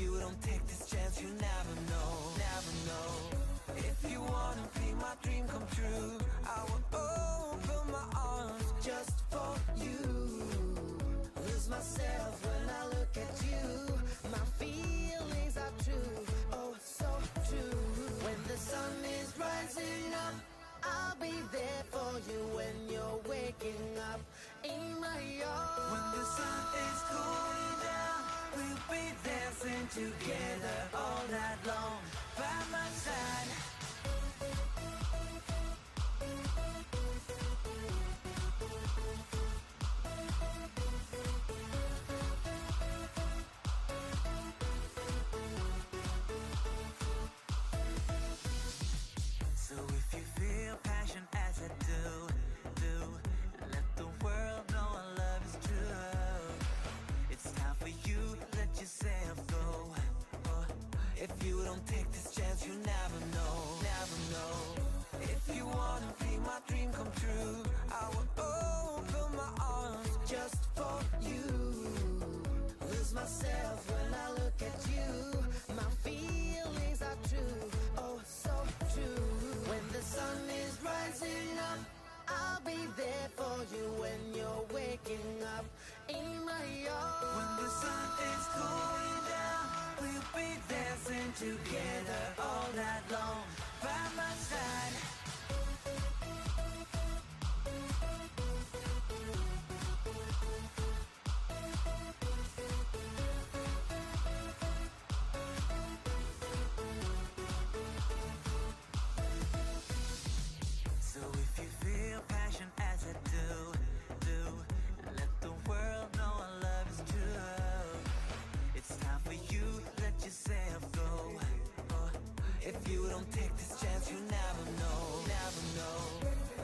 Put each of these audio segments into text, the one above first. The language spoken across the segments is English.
you don't take this chance, you never know, never know. If you wanna be my dream come true, I will open my arms just for you. Lose myself when I look at you. My feelings are true, oh so true. When the sun is rising up, I'll be there for you. When you're waking up in my arms, when the sun is going down, we'll be dancing together all night long by my side. So if you feel passion as I do, let the world know our love is true. It's time for you, let yourself go. Oh, if you don't take this chance, you never know, never know. If you wanna be my dream come true, I will open my arms just for you. Lose myself when I look at you. My feelings are true, oh so true. When the sun is rising up, I'll be there for you. When you're waking up in my arms, when the sun is going down, we'll be dancing together all night long by my side. So if you feel passion as I do, let the world know our love is true. It's time for you, let yourself go. Oh, if you don't take this chance, you never know, never know.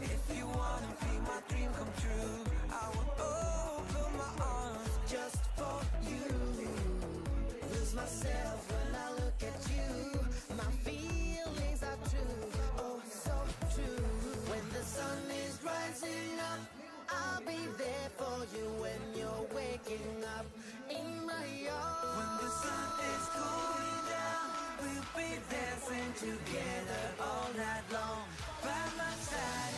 If you wanna be my dream come true, I will open my arms just for you. Lose myself when I look at you. My feelings are true, oh so true. When the sun is rising up, I'll be there for you. When you're waking up in my arms, when the sun is going down, we'll be dancing together all night long by my side.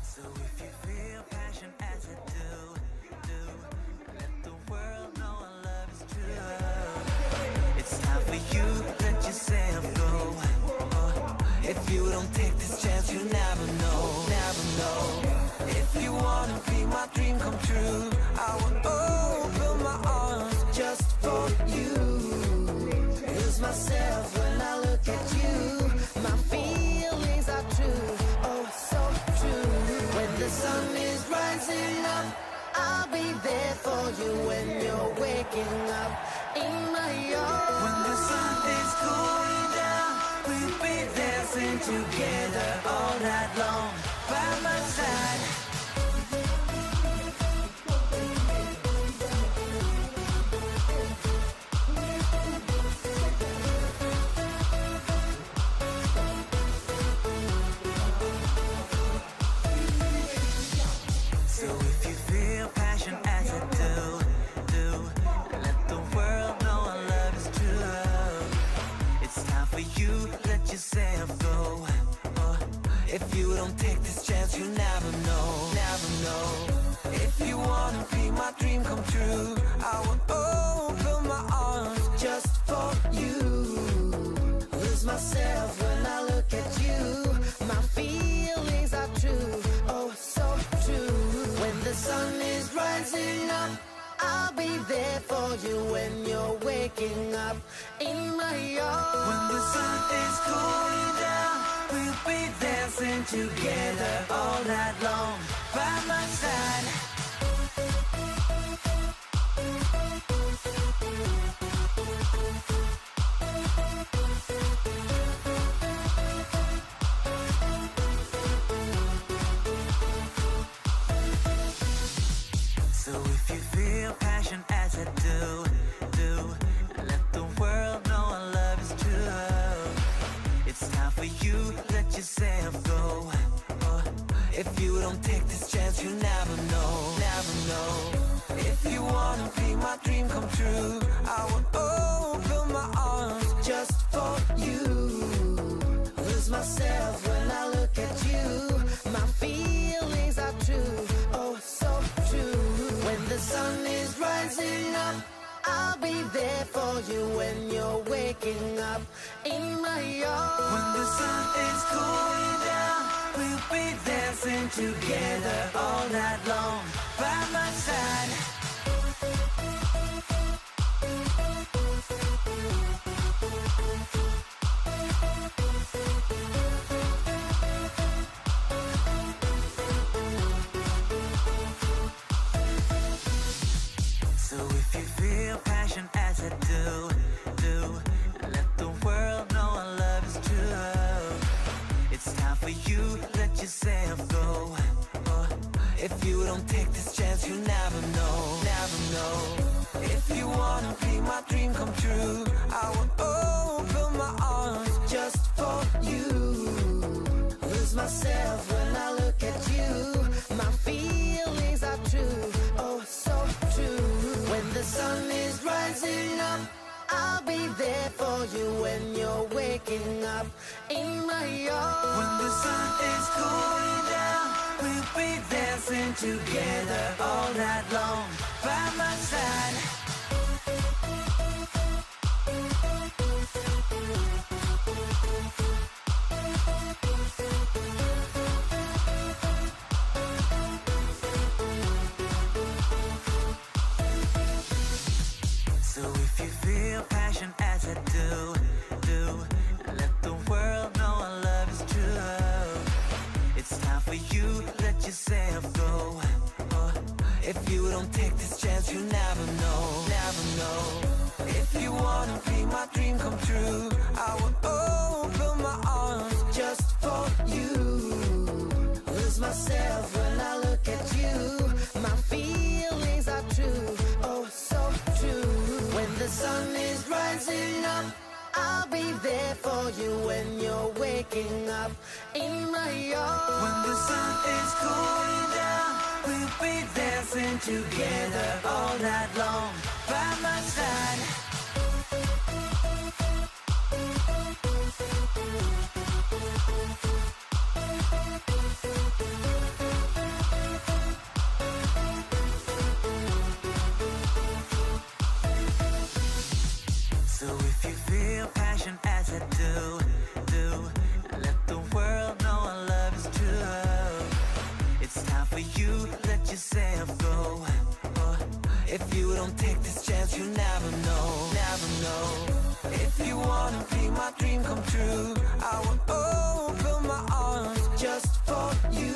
So if you feel passion as I do, let the world know our love is true. It's time for you, let yourself go. Oh, if you don't take this chance, you never know, never know. If you wanna be my dream come true, I will open my arms just for you. Lose myself when I look at you. My feelings are true, oh so true. When the sun is rising up, I'll be there for you. When you're waking up in my arms, when the sun is going down, we'll be dancing together all night long by my side. So if you feel passion as I do, let the world know our love is true. It's time for you, let yourself go. Oh, if you don't take this chance, you never know, never know. If you wanna be my dream come true, I will open my arms just for you. Lose myself when I look at you. My feelings are true, oh so true. When the sun is rising up, I'll be there for you. When you're waking up in my arms, when the sun is going down, we'll be dancing together all night long by my side. So if you feel passion as I do, let the If you don't take this chance, you never know, never know. If you wanna be my dream come true, I will open my arms just for you. Lose myself when I look at you. My feelings are true, oh so true. When the sun is rising up, I'll be there for you. When you're waking up in my arms, when the sun is going down, we'll be dancing together all night long by my side. So if you feel passion as I do, let the world know our love is true. It's time for you, let yourself go. If you don't take this chance, you never know, never know. If you wanna be my dream come true, I will open my arms just for you. Lose myself when I look at you. My feelings are true, oh so true. When the sun is rising up, I'll be there for you. When you're waking up in my arms, when the sun is going down, we'll be dancing together all night long by my side. So if you feel passion as I do, let the world know our love is true. It's time for you, let yourself go. If you don't take this chance, you never know, never know. If you wanna be my dream come true, I will open my arms just for you. Lose myself when I look at you. My feelings are true, oh so true. When the sun is rising up, I'll be there for you. When you're waking up in my arms, when the sun is going down, we'll be dancing together all night long by my side. So if you feel passion as I do, let the world know our love is true. It's time for you, let yourself go. If you don't take this chance, you never know, never know. If you wanna be my dream come true, I will open my arms just for you.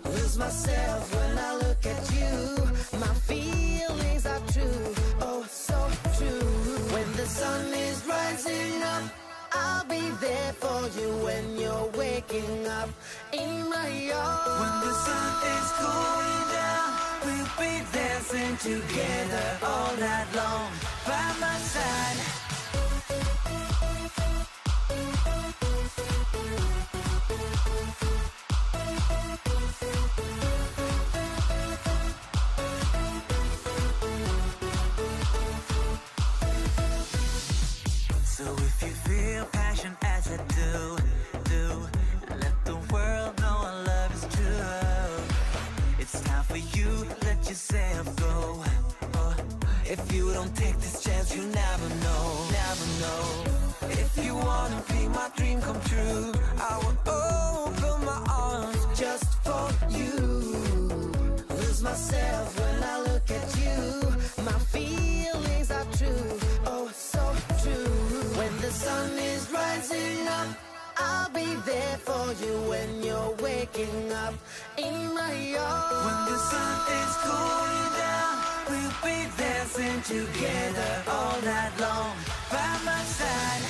Lose myself when I look at you. My feelings are true, oh so true. When the sun is rising up, I'll be there for you. When you're waking up in my arms, when the sun is going down, we'll be dancing together all night long by my side. So if you feel passion as I do, let the world know our love is true. It's time for you, let yourself go. If you don't take this chance, you never know, never know. If you wanna be my dream come true, I will open my arms just for you. Lose myself when I look at you. My feelings are true, oh so true. When the sun is rising up, I'll be there for you. When you're waking up in my arms, when the sun is going down, we'll be dancing together all night long by my side.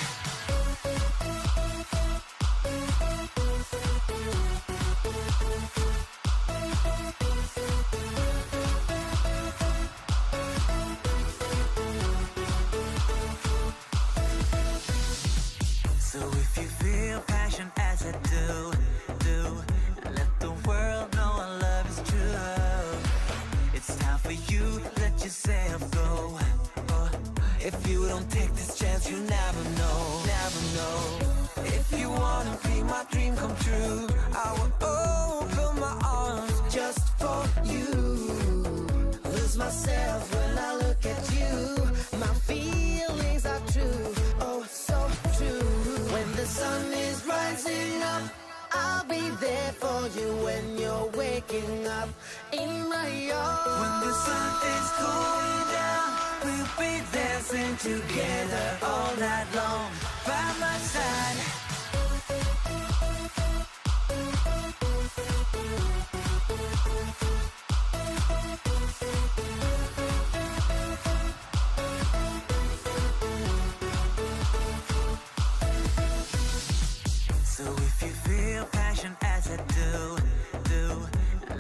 So if you feel passion as I do, let If you don't take this chance, you never know, never know. If you wanna be my dream come true, I will open my arms just for you. Lose myself when I look at you. My feelings are true, oh so true. When the sun is rising up, I'll be there for you. When you're waking up in my arms, when the sun is going down, we'll be dancing together all night long by my side. So if you feel passion as I do,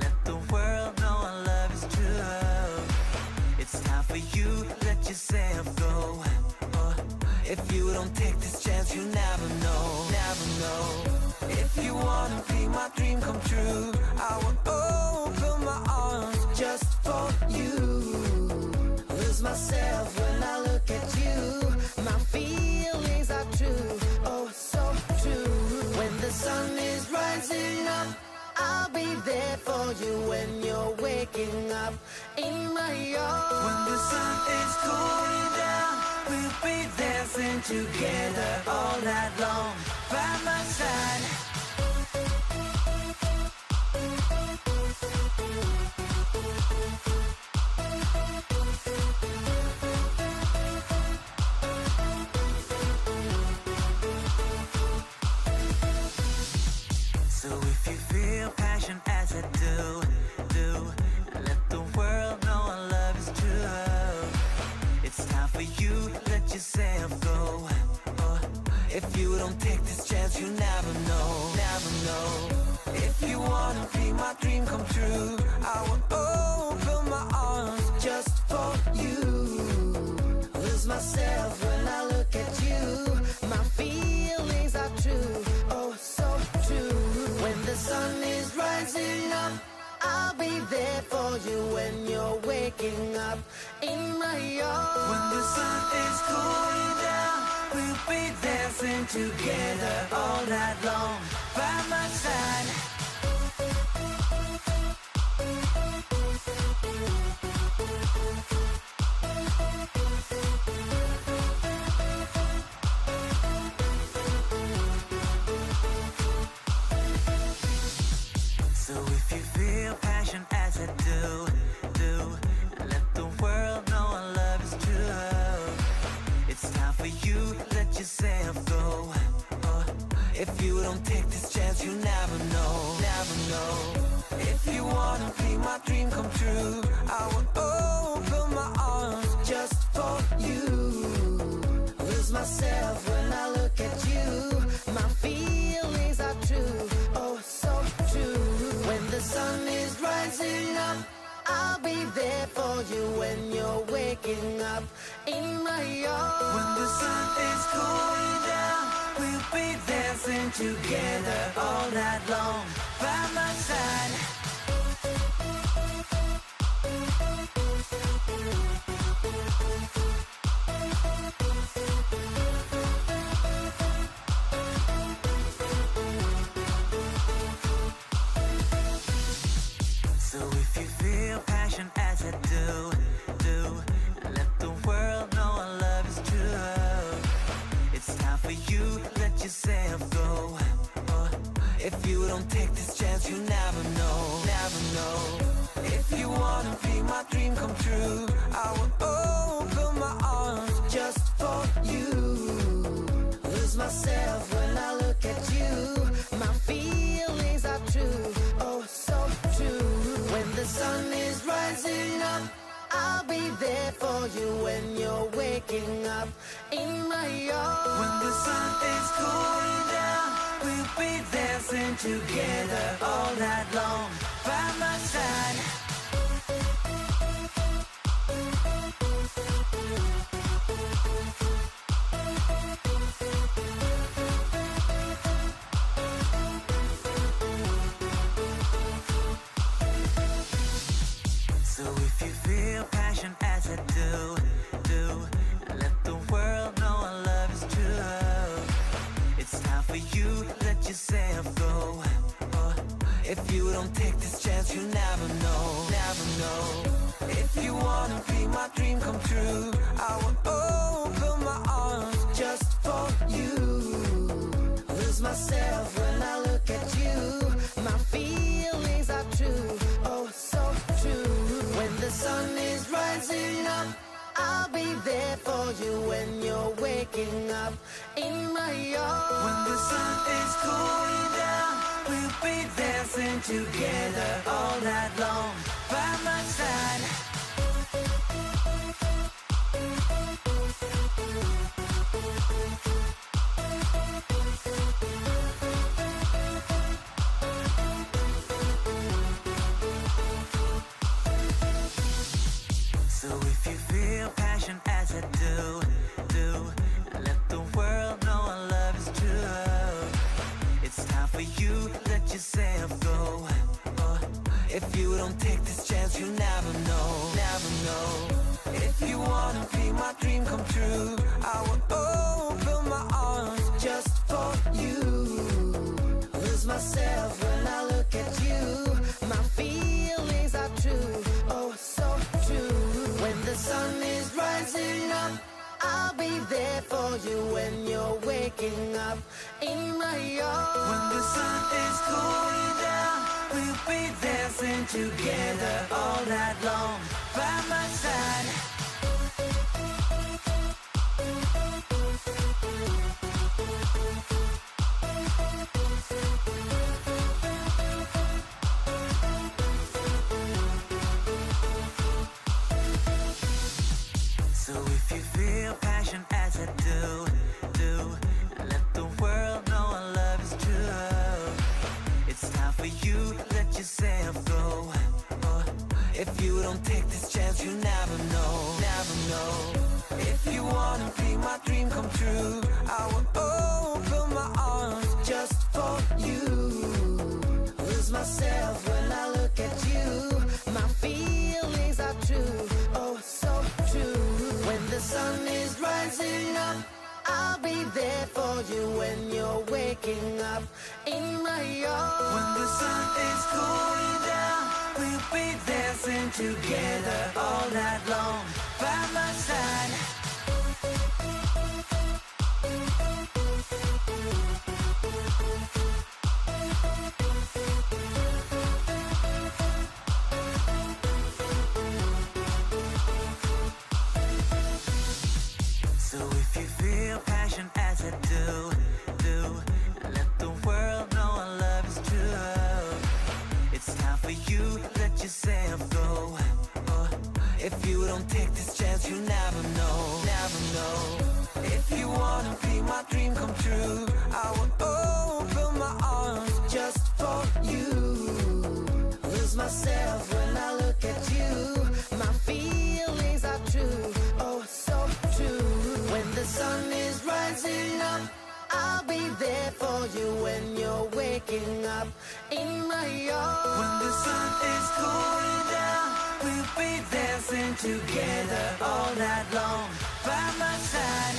let the world know our love is true. It's time for you, let yourself go. Oh, if you don't take this chance, you never know, never know. If you wanna be my dream come true, I will open my arms just for you. Lose myself when I look at you. My feelings are true, oh so true. When the sun is rising up, I'll be there for you. When you're waking up in my arms, when the sun is going down, we'll be dancing together all night long by my side. So if you feel passion as I do, let the world know our love is true. It's time for you, let yourself go. Oh, if you don't take this chance, you never know, never know. If you wanna be my dream come true, I will open my arms just for you. Lose myself when I look at you. My feelings are true, oh so true. When the sun is rising up, I'll be there for you. When you're waking up in my arms, when the sun is going down, we'll be dancing together all night long by my side. So if you feel passion as I do, let the world know our love is true. It's time for you, let yourself go. Oh, if you don't take this chance, you never know, never know. If you wanna be my dream come true, I will open my arms just for you. Lose myself when I look at you. My feelings are true, oh so true. When the sun is rising up, I'll be there for you. When you're waking up in my arms, when the sun is going down, we'll be dancing together all night long by my side. So if you feel passion as I do, let the world know our love is true. It's time for you, let yourself go. Oh, if you don't take this chance, you never know, never know. If you wanna be my dream come true, I will open my arms just for you. Lose myself when I look at you. My feelings are true, oh so true. When the sun is rising up, I'll be there for you. When you're waking up in my arms, when the sun is going down, we'll be dancing together all night long by my side. So if you feel passion as I do, let If you don't take this chance, you never know, never know. If you wanna be my dream come true, I will open my arms just for you. Lose myself when I look at you. My feelings are true, oh so true. When the sun is rising up, I'll be there for you. When you're waking up in my arms, when the sun is going down, we'll be dancing together all night long by my side. So if you feel passion as I do, let the world know our love is true. It's time for you, let yourself go. Oh, if you don't take this chance, you never know, never know. If you wanna be my dream come true, I will open my arms just for you. Lose myself when I look at you. My feelings are true, oh so true. When the sun is rising up, I'll be there for you. When you're waking up in my arms, when the sun is going down, we'll be dancing together all night long by my side. So if you feel passion as I do, let the world know our love is true. It's time for you, let yourself go. Oh, if you don't take this chance, you never know, never know. If you wanna be my dream come true, I will open my arms just for you. Lose myself when I look at you. My feelings are true, oh so true. When the sun is rising up, I'll be there for you. When you're waking up in my arms, when the sun is going down, we'll be dancing together all night long by my side. So if you feel passion as I do, let the world know our love is true. It's time for you, let yourself go. Oh, if you don't take this chance, you never know, never know. If you wanna be my dream come true, I will open my arms just for you. Lose myself when I look at you. My feelings are true, oh so true. When the sun is rising up, I'll be there for you. When you're waking up in my arms, when the sun is going down, we'll be dancing together all night long by my side.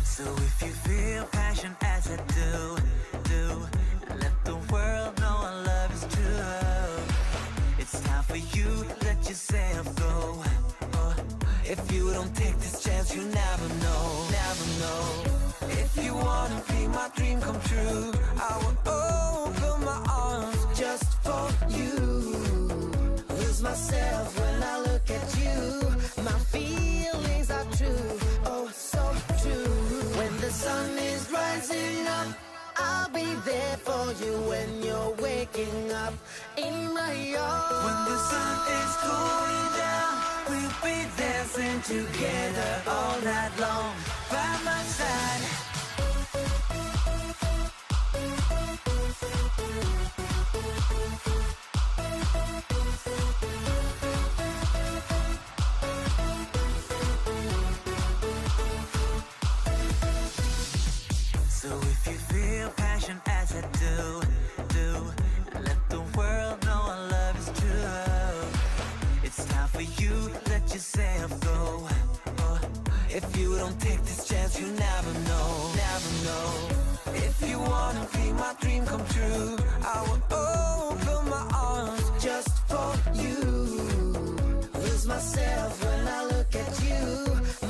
So if you feel passion as I do, let the world know our love is true. It's time for you, let yourself go. Oh, if you don't take this chance, you never know, never know. If you wanna be my dream come true, I will open my arms just for you. Lose myself when I look at you. My feelings are true, oh so true. When the sun is rising up, I'll be there for you. When you're waking up in my arms, when the sun is going down, we'll be dancing together all night long by my side. So if you feel passion as I do, let don't take this chance, you never know, never know. If you wanna be my dream come true, I will open my arms just for you. Lose myself when I look at you.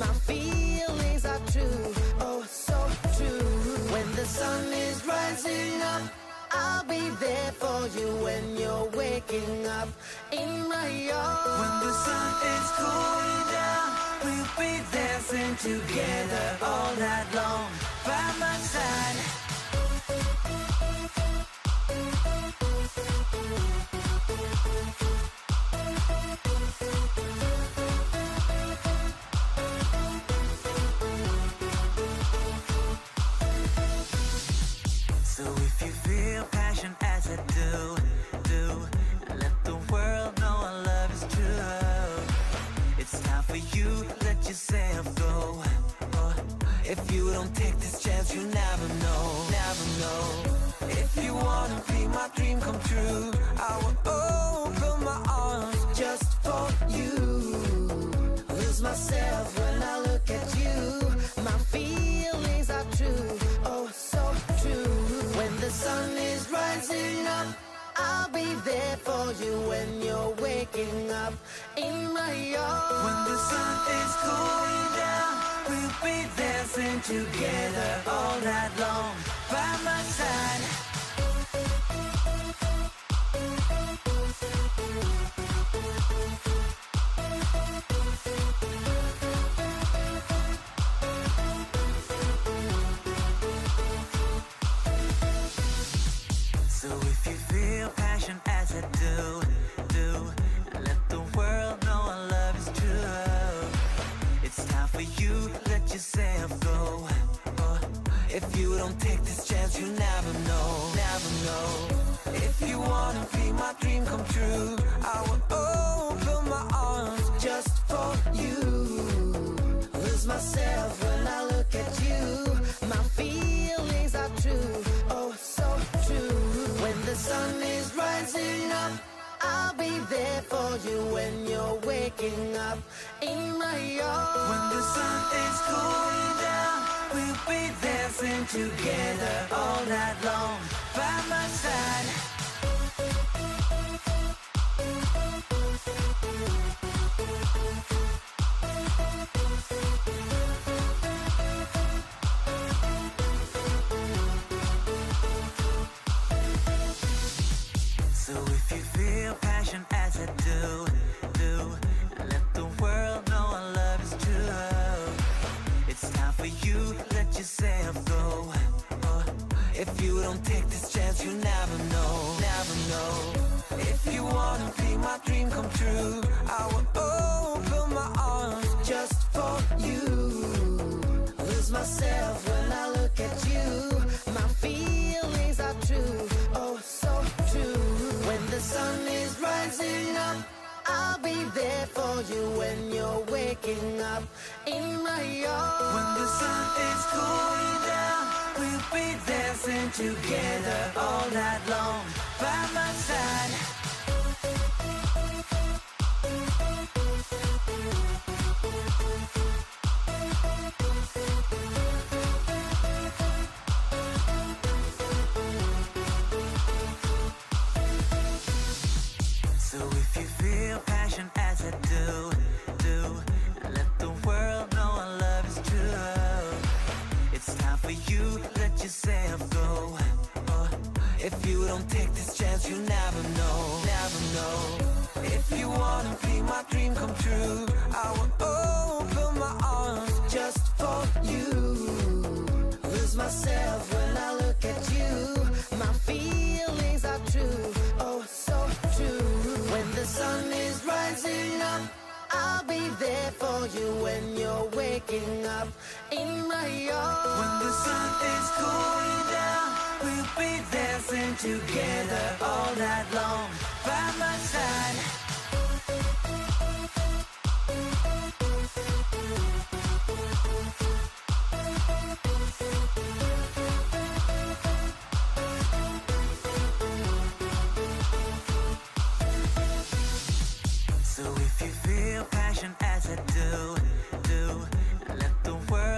My feelings are true, oh so true. When the sun is rising up, I'll be there for you. When you're waking up in my yard, when the sun is going down, we'll be dancing together all night long by my side. So if you feel passion as I do, let the world know our love is true. It's time for you, let yourself go. Oh, if you don't take this chance, you never know, never know. If you wanna be my dream come true, I will open my arms just for you. Lose myself when I look at you. My feelings are true, oh so true. When the sun is rising up, I'll be there for you. When you're waking up in my yard, when the sun is going down, we'll be dancing together all night long by my side. So if you feel passion as I do, let the world know our love is true. It's time for you, let yourself go. Oh, if you don't take this chance, you never know, never know. If you wanna be my dream come true, I will open my arms just for you. Lose myself when I look at you. My feelings are true, oh so true. When the sun is rising up, I'll be there for you. When you're waking up in my yard, when the sun is going down, we'll be dancing together all night long by my side. So if you feel passion as I do, let the world know our love is true. It's time for you, let yourself go. Oh, if you don't take this chance, you never know, never know. If you wanna be my dream come true, I will open my arms just for you. Lose myself when I look at you. My feelings are true, oh so true. When the sun is rising up, I'll be there for you. When you're waking up in my yard, when the sun is going down, we'll be dancing together all night long by my side. So if you feel passion as I do, let the world know our love is true. It's time for you, let yourself go. Oh, if you don't take this chance, you never know, never know. If you wanna be my dream come true, I will open my arms just for you. Lose myself when I look at you. My feelings are true, oh so true. When the sun is rising up, I'll be there for you. When you're waking up in my yard, when the sun is going down, we'll be dancing together all night long by my side. So if you feel passion as I do, let the world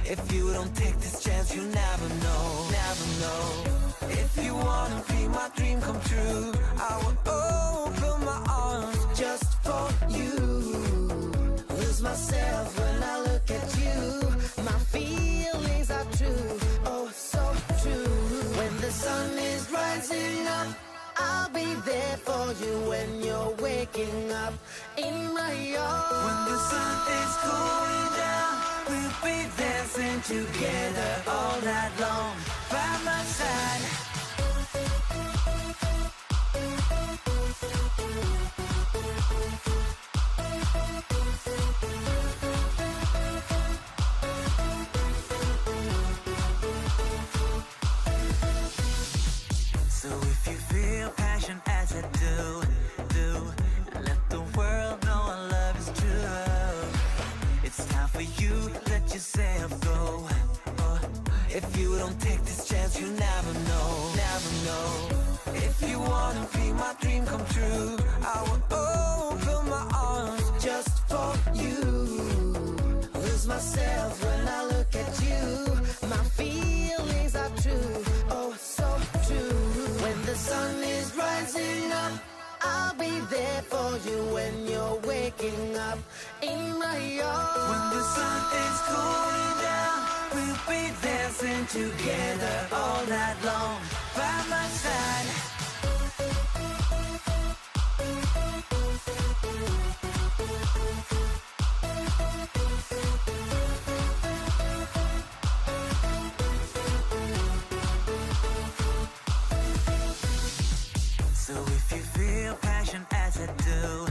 If you don't take this chance, you never know, never know. If you wanna be my dream come true, I will open my arms just for you. Lose myself when I look at you. My feelings are true, oh so true. When the sun is rising up, I'll be there for you. When you're waking up in my arms, when the sun is going down, we'll be dancing together all night long by my side. So if you feel passion as I do, let the world know our love is true. It's time for you, let yourself go. If you don't take this chance, you never know, never know. If you wanna be my dream come true, I will open my arms just for you. Lose myself when I look at you. My feelings are true, oh so true. When the sun is rising up, I'll be there for you. When you're waking up in my arms, when the sun is going down, we'll be dancing together all night long by my side. So if you feel passion as I do,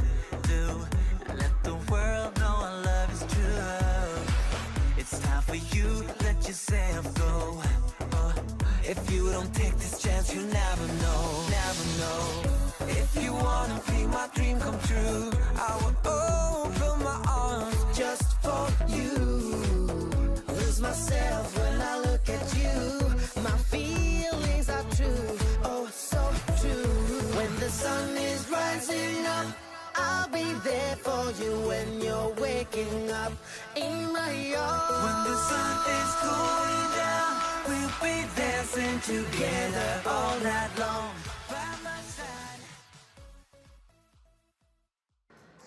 let the world know our love is true. It's time for you, let yourself go. If you don't take this chance, you never know, never know. If you wanna be my dream come true, I will open my arms just for you. Lose myself when I look at you. My feelings are true, oh so true. When the sun is rising up, I'll be there for you. When you're waking up in my arms, when the sun is going down, we'll be dancing together all night long by my side.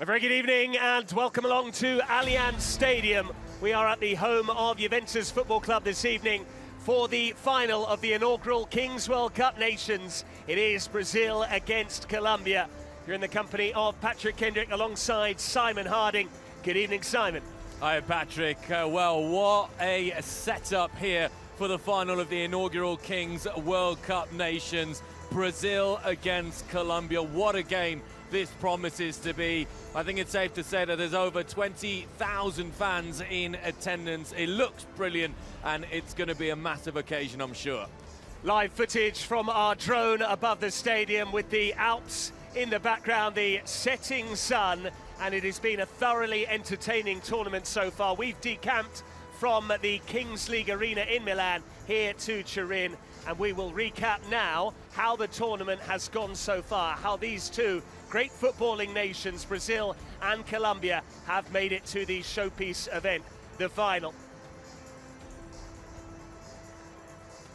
A very good evening and welcome along to Allianz Stadium. We are at the home of Juventus Football Club this evening for the final of the inaugural Kings World Cup Nations. It is Brazil against Colombia. You're in the company of Patrick Kendrick alongside Simon Harding. Good evening, Simon. Hi, Patrick. Well, what a setup here for the final of the inaugural Kings World Cup Nations. Brazil against Colombia. What a game this promises to be. I think it's safe to say that there's over 20,000 fans in attendance. It looks brilliant, and it's going to be a massive occasion, I'm sure. Live footage from our drone above the stadium with the Alps in the background, the setting sun, and it has been a thoroughly entertaining tournament so far. We've decamped from the Kings League Arena in Milan here to Turin, and we will recap now how the tournament has gone so far, how these two great footballing nations, Brazil and Colombia, have made it to the showpiece event, the final.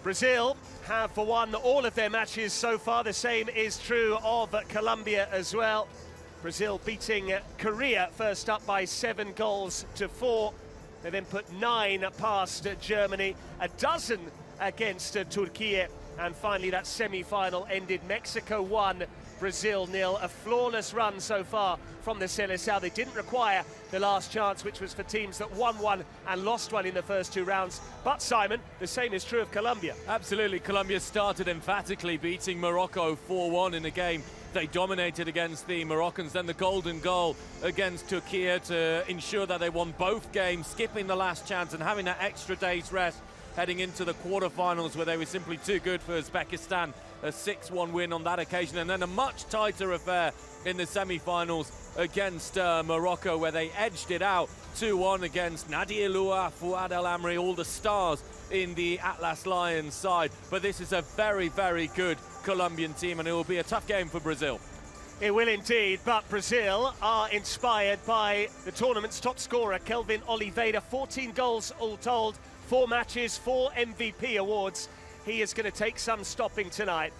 Brazil have won all of their matches so far. The same is true of Colombia as well. Brazil beating Korea first up by 7-4. They then put 9 past Germany, a dozen against Turkey, and finally that semi-final ended Mexico 1, Brazil 0. A flawless run so far from the Seleção. They didn't require the last chance, which was for teams that won one and lost one in the first 2 rounds. But Simon, the same is true of Colombia. Absolutely. Colombia started emphatically, beating Morocco 4-1 in a game they dominated against the Moroccans. Then the golden goal against Turkey to ensure that they won both games, skipping the last chance and having that extra day's rest heading into the quarterfinals, where they were simply too good for Uzbekistan. A 6-1 win on that occasion, and then a much tighter affair in the semi-finals against Morocco, where they edged it out 2-1 against Nadir Loua, Fouad El Amri, all the stars in the Atlas Lions side. But this is a very, very good Colombian team, and it will be a tough game for Brazil. It will indeed, but Brazil are inspired by the tournament's top scorer, Kelvin Oliveira. 14 goals all told, 4 matches, 4 MVP awards. He is going to take some stopping tonight.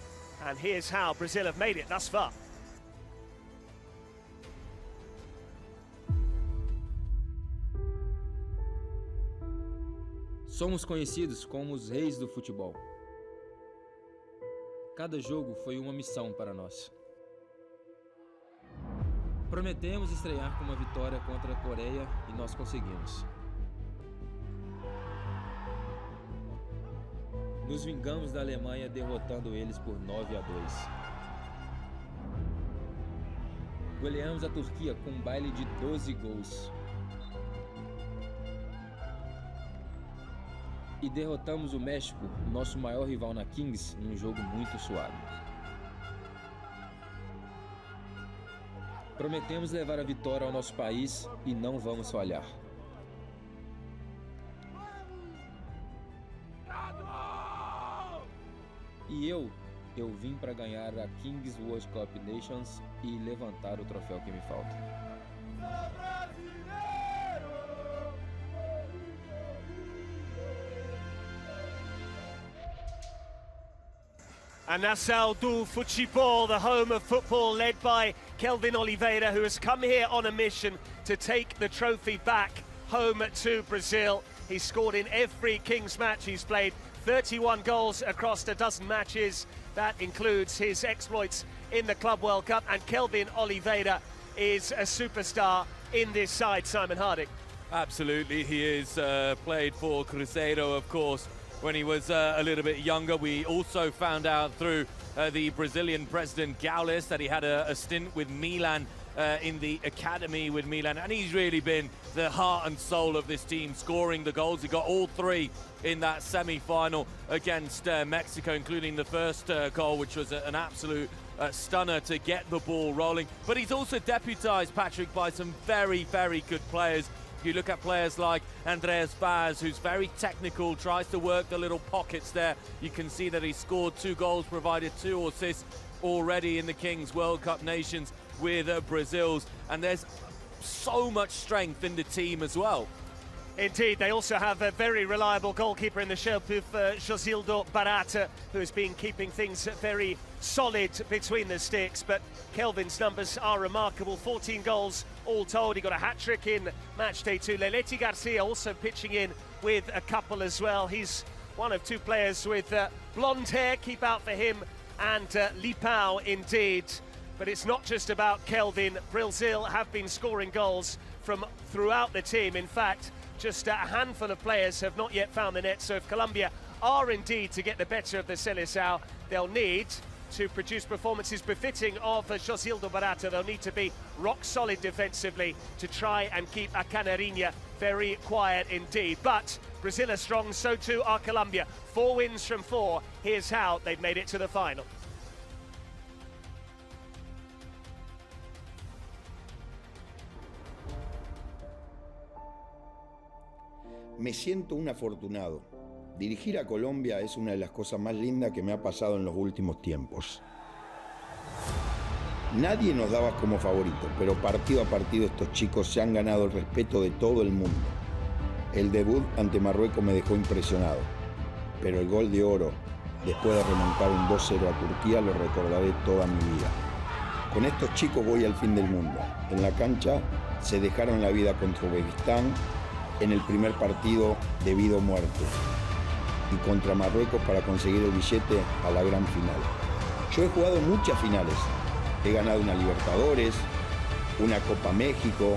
And here's how Brazil have made it thus far. Somos conhecidos como os reis do futebol. Cada jogo foi uma missão para nós. Prometemos estrear com uma vitória contra a Coreia e nós conseguimos. Nos vingamos da Alemanha derrotando eles por 9-2. Goleamos a Turquia com um baile de 12 gols. E derrotamos o México, nosso maior rival na Kings, num jogo muito suado. Prometemos levar a vitória ao nosso país e não vamos falhar. E eu vim para ganhar a Kings World Cup Nations e levantar o troféu que me falta. A Nassau do Futebol, the home of football, led by Kelvin Oliveira, who has come here on a mission to take the trophy back home to Brazil. He's scored in every Kings match he's played, 31 goals across a dozen matches. That includes his exploits in the Club World Cup, and Kelvin Oliveira is a superstar in this side, Simon Hardick. Absolutely, he is played for Cruzeiro, of course, when he was a little bit younger. We also found out through the Brazilian president Gaules that he had a stint with Milan in the academy with Milan, and he's really been the heart and soul of this team, scoring the goals. He got all 3 in that semi-final against Mexico, including the first goal, which was an absolute stunner to get the ball rolling. But he's also deputised, Patrick, by some very, very good players. You look at players like Andreas Vaz, who's very technical, tries to work the little pockets there. You can see that he scored 2 goals, provided 2 assists already in the Kings World Cup Nations with Brazil's. And there's so much strength in the team as well. Indeed, they also have a very reliable goalkeeper in the Shelpuf, Josildo Barata, who has been keeping things very solid between the sticks. But Kelvin's numbers are remarkable, 14 goals all told. He got a hat-trick in match day 2. Leleti Garcia also pitching in with a couple as well. He's one of 2 players with blonde hair. Keep out for him and Lipao indeed. But it's not just about Kelvin. Brazil have been scoring goals from throughout the team. In fact, just a handful of players have not yet found the net. So if Colombia are indeed to get the better of the Seleção, they'll need to produce performances befitting of Josildo Barata. They'll need to be rock solid defensively to try and keep a Canarinha very quiet indeed. But Brazil are strong, so too are Colombia. 4 wins from 4. Here's how they've made it to the final. Me siento un afortunado. Dirigir a Colombia es una de las cosas más lindas que me ha pasado en los últimos tiempos. Nadie nos daba como favorito, pero partido a partido estos chicos se han ganado el respeto de todo el mundo. El debut ante Marruecos me dejó impresionado, pero el gol de oro, después de remontar un 2-0 a Turquía, lo recordaré toda mi vida. Con estos chicos voy al fin del mundo. En la cancha se dejaron la vida contra Uzbekistán en el primer partido de vida o muerte, y contra Marruecos para conseguir el billete a la gran final. Yo he jugado muchas finales, he ganado una Libertadores, una Copa México,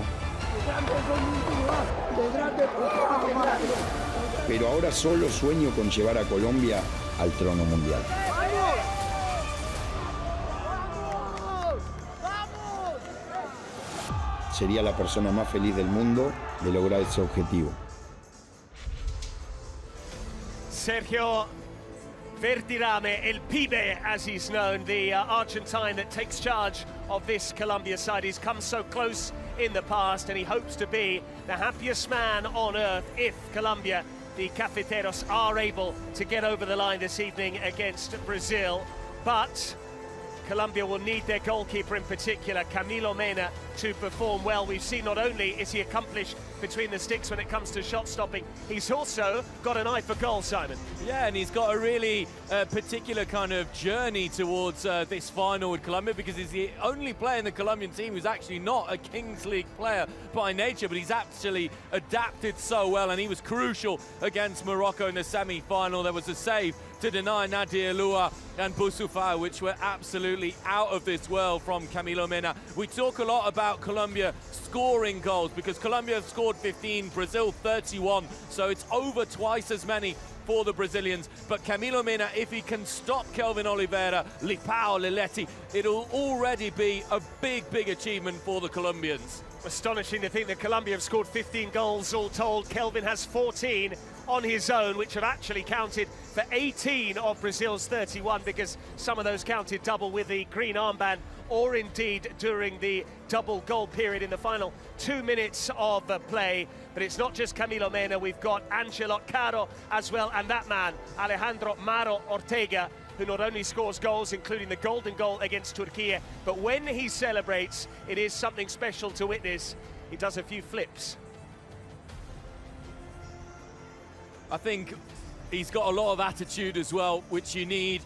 pero ahora solo sueño con llevar a Colombia al trono mundial. Sería la persona más feliz del mundo de lograr ese objetivo. Sergio Verdirame, El Pibe, as he's known, the Argentine that takes charge of this Colombia side. He's come so close in the past, and he hopes to be the happiest man on earth if Colombia, the Cafeteros, are able to get over the line this evening against Brazil. But Colombia will need their goalkeeper in particular, Camilo Mena, to perform well. We've seen not only is he accomplished between the sticks when it comes to shot stopping, he's also got an eye for goal, Simon. Yeah, and he's got a really particular kind of journey towards this final with Colombia, because he's the only player in the Colombian team who's actually not a Kings League player by nature, but he's actually adapted so well, and he was crucial against Morocco in the semi-final. There was a save to deny Nadir Lua and Boussouffa, which were absolutely out of this world from Camilo Mena. We talk a lot about Colombia scoring goals because Colombia have scored 15, Brazil 31, so it's over twice as many for the Brazilians. But Camilo Mena, if he can stop Kelvin Oliveira, Lipao, Leletti, it'll already be a big achievement for the Colombians. Astonishing to think that Colombia have scored 15 goals all told. Kelvin has 14 on his own, which have actually counted for 18 of Brazil's 31, because some of those counted double with the green armband, or indeed during the double goal period in the final 2 minutes of play. But it's not just Camilo Mena, we've got Angelo Caro as well, and that man, Alejandro Maro Ortega, who not only scores goals, including the golden goal against Turkey, but when he celebrates, it is something special to witness. He does a few flips. I think he's got a lot of attitude as well, which you need.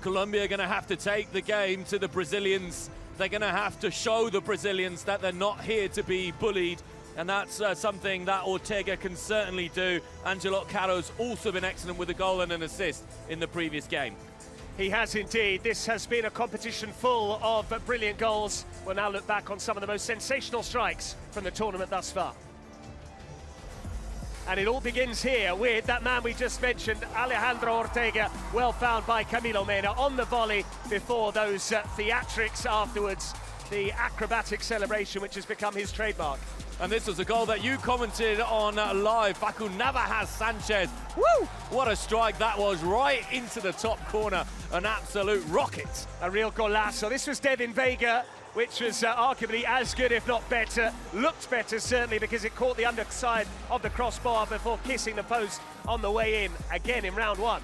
Colombia are going to have to take the game to the Brazilians. They're going to have to show the Brazilians that they're not here to be bullied, and that's something that Ortega can certainly do. Angelo Caro's also been excellent with a goal and an assist in the previous game. He has indeed. This has been a competition full of brilliant goals. We'll now look back on some of the most sensational strikes from the tournament thus far. And it all begins here with that man we just mentioned, Alejandro Ortega, well found by Camilo Mena on the volley before those theatrics afterwards, the acrobatic celebration which has become his trademark. And this was a goal that you commented on live, Facu Navas Sanchez. Woo! What a strike that was, right into the top corner, an absolute rocket. A real golazo. This was Devin Vega, which was arguably as good, if not better. Looked better, certainly, because it caught the underside of the crossbar before kissing the post on the way in, again in round one.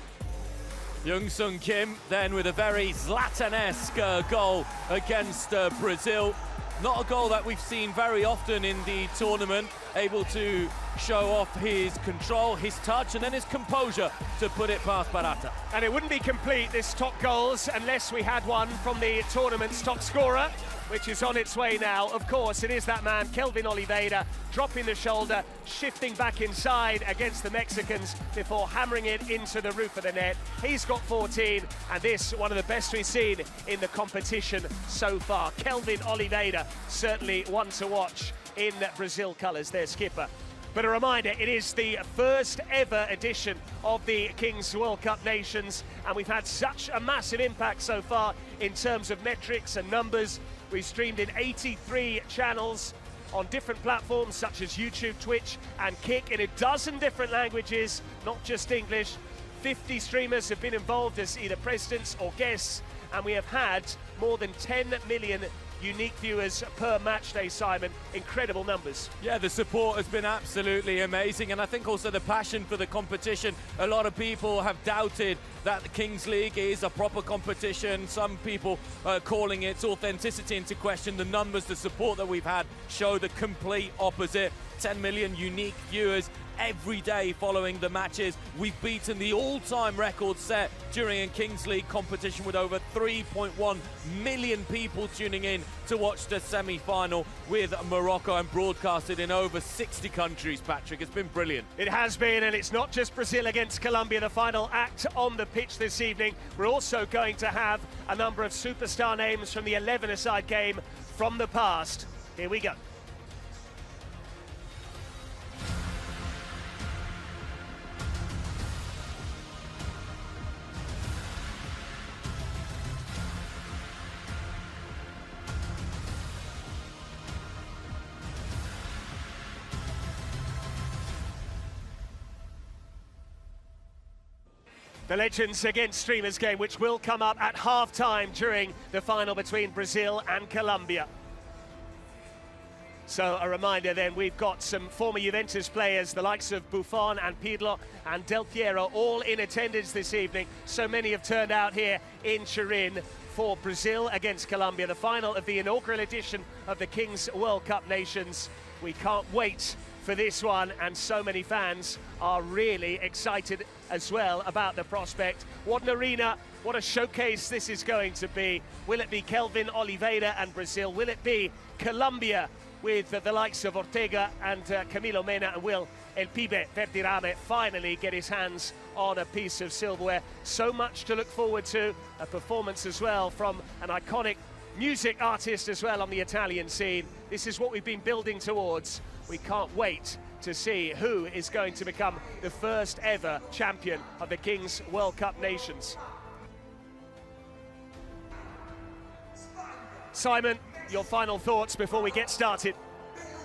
Young-Sung Kim then with a very Zlatan-esque goal against Brazil. Not a goal that we've seen very often in the tournament, able to show off his control, his touch, and then his composure to put it past Barata. And it wouldn't be complete, this top goals, unless we had one from the tournament's top scorer, which is on its way now. Of course, it is that man, Kelvin Oliveira, dropping the shoulder, shifting back inside against the Mexicans before hammering it into the roof of the net. He's got 14, and this, one of the best we've seen in the competition so far. Kelvin Oliveira, certainly one to watch in Brazil colours, their skipper. But a reminder, it is the first ever edition of the Kings World Cup Nations, and we've had such a massive impact so far in terms of metrics and numbers. We've streamed in 83 channels on different platforms such as YouTube, Twitch and Kick in a dozen different languages, not just English. 50 streamers have been involved as either presidents or guests, and we have had more than 10 million unique viewers per match day, Simon. Incredible numbers. Yeah, the support has been absolutely amazing, and I think also the passion for the competition. A lot of people have doubted that the Kings League is a proper competition. Some people calling its authenticity into question. The numbers, the support that we've had show the complete opposite. 10 million unique viewers every day following the matches. We've beaten the all-time record set during a Kings League competition with over 3.1 million people tuning in to watch the semi-final with Morocco, and broadcasted in over 60 countries, Patrick. It's been brilliant. It has been, and it's not just Brazil against Colombia, the final act on the pitch this evening. We're also going to have a number of superstar names from the 11-a-side game from the past. Here we go. The Legends Against Streamers game, which will come up at half-time during the final between Brazil and Colombia. So a reminder then, we've got some former Juventus players, the likes of Buffon and Pirlo and Del Piero, all in attendance this evening. So many have turned out here in Turin for Brazil against Colombia, the final of the inaugural edition of the Kings World Cup Nations. We can't wait for this one, and so many fans are really excited as well about the prospect. What an arena, what a showcase this is going to be. Will it be Kelvin Oliveira and Brazil? Will it be Colombia with the likes of Ortega and Camilo Mena? And will El Pibe Verdirame finally get his hands on a piece of silverware? So much to look forward to, a performance as well from an iconic music artist as well on the Italian scene. This is what we've been building towards. We can't wait to see who is going to become the first ever champion of the Kings World Cup Nations. Simon, your final thoughts before we get started?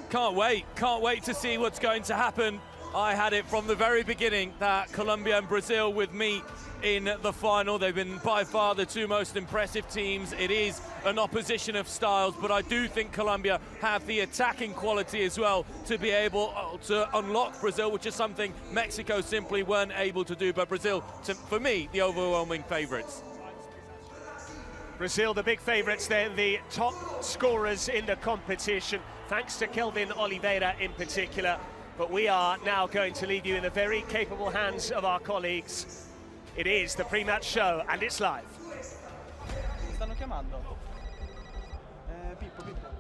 Can't wait to see what's going to happen. I had it from the very beginning that Colombia and Brazil would meet in the final. They've been by far the two most impressive teams. It is an opposition of styles, but I do think Colombia have the attacking quality as well to be able to unlock Brazil, which is something Mexico simply weren't able to do. But Brazil, for me, the overwhelming favourites. Brazil, the big favourites, they're the top scorers in the competition, thanks to Kelvin Oliveira in particular. But we are now going to leave you in the very capable hands of our colleagues. It is the pre-match show, and it's live.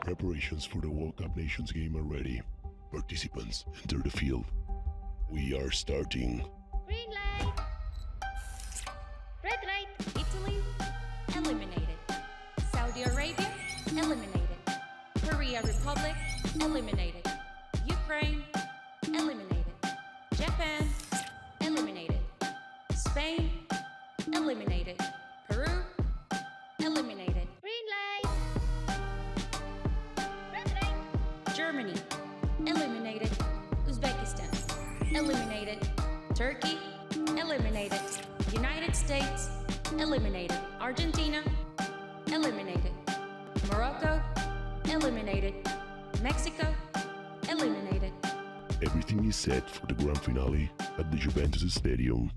Preparations for the World Cup Nations game are ready. Participants, enter the field. We are starting. Green light. Red light. Italy, eliminated. Saudi Arabia, eliminated. Korea Republic, eliminated. Ukraine, eliminated. Japan, eliminated. Spain, eliminated. Peru, eliminated. Green light. Red light. Germany, eliminated. Uzbekistan, eliminated. Turkey, eliminated. United States, eliminated. Argentina, eliminated. Morocco, eliminated. Mexico, eliminated. Everything is set for the grand finale at the Juventus Stadium.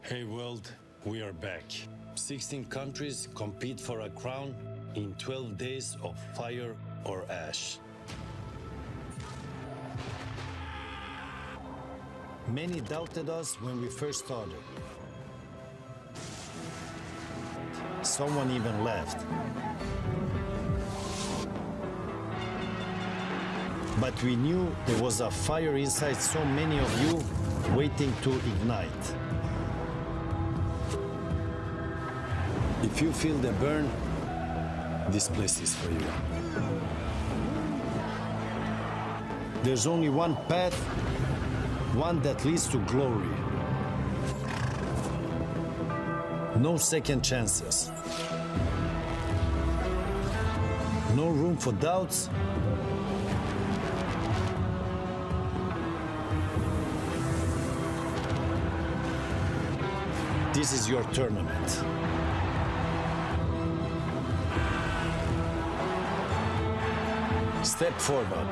Hey world, we are back. 16 countries compete for a crown in 12 days of fire or ash. Many doubted us when we first started. Someone even left. But we knew there was a fire inside so many of you waiting to ignite. If you feel the burn, this place is for you. There's only one path, one that leads to glory. No second chances. No room for doubts. This is your tournament. Step forward.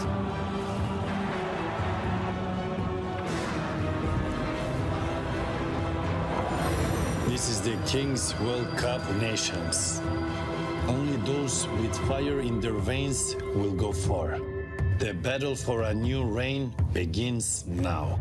This is the Kings World Cup Nations. Only those with fire in their veins will go far. The battle for a new reign begins now.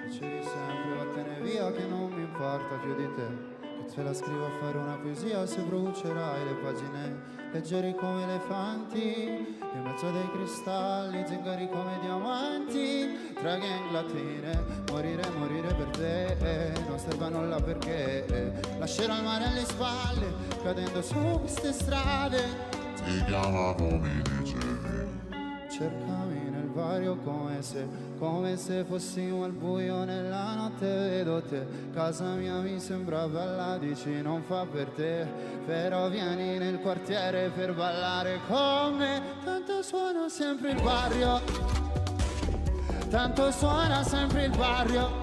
Dicevi sempre vattene via che non mi importa più di te, che te la scrivo a fare una poesia se brucerai le pagine leggeri come elefanti, in mezzo dei cristalli, zingari come diamanti, tra gang latine, morire, morire per te, non serve a nulla perché lascerò il mare alle spalle, cadendo su queste strade. Ti chiamavo, mi dicevi, cercami nel vario come se fossimo al buio nella notte, vedo te, casa mia mi sembra bella, dici non fa per te, però vieni nel quartiere per ballare con me, tanto suona sempre il barrio, tanto suona sempre il barrio,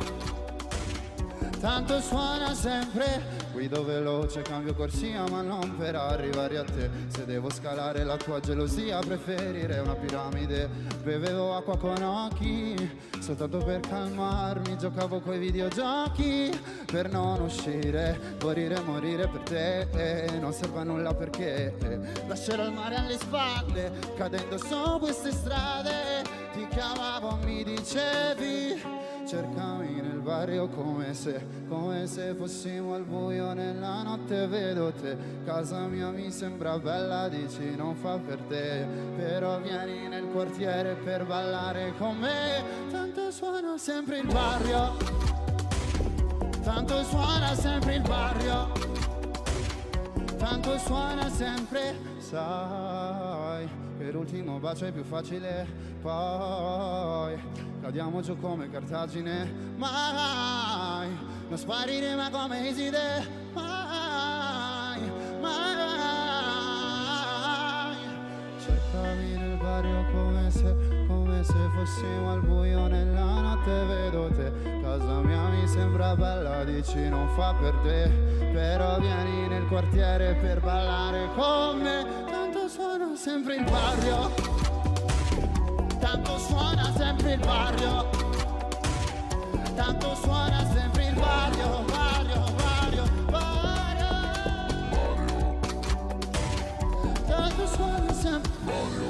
tanto suona sempre. Guido veloce, cambio corsia ma non per arrivare a te, se devo scalare la tua gelosia preferirei una piramide, bevevo acqua con occhi soltanto per calmarmi, giocavo coi videogiochi per non uscire, morire, morire per te, non serve a nulla perché lascerò il mare alle spalle, cadendo su queste strade, ti chiamavo, mi dicevi cercami nel barrio come se fossimo al buio nella notte, vedo te, casa mia mi sembra bella, dici non fa per te, però vieni nel quartiere per ballare con me, tanto suona sempre il barrio, tanto suona sempre il barrio, tanto suona sempre, sai che l'ultimo bacio è più facile, poi cadiamo giù come Cartagine, mai non sparire ma come Iside, mai, mai. Cercami nel barrio come se fossimo al buio nella notte, vedo te, casa mia mi sembra bella, dici non fa per te, però vieni nel quartiere per ballare con me, tanto suona sempre il barrio, tanto suona sempre il barrio, tanto suona sempre il barrio, barrio, barrio, barrio, tanto suona sempre il barrio.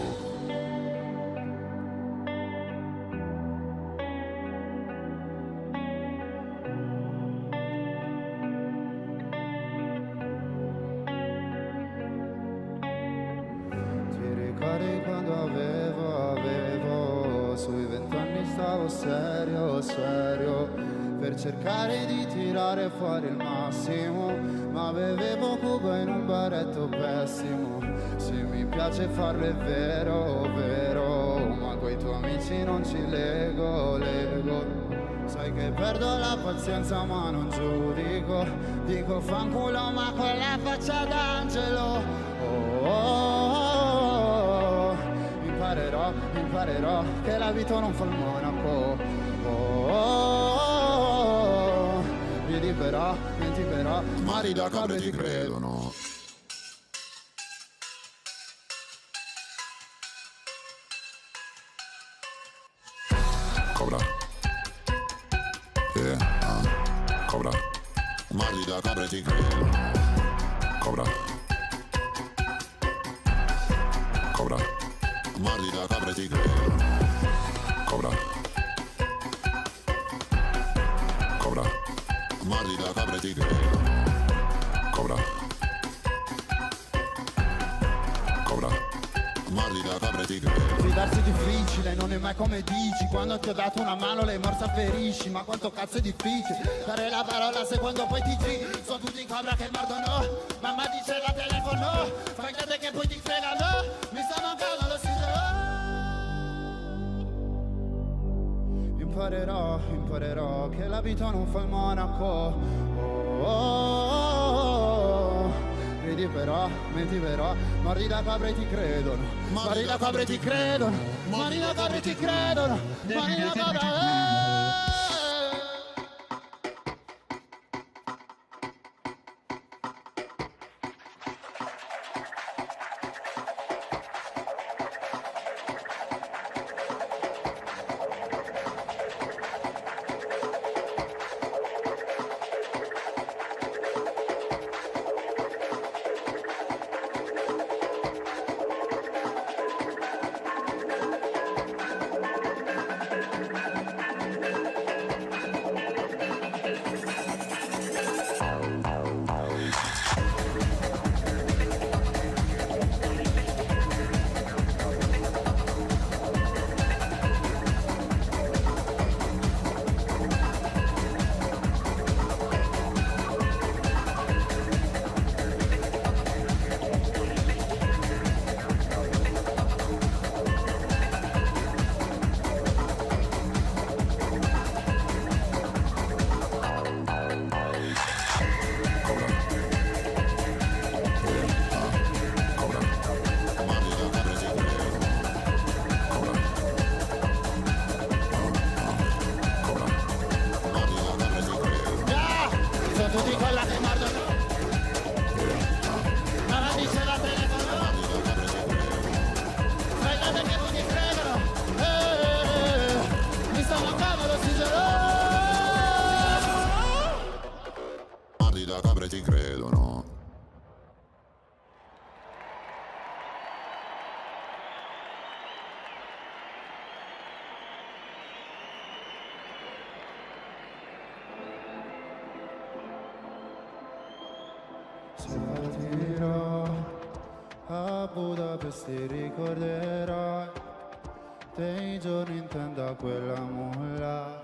Ti ricordi quando avevo sui 20 anni, stavo serio, serio, per cercare di tirare fuori il massimo, ma bevevo Cuba in un baretto pessimo, sì mi piace farlo è vero, vero, ma coi tuoi amici non ci lego, sai che perdo la pazienza ma non giudico, dico fanculo ma con la faccia d'angelo, oh, oh, oh. Imparerò che la vita non fa il monaco, oh, oh, oh. Vedi però, menti però, mari da capre ti credono. Cobra, yeah, Cobra, mari da capre ti credono, Cobra, Cobra, mari da capre ti credono, Cobra, Cobra, mari da capre ti credono, Cobra, Cobra, mari da capre ti credono. Fidarsi è difficile, non è mai come dici, quando ti ho dato una mano lei morsa ferisci, ma quanto cazzo è difficile dare la parola se quando poi ti giri, sono tutti cobra che mordono, mamma dice la telefono, fai credere che poi ti fregano, mi sta mancando lo imparerò che la vita non fa il monaco, oh, oh, oh. Ridi però, menti però, mordi da capre ti credono, mordi da capre ti credono, mordi da capre ti credono, mordi da capre. Budapest ti ricorderai dei giorni in tenda quella mulla,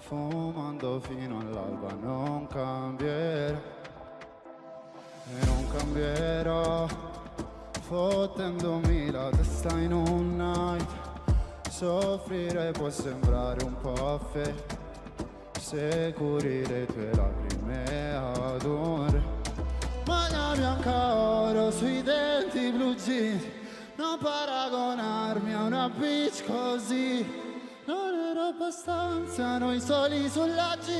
fumando fino all'alba. Non cambierò e non cambierò, fottendomi la testa in un night. Soffrire può sembrare un po' fake, se curi le tue lacrime ad un re. Maglia bianca oro sui denti blu jeans, non paragonarmi a una bitch così. Non ero abbastanza noi soli sulla G,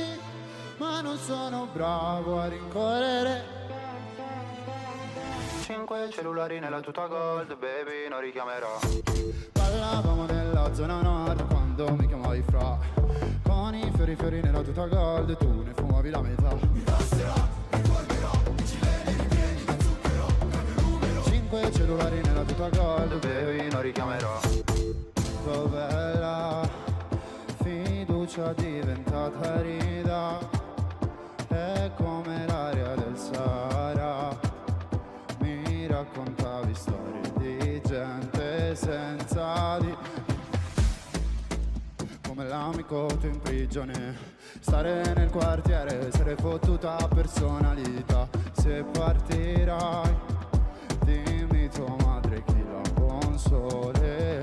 ma non sono bravo a rincorrere. 5 cellulari nella tuta gold, baby, non richiamerò. Parlavamo nella zona nord quando mi chiamavi fra, con i fiori nella tuta gold, tu ne fumavi la metà. Mi passerà, ricorderò, i gileni ripieni di zucchero, cambio numero. 5 cellulari nella tuta gold, baby, non richiamerò. Dov'è la fiducia diventata rida? È come l'aria del Sahara. Mi raccontavi storie di gente senza di... come l'amico tu in prigione, stare nel quartiere, essere fottuta personalità. Se partirai, dimmi tua madre chi la console.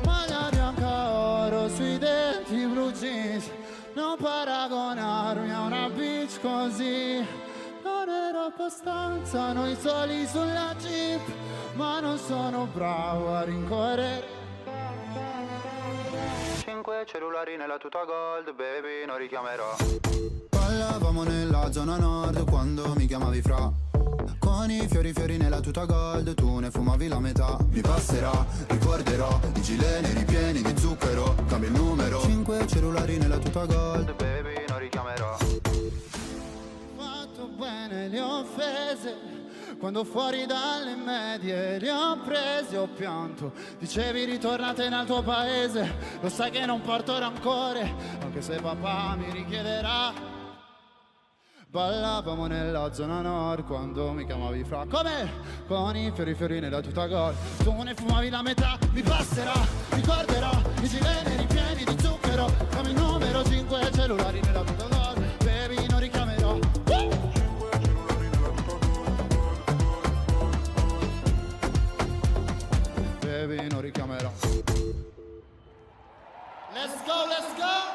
Maglia bianca oro sui denti blu jeans, non paragonarmi a una bitch così. Non ero abbastanza noi soli sulla Jeep, ma non sono bravo a rincorrere. 5 cellulari nella tuta gold, baby, non richiamerò. Parlavamo nella zona nord quando mi chiamavi fra, con i fiori nella tuta gold, tu ne fumavi la metà. Mi passerà, ricorderò, i gileni ripieni di zucchero, cambio il numero. 5 cellulari nella tuta gold, baby, non richiamerò. Fatto bene le offese, quando fuori dalle medie li ho presi, ho pianto. Dicevi ritornate nel tuo paese, lo sai che non porto rancore, anche se papà mi richiederà. Ballavamo nella zona nord quando mi chiamavi fra, come? Con i fiori nella tuta gold, tu ne fumavi la metà. Mi passerà, ricorderò, i gileni ripieni di zucchero, come il numero. 5 cellulari nella tuta gold, baby, non richiamerò. Baby, non richiamerò. Let's go, let's go!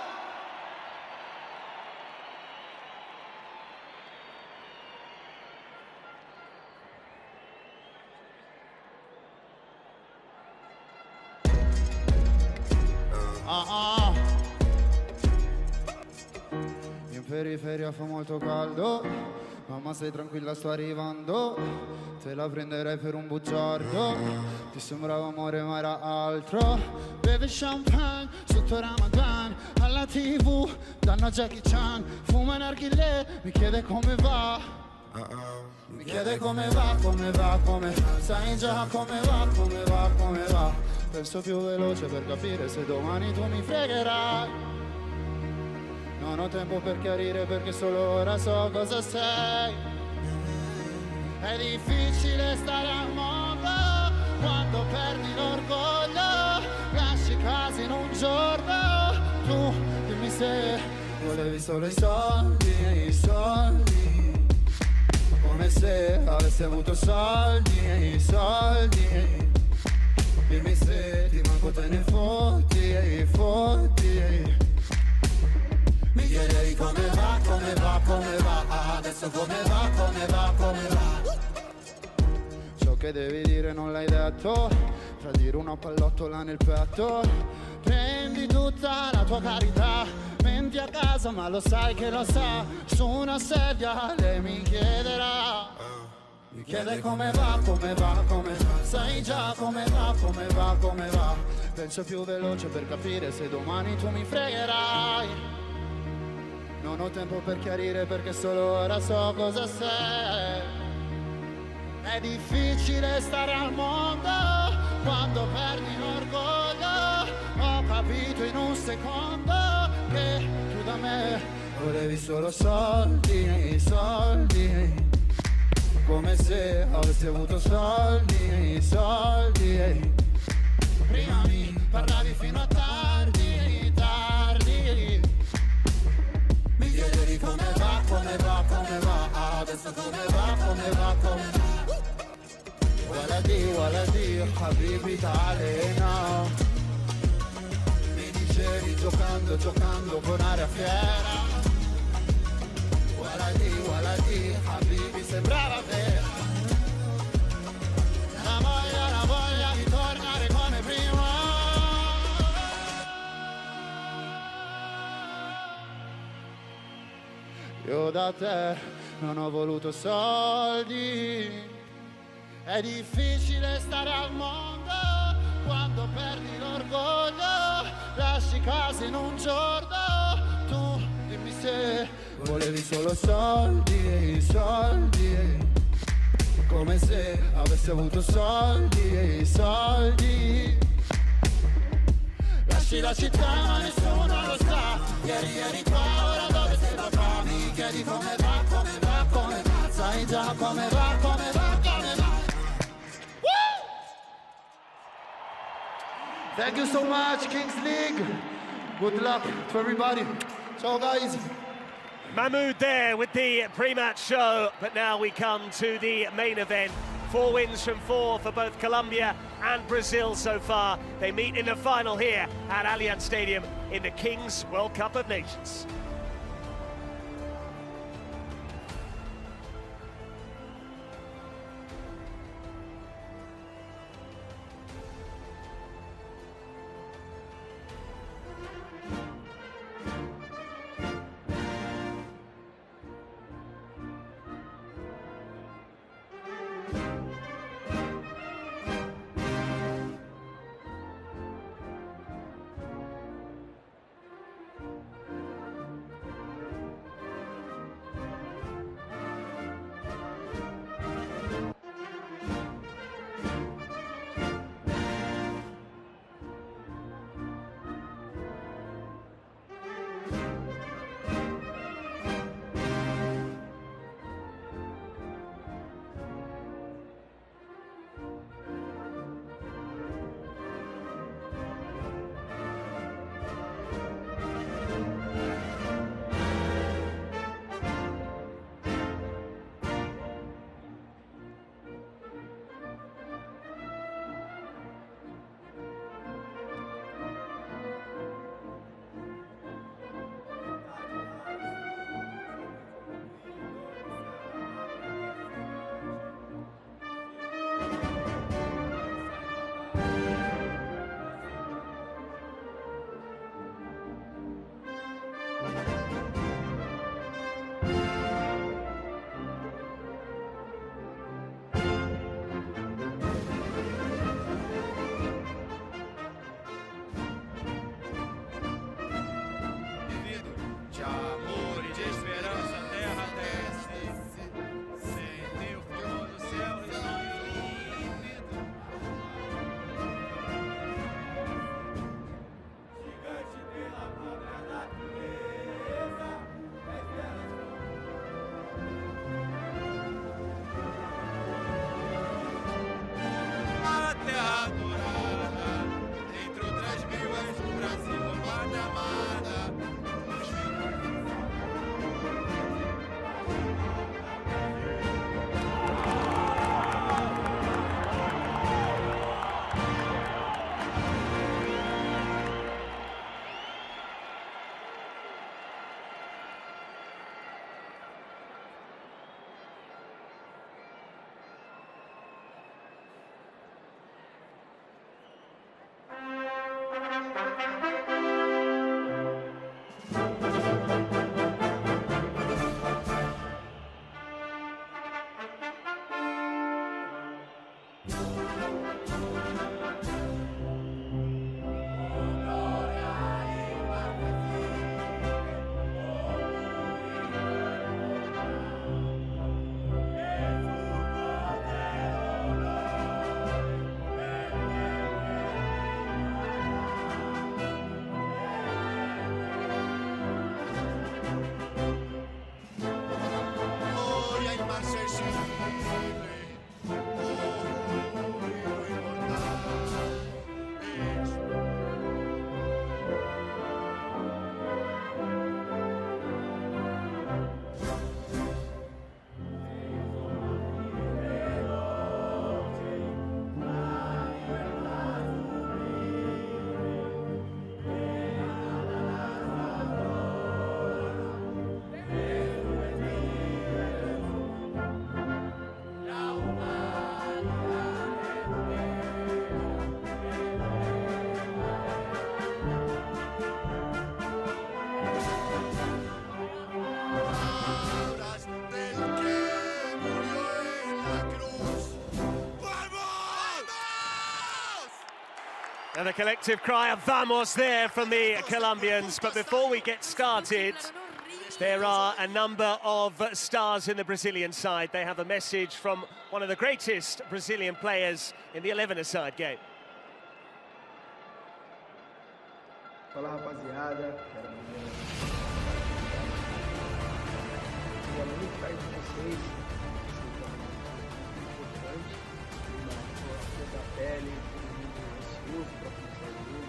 In periferia fa molto caldo, mamma stai tranquilla, sto arrivando. Te la prenderei per un bugiardo, ti sembrava amore ma era altro. Beve champagne sotto Ramadan, alla TV danno a Jackie Chan. Fuma narghilè, mi chiede come va. Mi chiede come va, come va, come sai già come va, come va, come va. Penso più veloce per capire se domani tu mi fregherai. Non ho tempo per chiarire perché solo ora so cosa sei. È difficile stare al mondo quando perdi l'orgoglio. Lasci casa in un giorno. Tu dimmi se volevi solo i soldi, come se avessi avuto soldi. Dimmi se ti manco te ne fotti. Mi chiedevi come va, come va, come va. Adesso come va, come va, come va. Ciò che devi dire non l'hai detto, tradire una pallottola nel petto. Prendi tutta la tua carità, menti a casa ma lo sai che lo sa. Su una sedia lei mi chiederà. Mi chiede come va, come va, come va. Sai già come va, come va, come va. Penso più veloce per capire se domani tu mi fregherai. Non ho tempo per chiarire perché solo ora so cosa sei. È difficile stare al mondo quando perdi l'orgoglio. Ho capito in un secondo che tu da me volevi solo soldi. come se avessi avuto soldi, soldi. Prima mi parlavi fino a tardi, tardi. Mi chiedevi come va, come va, come va. Adesso come va, come va, come va. Waladi, habibi ta'alena. Mi dicevi giocando, giocando con aria fiera. Waladi, habibi sembrava vera. La voglia di tornare come prima. Io da te non ho voluto soldi. È difficile stare al mondo quando perdi l'orgoglio. Lasci casa in un giorno. Tu dimmi se volevi solo soldi, soldi. Come se avessi avuto soldi, soldi. Lasci la città ma nessuno lo sa. Ieri qua, ora dove sei papà? Mi chiedi come va, come va, come va. Sai già come va, come va, come va. Thank you so much, Kings League. Good luck to everybody. Ciao, guys. Mahmoud there with the pre-match show, but now we come to the main event. 4 wins from 4 for both Colombia and Brazil so far. They meet in the final here at Allianz Stadium in the Kings World Cup of Nations. And the collective cry of vamos there from the Colombians. But before we get started, there are a number of stars in the Brazilian side. They have a message from one of the greatest Brazilian players in the 11-a-side game. Fala, rapaziada. Queria muito estar com vocês. Esse é um momento importante. Uma flor da pele, todo mundo ansioso para começar o jogo.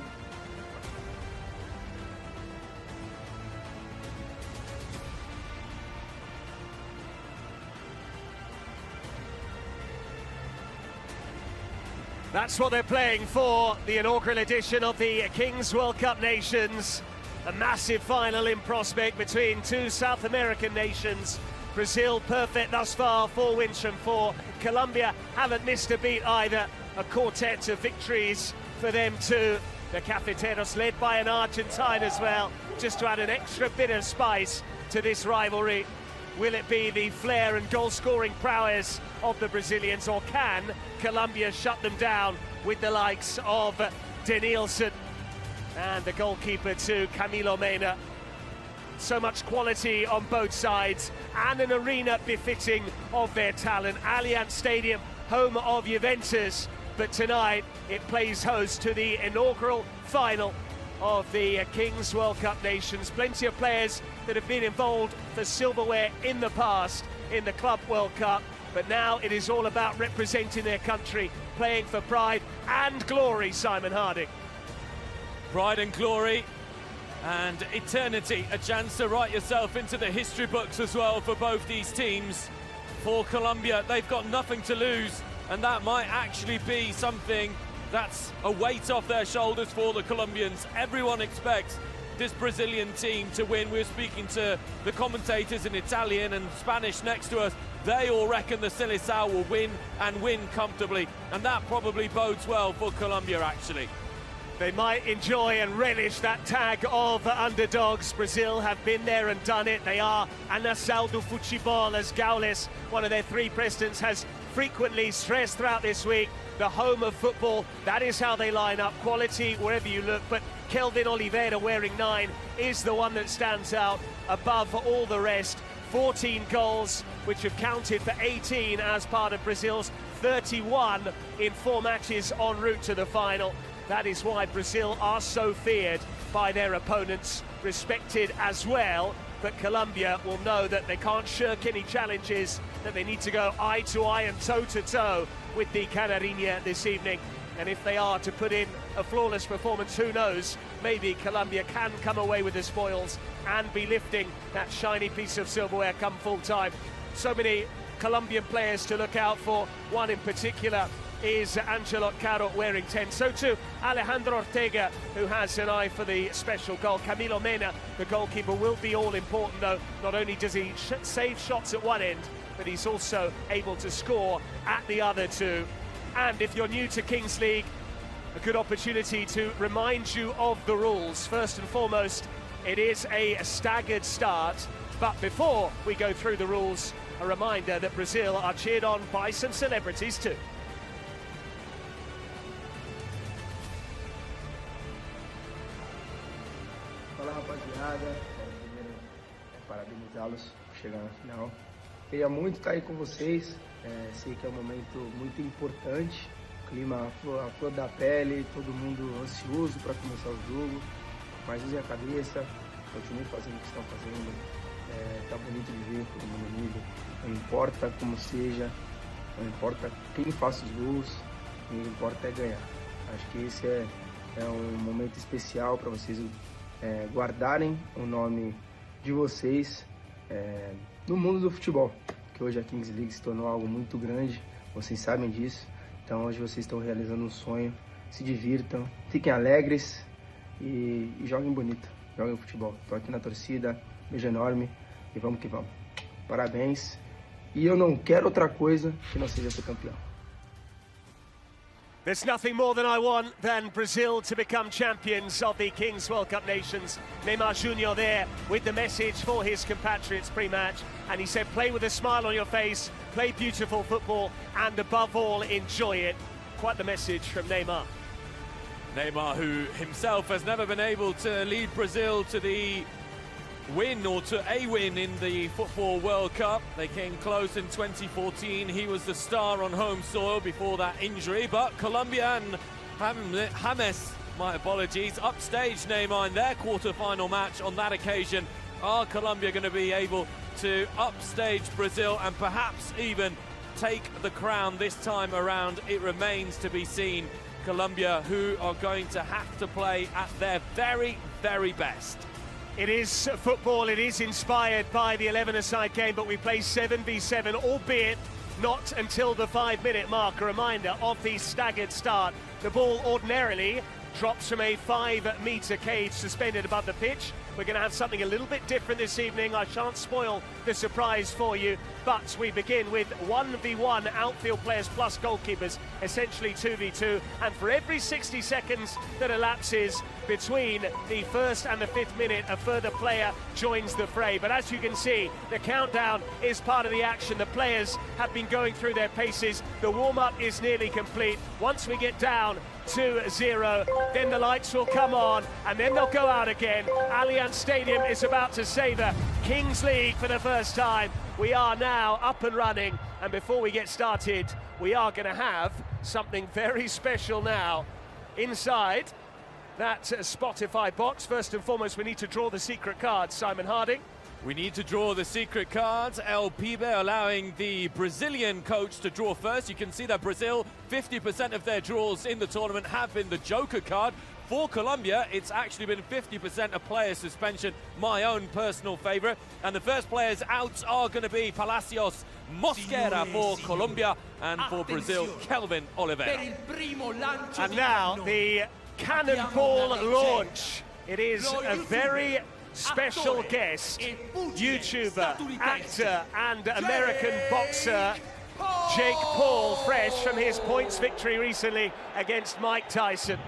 That's what they're playing for, the inaugural edition of the Kings World Cup Nations. A massive final in prospect between two South American nations. Brazil perfect thus far, 4 wins from 4. Colombia haven't missed a beat either. A quartet of victories for them too. The Cafeteros led by an Argentine as well, just to add an extra bit of spice to this rivalry. Will it be the flair and goal-scoring prowess of the Brazilians, or can Colombia shut them down with the likes of Denilson and the goalkeeper too, Camilo Mena? So much quality on both sides, and an arena befitting of their talent. Allianz Stadium, home of Juventus, but tonight it plays host to the inaugural final of the Kings World Cup Nations. Plenty of players that have been involved for silverware in the past in the Club World Cup, but now it is all about representing their country, playing for pride and glory, Simon Harding. Pride and glory and eternity, a chance to write yourself into the history books as well for both these teams. For Colombia, they've got nothing to lose, and that might actually be something that's a weight off their shoulders for the Colombians. Everyone expects this Brazilian team to win. We're speaking to the commentators in Italian and Spanish next to us. They all reckon the Seleção will win, and win comfortably, and that probably bodes well for Colombia, actually. They might enjoy and relish that tag of underdogs. Brazil have been there and done it. They are a nação do futebol, as Gaules, one of their 3 presidents, has frequently stressed throughout this week. The home of football, that is how they line up. Quality wherever you look, but Kelvin Oliveira wearing 9 is the one that stands out above all the rest. 14 goals, which have counted for 18 as part of Brazil's 31 in 4 matches en route to the final. That is why Brazil are so feared by their opponents, respected as well. But Colombia will know that they can't shirk any challenges, that they need to go eye to eye and toe to toe with the Canarinha this evening. And if they are to put in a flawless performance, who knows, maybe Colombia can come away with the spoils and be lifting that shiny piece of silverware come full time. So many Colombian players to look out for. One in particular is Angelot Caro wearing 10. So too Alejandro Ortega, who has an eye for the special goal. Camilo Mena, the goalkeeper, will be all important though. Not only does he save shots at one end, but he's also able to score at the other two. And if you're new to Kings League, a good opportunity to remind you of the rules. First and foremost, it is a staggered start. But before we go through the rules, a reminder that Brazil are cheered on by some celebrities too. Fala, rapaziada. Primeiro, parabenizá-los por chegar na final. Queria muito estar aí com vocês. Sei que é um momento muito importante. O clima, a flor da pele, todo mundo ansioso para começar o jogo. Mas usem a cabeça, continuem fazendo o que estão fazendo. Tá bonito de ver todo mundo unido. Não importa como seja, não importa quem faça os gols, o que importa é ganhar. Acho que esse é um momento especial para vocês guardarem o nome de vocês no mundo do futebol, que hoje a Kings League se tornou algo muito grande, vocês sabem disso. Então hoje vocês estão realizando um sonho, se divirtam, fiquem alegres e joguem bonito, joguem futebol. Estou aqui na torcida, beijo enorme e vamos que vamos. Parabéns, e eu não quero outra coisa que não seja ser campeão. There's nothing more than I want than Brazil to become champions of the Kings World Cup Nations. Neymar Jr. there with the message for his compatriots pre-match, and he said, play with a smile on your face, play beautiful football, and above all, enjoy it. Quite the message from Neymar. Neymar, who himself has never been able to lead Brazil to the win or to a win in the Football World Cup. They came close in 2014. He was the star on home soil before that injury, but Colombia and James, my apologies, upstaged Neymar in their quarter-final match on that occasion. Are Colombia going to be able to upstage Brazil and perhaps even take the crown this time around? It remains to be seen. Colombia, who are going to have to play at their very, very best. It is football, it is inspired by the 11-a-side game, but we play 7v7, albeit not until the 5-minute mark. A reminder of the staggered start. The ball ordinarily drops from a 5-metre cage suspended above the pitch. We're going to have something a little bit different this evening. I shan't spoil the surprise for you, but we begin with 1v1 outfield players plus goalkeepers, essentially 2v2, and for every 60 seconds that elapses between the first and the 5th minute, a further player joins the fray. But as you can see, the countdown is part of the action. The players have been going through their paces. The warm-up is nearly complete. Once we get down to 0, then the lights will come on and then they'll go out again. Allianz Stadium is about to savour Kings League for the first time. We are now up and running, and before we get started, we are going to have something very special now inside that Spotify box. First and foremost, we need to draw the secret cards. Simon Harding. We need to draw the secret cards. El Pibe allowing the Brazilian coach to draw first. You can see that Brazil, 50% of their draws in the tournament have been the Joker card. For Colombia, it's actually been 50% a player suspension, my own personal favourite. And the first players out are going to be Palacios Mosquera for Colombia, and for Brazil, Kelvin Oliveira. And now the cannonball launch. It is a very special guest, YouTuber, actor and American boxer Jake Paul, fresh from his points victory recently against Mike Tyson.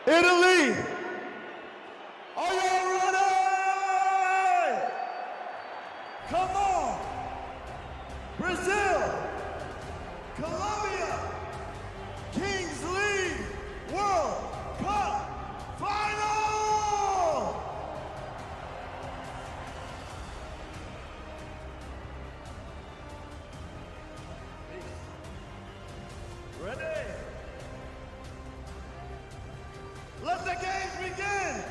Italy, are you ready? Come on! Brazil, Colombia, Kings League World Cup Final! Ready? Let the games begin!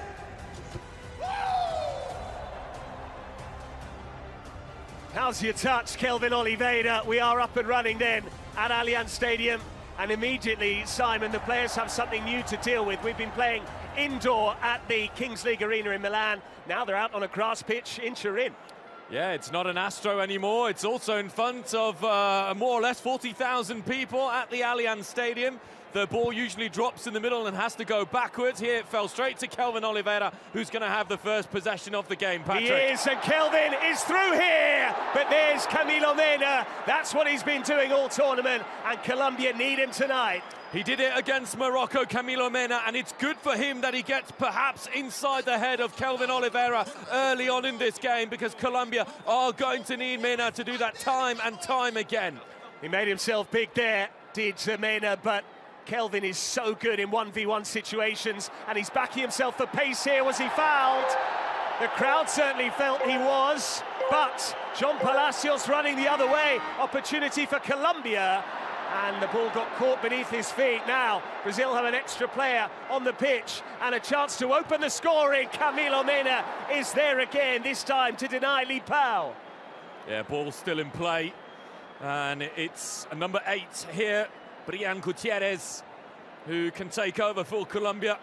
How's your touch, Kelvin Oliveira? We are up and running then at Allianz Stadium, and immediately, Simon, the players have something new to deal with. We've been playing indoor at the Kings League Arena in Milan. Now they're out on a grass pitch in Turin. Yeah, it's not an Astro anymore. It's also in front of more or less 40,000 people at the Allianz Stadium. The ball usually drops in the middle and has to go backwards. Here it fell straight to Kelvin Oliveira, who's going to have the first possession of the game, Patrick. He is, and Kelvin is through here, but there's Camilo Mena. That's what he's been doing all tournament, and Colombia need him tonight. He did it against Morocco, Camilo Mena, and it's good for him that he gets perhaps inside the head of Kelvin Oliveira early on in this game, because Colombia are going to need Mena to do that time and time again. He made himself big there, did Mena, but Kelvin is so good in 1v1 situations, and he's backing himself for pace here. Was he fouled? The crowd certainly felt he was, but John Palacios running the other way. Opportunity for Colombia, and the ball got caught beneath his feet. Now, Brazil have an extra player on the pitch and a chance to open the scoring. Camilo Mena is there again, this time to deny Lee Pau. Yeah, ball still in play, and it's a number 8 here, Brian Gutierrez, who can take over for Colombia.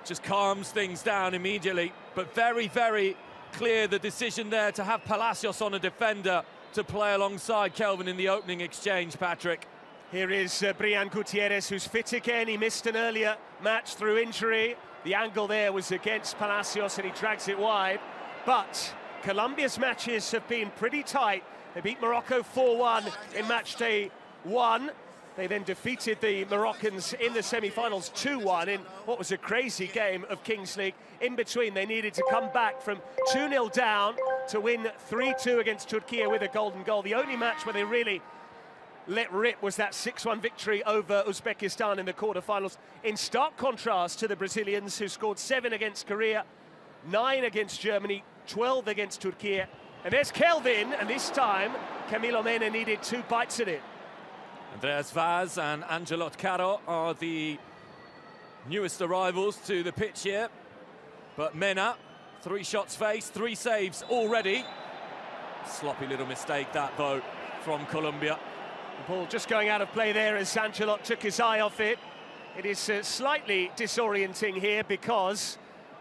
Just calms things down immediately, but very, very clear the decision there to have Palacios on a defender to play alongside Kelvin in the opening exchange, Patrick. Here is Brian Gutierrez, who's fit again. He missed an earlier match through injury. The angle there was against Palacios, and he drags it wide. But Colombia's matches have been pretty tight. They beat Morocco 4-1 in match day 1. They then defeated the Moroccans in the semi-finals 2-1 in what was a crazy game of Kings League. In between, they needed to come back from 2-0 down to win 3-2 against Turkey with a golden goal. The only match where they really let rip was that 6-1 victory over Uzbekistan in the quarterfinals, in stark contrast to the Brazilians, who scored 7 against Korea, 9 against Germany, 12 against Turkey. And there's Kelvin, and this time Camilo Mena needed 2 bites at it. Andreas Vaz and Angelot Caro are the newest arrivals to the pitch here. But Mena, 3 shots faced, 3 saves already. Sloppy little mistake that, though, from Colombia. The ball just going out of play there as Angelot took his eye off it. It is slightly disorienting here because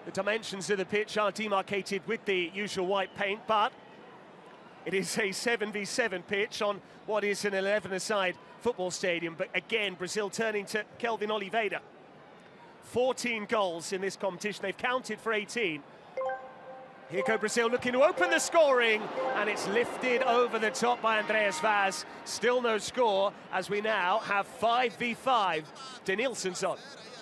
the dimensions of the pitch are demarcated with the usual white paint, but it is a 7v7 pitch on what is an 11-a-side football stadium. But again, Brazil turning to Kelvin Oliveira. 14 goals in this competition. They've counted for 18. Here go Brazil looking to open the scoring, and it's lifted over the top by Andreas Vaz. Still no score, as we now have 5v5. Denilson's on.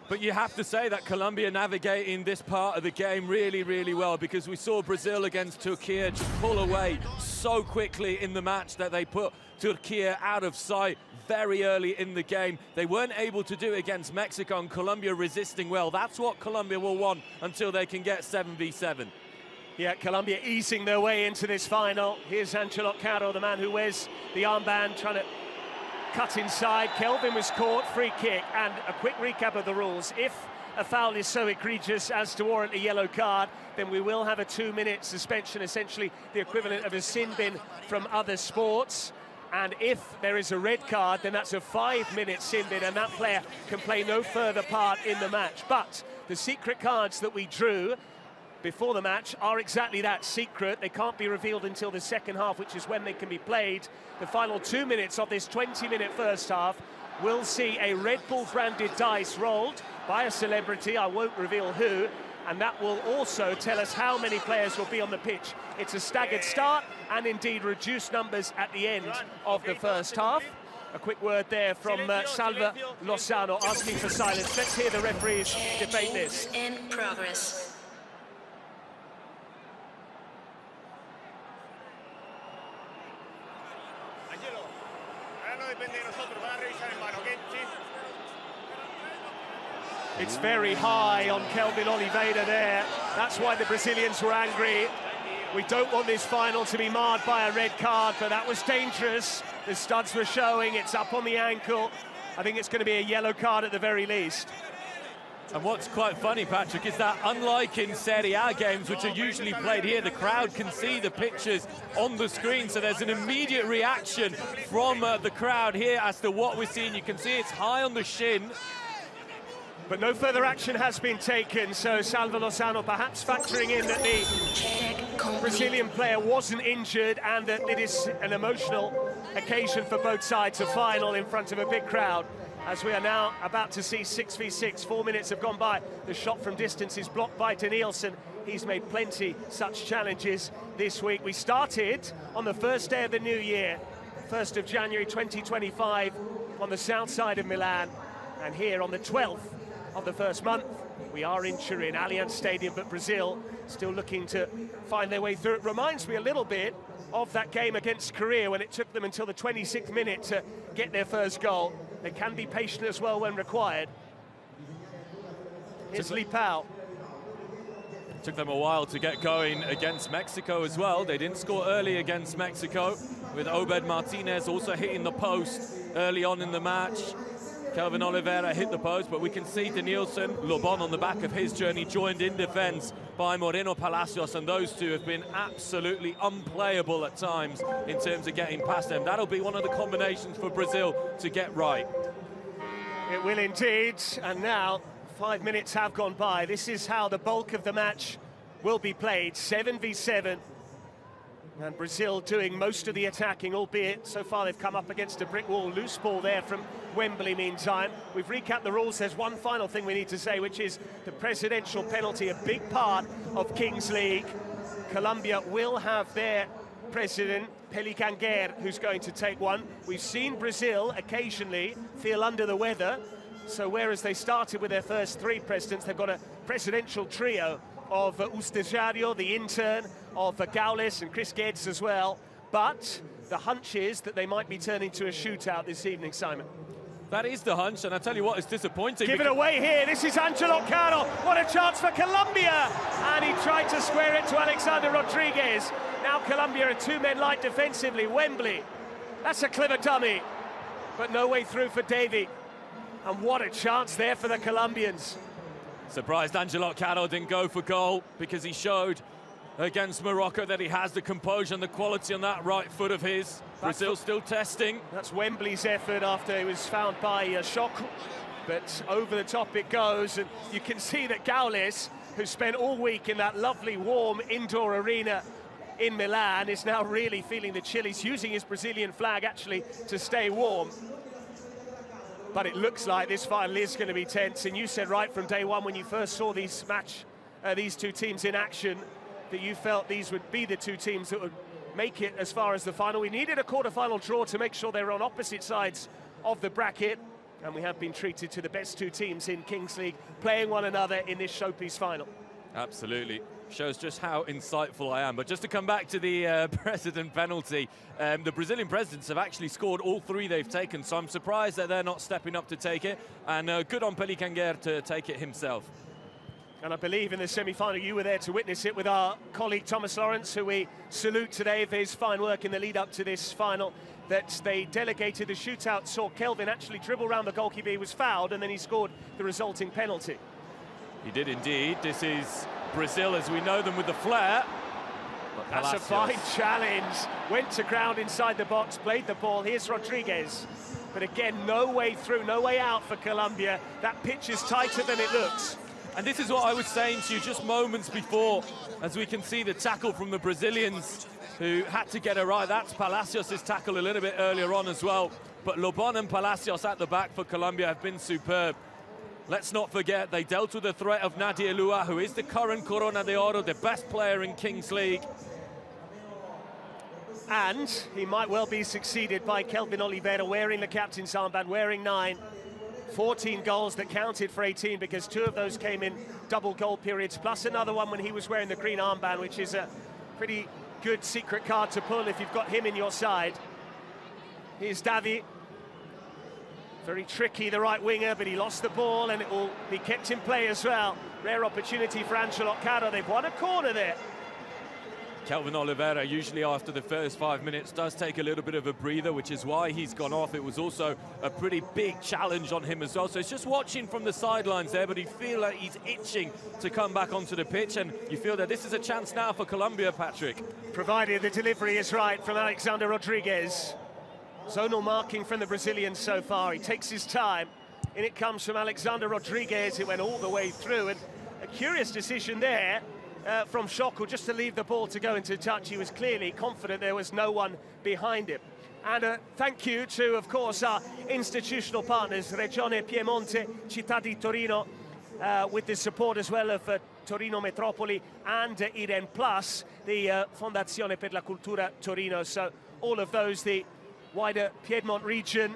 But you have to say that Colombia navigating this part of the game really, really well, because we saw Brazil against Turkey just pull away so quickly in the match that they put Turkey out of sight very early in the game. They weren't able to do it against Mexico, and Colombia resisting well. That's what Colombia will want until they can get 7v7. Yeah, Colombia easing their way into this final. Here's Angelot Caro, the man who wears the armband, trying to cut inside. Kelvin was caught, free kick. And a quick recap of the rules. If a foul is so egregious as to warrant a yellow card, then we will have a 2-minute suspension, essentially the equivalent of a sin bin from other sports. And if there is a red card, then that's a 5-minute sin bin, and that player can play no further part in the match. But the secret cards that we drew before the match are exactly that, secret. They can't be revealed until the second half, which is when they can be played. The final 2 minutes of this 20-minute first half will see a Red Bull branded dice rolled by a celebrity, I won't reveal who, and that will also tell us how many players will be on the pitch. It's a staggered start and indeed reduced numbers at the end of the first half. A quick word there from Salva Lozano asking for silence. Let's hear the referees debate this. In progress. It's very high on Kelvin Oliveira there. That's why the Brazilians were angry. We don't want this final to be marred by a red card, but that was dangerous. The studs were showing, it's up on the ankle. I think it's going to be a yellow card at the very least. And what's quite funny, Patrick, is that unlike in Serie A games, which are usually played here, the crowd can see the pictures on the screen, so there's an immediate reaction from the crowd here as to what we're seeing. You can see it's high on the shin. But no further action has been taken, so Salva Lozano perhaps factoring in that the Brazilian player wasn't injured and that it is an emotional occasion for both sides, a final in front of a big crowd. As we are now about to see 6v6, 4 minutes have gone by. The shot from distance is blocked by Denilson. He's made plenty such challenges this week. We started on the first day of the new year, 1st of January 2025, on the south side of Milan. And here on the 12th of the first month, we are in Turin, Allianz Stadium, but Brazil still looking to find their way through. It reminds me a little bit of that game against Korea when it took them until the 26th minute to get their first goal. They can be patient as well when required. Here's Lipao. It took them a while to get going against Mexico as well. They didn't score early against Mexico, with Obed Martinez also hitting the post early on in the match. Kelvin Oliveira hit the post, but we can see Denilson, Lobon on the back of his journey, joined in defence by Moreno Palacios, and those two have been absolutely unplayable at times in terms of getting past them. That'll be one of the combinations for Brazil to get right. It will indeed, and now 5 minutes have gone by. This is how the bulk of the match will be played, 7v7. And Brazil doing most of the attacking, albeit so far they've come up against a brick wall. Loose ball there from Wembley meantime. We've recapped the rules. There's one final thing we need to say, which is the presidential penalty, a big part of Kings League. Colombia will have their president, Pelicanguer, who's going to take one. We've seen Brazil occasionally feel under the weather. So whereas they started with their first 3 presidents, they've got a presidential trio of Ustejario, the intern, of Gaules and Chris Guedes as well. but the hunch is that they might be turning to a shootout this evening, Simon. That is the hunch, and I tell you what, it's disappointing. Give it away here, this is Angelo Caro, what a chance for Colombia! And he tried to square it to Alexander Rodriguez. Now Colombia are 2 men light defensively. Wembley, that's a clever dummy, but no way through for Davy. And what a chance there for the Colombians. Surprised Angelo Caro didn't go for goal, because he showed against Morocco that he has the composure and the quality on that right foot of his. Brazil still testing. That's Wembley's effort after he was found by Shock, but over the top it goes, and you can see that Gaules, who spent all week in that lovely warm indoor arena in Milan, is now really feeling the chill. He's using his Brazilian flag actually to stay warm. But it looks like this final is going to be tense, and you said right from day one when you first saw these two teams in action that you felt these would be the 2 teams that would make it as far as the final. We needed a quarter-final draw to make sure they were on opposite sides of the bracket, and we have been treated to the best 2 teams in Kings League playing one another in this showpiece final. Absolutely. Shows just how insightful I am. But just to come back to the president penalty, the Brazilian presidents have actually scored all 3 they've taken, so I'm surprised that they're not stepping up to take it, and good on Pelicanguer to take it himself. And I believe in the semi-final you were there to witness it with our colleague Thomas Lawrence, who we salute today for his fine work in the lead-up to this final, that they delegated the shootout, saw Kelvin actually dribble around the goalkeeper, he was fouled, and then he scored the resulting penalty. He did indeed. This is Brazil as we know them with the flair. That's a fine challenge. Went to ground inside the box, played the ball. Here's Rodriguez. But again, no way through, no way out for Colombia. That pitch is tighter than it looks. And this is what I was saying to you just moments before, as we can see the tackle from the Brazilians who had to get it right. That's Palacios' tackle a little bit earlier on as well. But Lobon and Palacios at the back for Colombia have been superb. Let's not forget, they dealt with the threat of Nadia Lua, who is the current Corona de Oro, the best player in Kings League. And he might well be succeeded by Kelvin Oliveira, wearing the captain's armband, wearing 9. 14 goals that counted for 18, because 2 of those came in double goal periods, plus another one when he was wearing the green armband, which is a pretty good secret card to pull if you've got him in your side. Here's Davi. Very tricky, the right winger, but he lost the ball, and it will be kept in play as well. Rare opportunity for Angelo Caro. They've won a corner there. Kelvin Oliveira, usually after the first 5 minutes, does take a little bit of a breather, which is why he's gone off. It was also a pretty big challenge on him as well. So it's just watching from the sidelines there, but you feel like he's itching to come back onto the pitch, and you feel that this is a chance now for Colombia, Patrick. Provided the delivery is right from Alexander Rodriguez. Zonal marking from the Brazilians so far. He takes his time. In it comes from Alexander Rodriguez. It went all the way through, and a curious decision there from Shoko just to leave the ball to go into touch. He was clearly confident there was no one behind him. And thank you to, of course, our institutional partners, Regione Piemonte, Città di Torino, with the support as well of Torino Metropoli and Iren Plus, the Fondazione per la Cultura Torino. So all of those, the wider Piedmont region,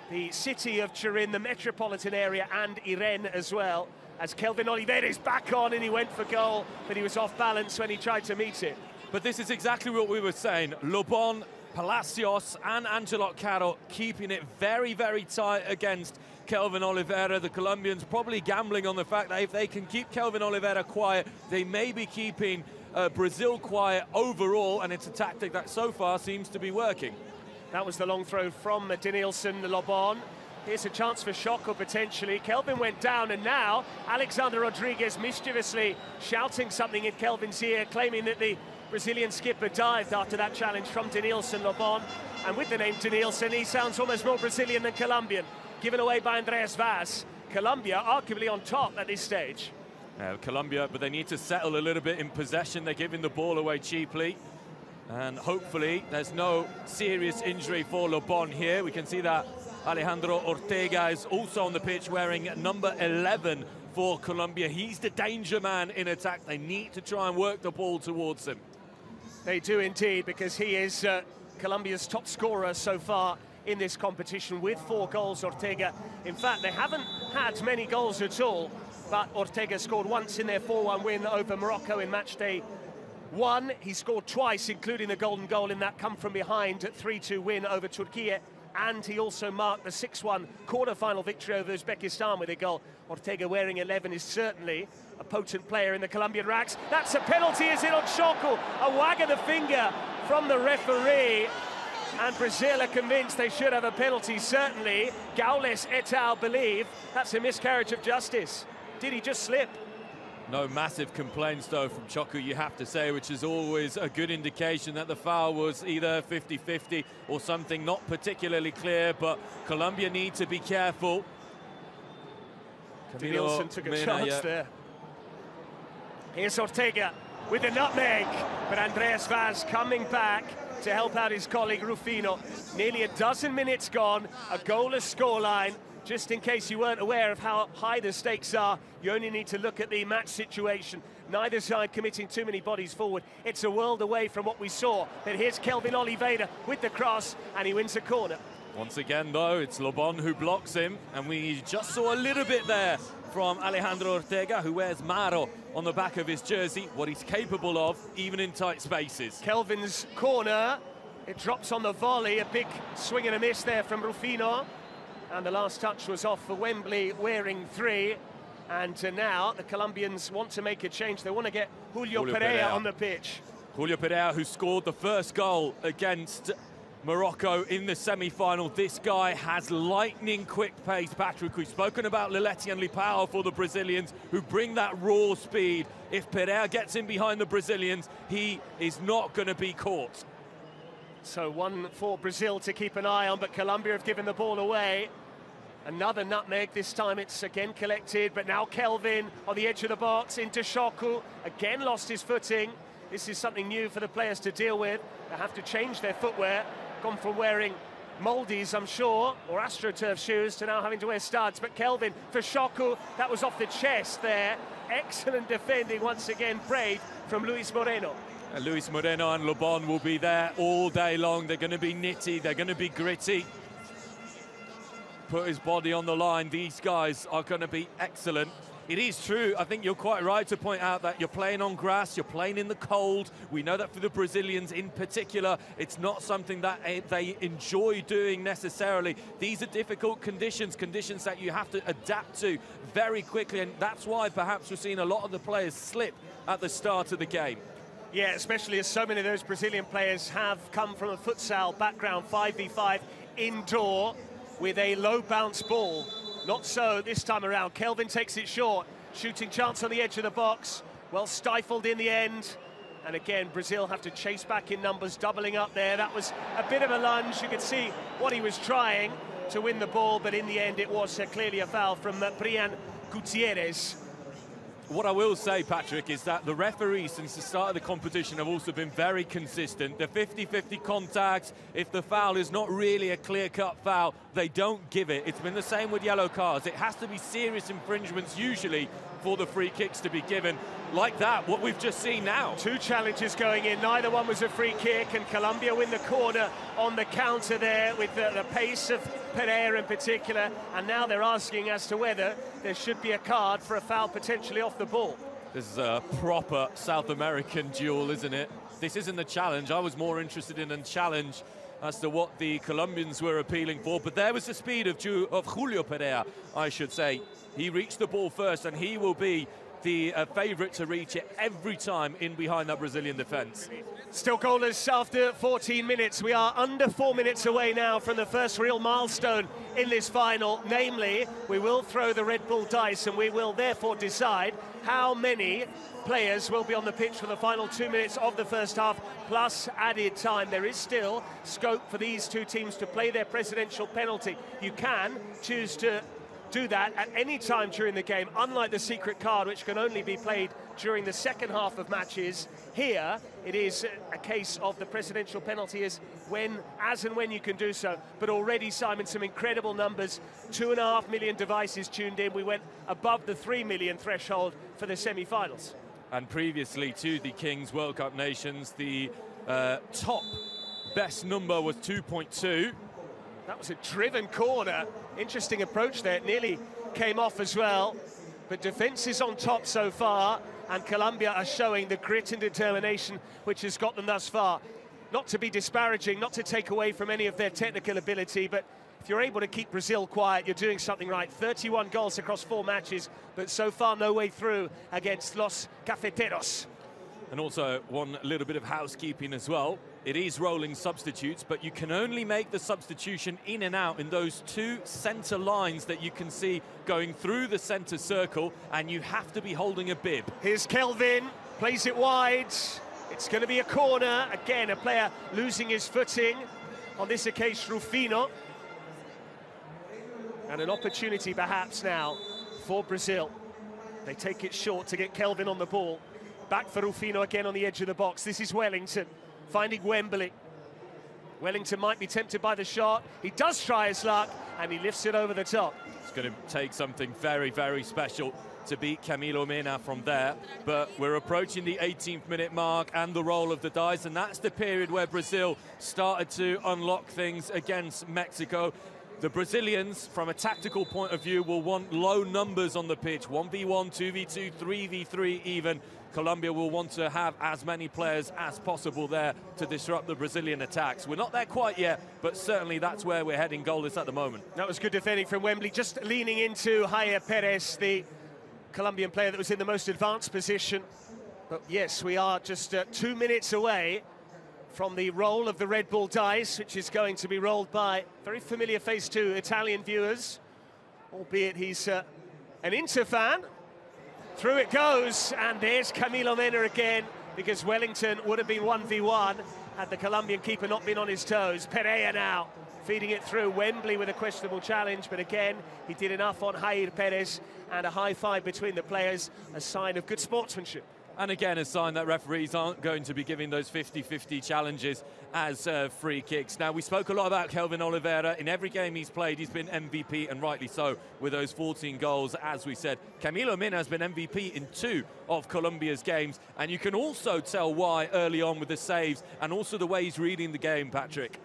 the city of Turin, the metropolitan area, and Iren as well. As Kelvin Oliveira is back on, and he went for goal, but he was off balance when he tried to meet it. But this is exactly what we were saying. Lobon, Palacios and Angelo Caro keeping it very, very tight against Kelvin Oliveira. The Colombians probably gambling on the fact that if they can keep Kelvin Oliveira quiet, they may be keeping Brazil quiet overall, and it's a tactic that so far seems to be working. That was the long throw from Denilson Lobon. Here's a chance for Shoko potentially. Kelvin went down, and now Alexander Rodriguez mischievously shouting something in Kelvin's ear, claiming that the Brazilian skipper dived after that challenge from Denilson Lobon. And with the name Denilson, he sounds almost more Brazilian than Colombian. Given away by Andreas Vaz. Colombia arguably on top at this stage. Colombia, but they need to settle a little bit in possession. They're giving the ball away cheaply. And hopefully there's no serious injury for Lobon here. We can see that Alejandro Ortega is also on the pitch wearing number 11 for Colombia. He's the danger man in attack. They need to try and work the ball towards him. They do indeed, because he is Colombia's top scorer so far in this competition with 4 goals, Ortega. In fact, they haven't had many goals at all, but Ortega scored once in their 4-1 win over Morocco in match day One, he scored twice, including the golden goal in that come-from-behind 3-2 win over Turkey, and he also marked the 6-1 quarter-final victory over Uzbekistan with a goal. Ortega wearing 11 is certainly a potent player in the Colombian ranks. That's a penalty, is it on Shoko? A wag of the finger from the referee, and Brazil are convinced they should have a penalty, certainly. Gaules et al. Believe that's a miscarriage of justice. Did he just slip? No massive complaints, though, from Choku, you have to say, which is always a good indication that the foul was either 50-50 or something not particularly clear, but Colombia need to be careful. Nielsen took a chance there. Here's Ortega with the nutmeg, but Andreas Vaz coming back to help out his colleague Rufino. Nearly a dozen minutes gone, a goalless scoreline. Just in case you weren't aware of how high the stakes are, you only need to look at the match situation. Neither side committing too many bodies forward. It's a world away from what we saw. But here's Kelvin Oliveira with the cross, and he wins a corner. Once again, though, it's Lobon who blocks him, and we just saw a little bit there from Alejandro Ortega, who wears Maro on the back of his jersey, what he's capable of, even in tight spaces. Kelvin's corner, it drops on the volley, a big swing and a miss there from Rufino. And the last touch was off for Wembley, wearing 3. And now the Colombians want to make a change. They want to get Julio Pereira on the pitch. Julio Pereira, who scored the first goal against Morocco in the semi-final. This guy has lightning quick pace, Patrick. We've spoken about Leletti and Lipao for the Brazilians, who bring that raw speed. If Pereira gets in behind the Brazilians, he is not going to be caught. So one for Brazil to keep an eye on, but Colombia have given the ball away. Another nutmeg, this time it's again collected, but now Kelvin on the edge of the box into Shoku, again lost his footing. This is something new for the players to deal with. They have to change their footwear, gone from wearing Moldies, I'm sure, or AstroTurf shoes, to now having to wear studs. But Kelvin for Shoku, that was off the chest there. Excellent defending once again, brave from Luis Moreno. Luis Moreno and Lobon will be there all day long. They're going to be nitty, they're going to be gritty. Put his body on the line. These guys are going to be excellent. It is true, I think you're quite right to point out that you're playing on grass, you're playing in the cold. We know that for the Brazilians in particular, it's not something that they enjoy doing necessarily. These are difficult conditions, conditions that you have to adapt to very quickly, and that's why perhaps we're seeing a lot of the players slip at the start of the game. Yeah, especially as so many of those Brazilian players have come from a futsal background, 5v5 indoor, with a low bounce ball. Not so this time around. Kelvin takes it short, shooting chance on the edge of the box, well stifled in the end. And again, Brazil have to chase back in numbers, doubling up there. That was a bit of a lunge. You could see what he was trying to win the ball, but in the end it was clearly a foul from Brian Gutierrez. What I will say, Patrick, is that the referees since the start of the competition have also been very consistent. The 50-50 contacts, if the foul is not really a clear-cut foul, they don't give it. It's been the same with yellow cards. It has to be serious infringements usually for the free kicks to be given. Like that, what we've just seen now. 2 challenges going in, neither one was a free kick, and Colombia win the corner on the counter there with the pace of Pereira in particular, and now they're asking as to whether there should be a card for a foul potentially off the ball. This is a proper South American duel, isn't it? This isn't the challenge. I was more interested in a challenge as to what the Colombians were appealing for, but there was the speed of Julio Pereira, I should say. He reached the ball first, and he will be the favourite to reach it every time in behind that Brazilian defence. Still goalless after 14 minutes. We are under 4 minutes away now from the first real milestone in this final. Namely, we will throw the Red Bull dice, and we will therefore decide how many players will be on the pitch for the final 2 minutes of the first half, plus added time. There is still scope for these two teams to play their presidential penalty. You can choose to do that at any time during the game, unlike the secret card, which can only be played during the second half of matches. Here, it is a case of the presidential penalty is as and when you can do so. But already, Simon, some incredible numbers. 2.5 million devices tuned in. We went above the 3 million threshold for the semi-finals. And previously to the Kings World Cup Nations, the top best number was 2.2. That was a driven corner. Interesting approach there. It nearly came off as well. But defence is on top so far. and Colombia are showing the grit and determination which has got them thus far. Not to be disparaging, not to take away from any of their technical ability, but if you're able to keep Brazil quiet, you're doing something right. 31 goals across 4 matches, but so far no way through against Los Cafeteros. And also one little bit of housekeeping as well. It is rolling substitutes, but you can only make the substitution in and out in those 2 center lines that you can see going through the center circle, and you have to be holding a bib. Here's Kelvin, plays it wide. It's going to be a corner. Again, a player losing his footing. On this occasion, Rufino. And an opportunity perhaps now for Brazil. They take it short to get Kelvin on the ball. Back for Rufino again on the edge of the box. This is Wellington finding Wembley. Wellington might be tempted by the shot. He does try his luck, and he lifts it over the top. It's going to take something very, very special to beat Camilo Mena from there. But we're approaching the 18th minute mark and the roll of the dice, and that's the period where Brazil started to unlock things against Mexico. The Brazilians, from a tactical point of view, will want low numbers on the pitch. 1v1, 2v2, 3v3 even. Colombia will want to have as many players as possible there to disrupt the Brazilian attacks. We're not there quite yet, but certainly that's where we're heading goalless at the moment. That was good defending from Wembley, just leaning into Jair Perez, the Colombian player that was in the most advanced position. But yes, we are just 2 minutes away from the roll of the Red Bull dice, which is going to be rolled by very familiar face to Italian viewers, albeit he's an Inter fan. Through it goes, and there's Camilo Mena again, because Wellington would have been 1v1 had the Colombian keeper not been on his toes. Pereira now feeding it through. Wembley with a questionable challenge, but again, he did enough on Jair Perez, and a high five between the players, a sign of good sportsmanship. And again, a sign that referees aren't going to be giving those 50-50 challenges as free kicks. Now, we spoke a lot about Kelvin Oliveira. In every game he's played, he's been MVP, and rightly so, with those 14 goals, as we said. Camilo Mena has been MVP in 2 of Colombia's games, and you can also tell why early on with the saves, and also the way he's reading the game, Patrick.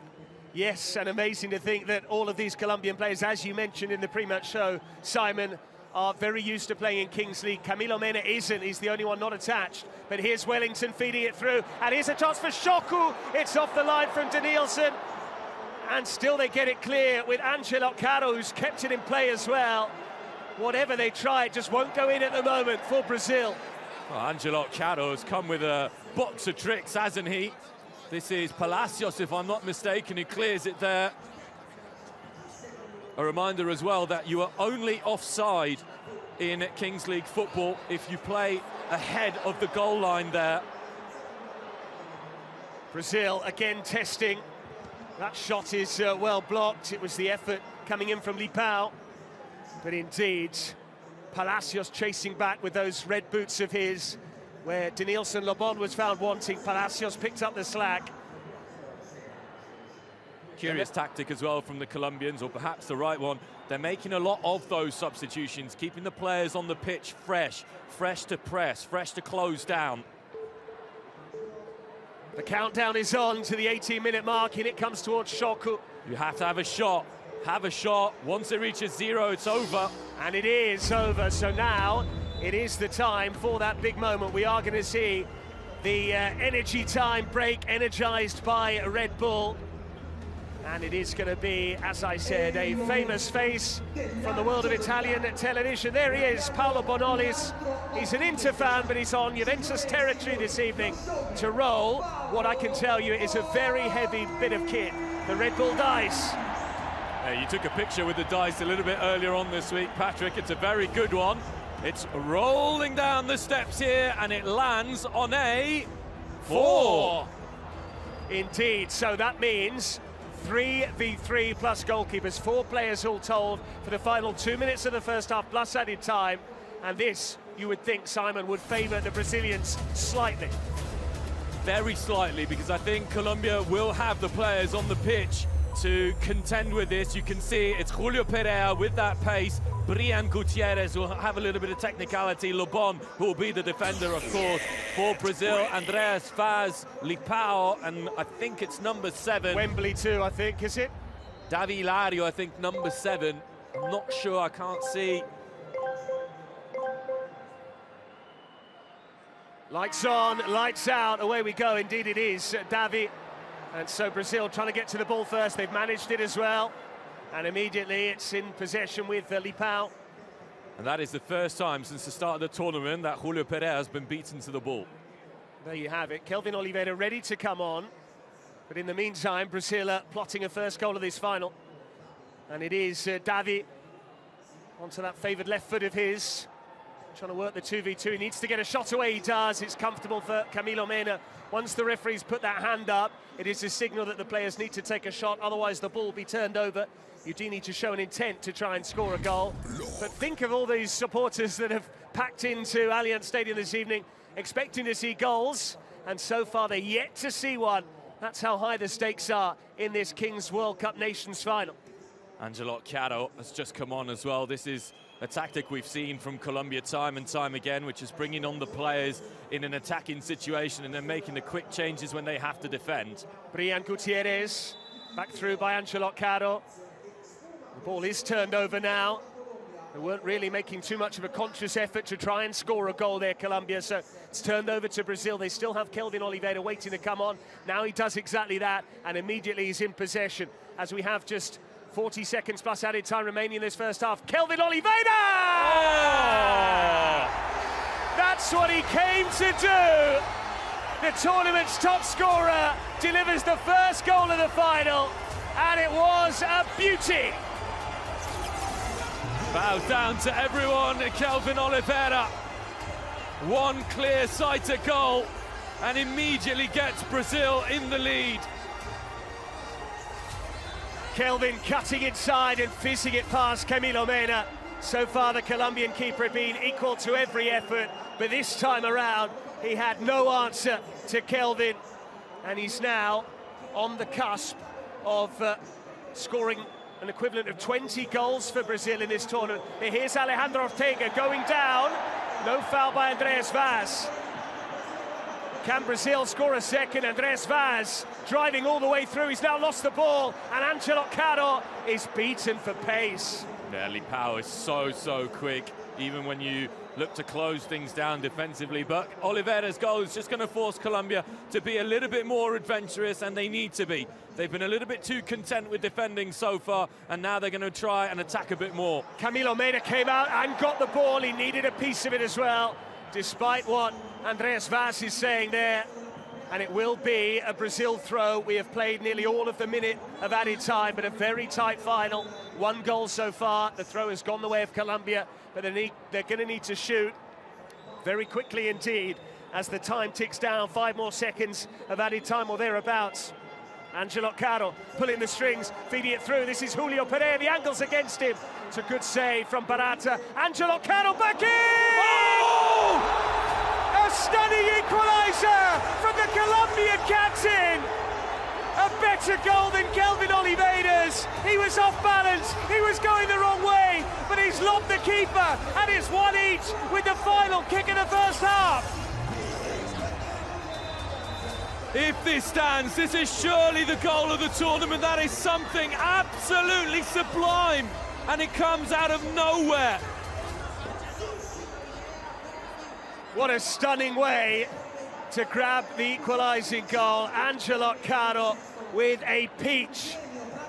Yes, and amazing to think that all of these Colombian players, as you mentioned in the pre-match show, Simon, are very used to playing in Kings League. Camilo Mena isn't, he's the only one not attached. But here's Wellington feeding it through, and here's a chance for Shoku. It's off the line from Danielson, and still they get it clear with Angelo Caro, who's kept it in play as well. Whatever they try, it just won't go in at the moment for Brazil. Well, Angelo Caro has come with a box of tricks, hasn't he? This is Palacios, if I'm not mistaken, who clears it there. A reminder as well that you are only offside in Kings League football if you play ahead of the goal line there. Brazil again testing. That shot is well blocked. It was the effort coming in from Lipao. But indeed, Palacios chasing back with those red boots of his, where Denilson Lobon was found wanting. Palacios picked up the slack. Curious tactic as well from the Colombians, or perhaps the right one. They're making a lot of those substitutions, keeping the players on the pitch fresh to press, fresh to close down. The countdown is on to the 18-minute mark, and it comes towards Shoku. You have to have a shot. Have a shot. Once it reaches 0, it's over. And it is over, so now it is the time for that big moment. We are going to see the energy time break, energized by Red Bull. And it is going to be, as I said, a famous face from the world of Italian television. There he is, Paolo Bonolis. He's an Inter fan, but he's on Juventus territory this evening to roll what I can tell you is a very heavy bit of kit, the Red Bull dice. You took a picture with the dice a little bit earlier on this week, Patrick. It's a very good one. It's rolling down the steps here, and it lands on a 4. Indeed, so that means 3v3 plus goalkeepers, 4 players all told for the final 2 minutes of the first half plus added time. And this, you would think, Simon, would favour the Brazilians slightly. Very slightly, because I think Colombia will have the players on the pitch to contend with this. You can see it's Julio Pereira with that pace, Brian Gutierrez will have a little bit of technicality, Lobon, who will be the defender, of course, for Brazil, Andreas Faz, Lipao, and I think it's number 7. Wembley too, I think, is it? Davi Hilario, I think, number 7. I'm not sure, I can't see. Lights on, lights out, away we go. Indeed it is, Davi. And so Brazil trying to get to the ball first. They've managed it as well. And immediately it's in possession with Lipao. And that is the first time since the start of the tournament that Julio Pereira has been beaten to the ball. There you have it. Kelvin Oliveira ready to come on. But in the meantime, Brazil are plotting a first goal of this final. And it is Davi onto that favoured left foot of his. Trying to work the 2v2. He needs to get a shot away. He does. It's comfortable for Camilo Mena. Once the referees put that hand up, it is a signal that the players need to take a shot. Otherwise, the ball will be turned over. You do need to show an intent to try and score a goal. But think of all these supporters that have packed into Allianz Stadium this evening, expecting to see goals. And so far, they're yet to see one. That's how high the stakes are in this Kings World Cup Nations final. Angelo Caro has just come on as well. This is a tactic we've seen from Colombia time and time again, which is bringing on the players in an attacking situation and then making the quick changes when they have to defend. Brian Gutierrez, back through by Angelo Caro. The ball is turned over now. They weren't really making too much of a conscious effort to try and score a goal there, Colombia, so it's turned over to Brazil. They still have Kelvin Oliveira waiting to come on. Now he does exactly that, and immediately he's in possession, as we have just 40 seconds plus added time remaining in this first half. Kelvin Oliveira! Oh! That's what he came to do. The tournament's top scorer delivers the first goal of the final, and it was a beauty. Bow down to everyone, Kelvin Oliveira. One clear-sighted goal, and immediately gets Brazil in the lead. Kelvin cutting inside and fizzing it past Camilo Mena. So far the Colombian keeper had been equal to every effort, but this time around he had no answer to Kelvin, and he's now on the cusp of scoring an equivalent of 20 goals for Brazil in this tournament. Here's Alejandro Ortega going down. No foul by Andreas Vaz. Can Brazil score a second? Andreas Vaz driving all the way through. He's now lost the ball, and Angelo Caro is beaten for pace. Yeah, Lipao is so quick, even when you look to close things down defensively. But Oliveira's goal is just going to force Colombia to be a little bit more adventurous, and they need to be. They've been a little bit too content with defending so far, and now they're going to try and attack a bit more. Camilo Mena came out and got the ball. He needed a piece of it as well, despite what Andreas Vaz is saying there. And it will be a Brazil throw. We have played nearly all of the minute of added time, but a very tight final. One goal so far. The throw has gone the way of Colombia, but they're going to need to shoot very quickly indeed as the time ticks down. 5 more seconds of added time or thereabouts. Angelo Caro pulling the strings, feeding it through. This is Julio Pereira, the angle's against him. It's a good save from Barata. Angelo Caro back in! Oh! A stunning equaliser from the Colombian captain! A better goal than Kelvin Oliveira's. He was off balance, he was going the wrong way, but he's lobbed the keeper, and it's 1 each with the final kick in the first half. If this stands, this is surely the goal of the tournament. That is something absolutely sublime, and it comes out of nowhere. What a stunning way to grab the equalising goal. Angelo Caro with a peach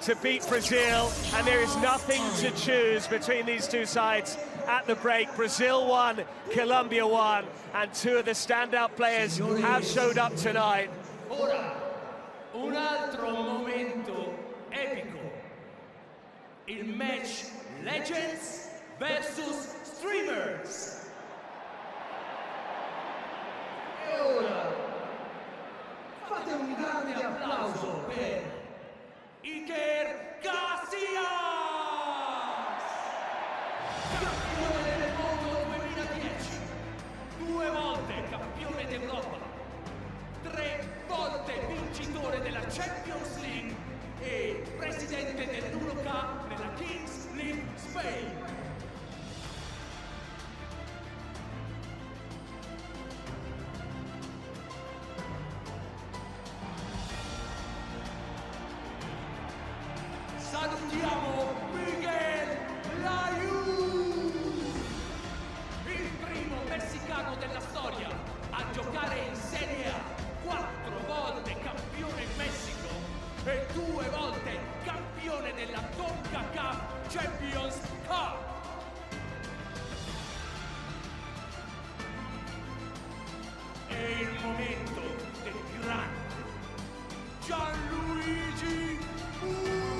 to beat Brazil, and there is nothing to choose between these two sides at the break. Brazil won, Colombia won, and 2 of the standout players have showed up tonight. Ora, un altro momento epico. Il match Legends versus Streamers. E ora fate un grande applauso per Iker Casillas, campione del mondo 2010, 2 volte campione d'Europa, 3 volte vincitore della Champions League e presidente dell'1K nella Kings League Spain. Salutiamo Miguel Layún, il primo messicano della storia a giocare il momento del grande Gianluigi Buffon!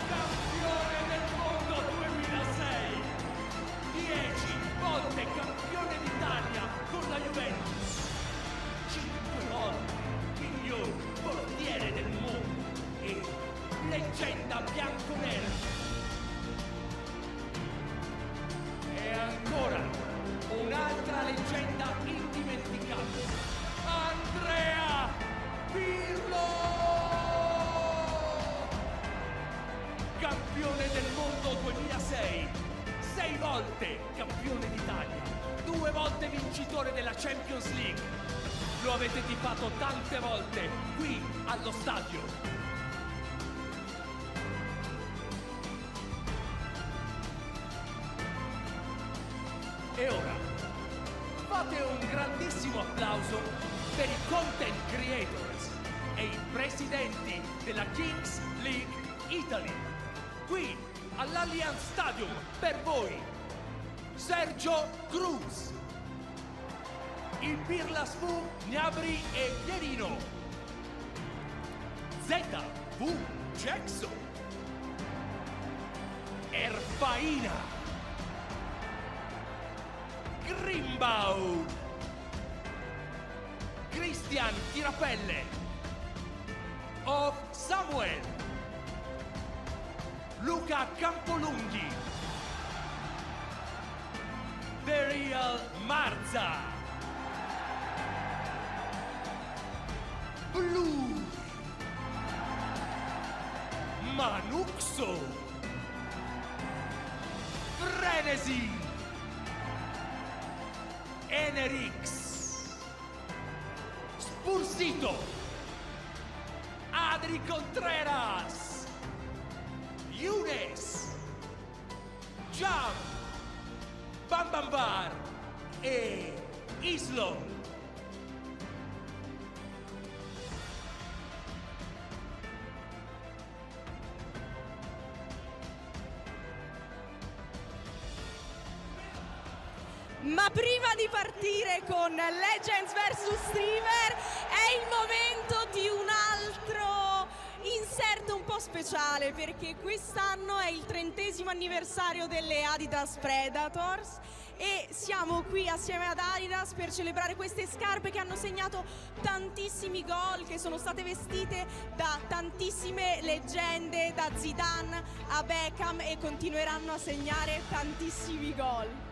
Campione del mondo 2006, 10 volte campione d'Italia con la Juventus, 5 volte miglior portiere del mondo e leggenda bianconera. E ancora un'altra leggenda indimenticabile, Andrea Pirlo! Campione del mondo 2006, 6 volte campione d'Italia, 2 volte vincitore della Champions League. Lo avete tifato tante volte qui allo stadio. E ora fate un grandissimo applauso per i content creators e i presidenti della Kings League Italy. Qui all'Allianz Stadium per voi Sergio Cruz, il Pirlasfu Gnabry e Pierino, ZV Jackson, Erfaina, Grimbau, Christian Tirapelle, Of Samuel, Luca Campolunghi, The Real Marza, Blue, Manuxo, Frenesi, Enerix, Spursito, Adri Contreras, Younes, Jam, Bambambar e Islom. Ma prima di partire con Legends vs Streamer è il momento di un altro inserto un po' speciale, perché quest'anno è il 30° anniversario delle Adidas Predators e siamo qui assieme ad Adidas per celebrare queste scarpe che hanno segnato tantissimi gol, che sono state vestite da tantissime leggende, da Zidane a Beckham, e continueranno a segnare tantissimi gol.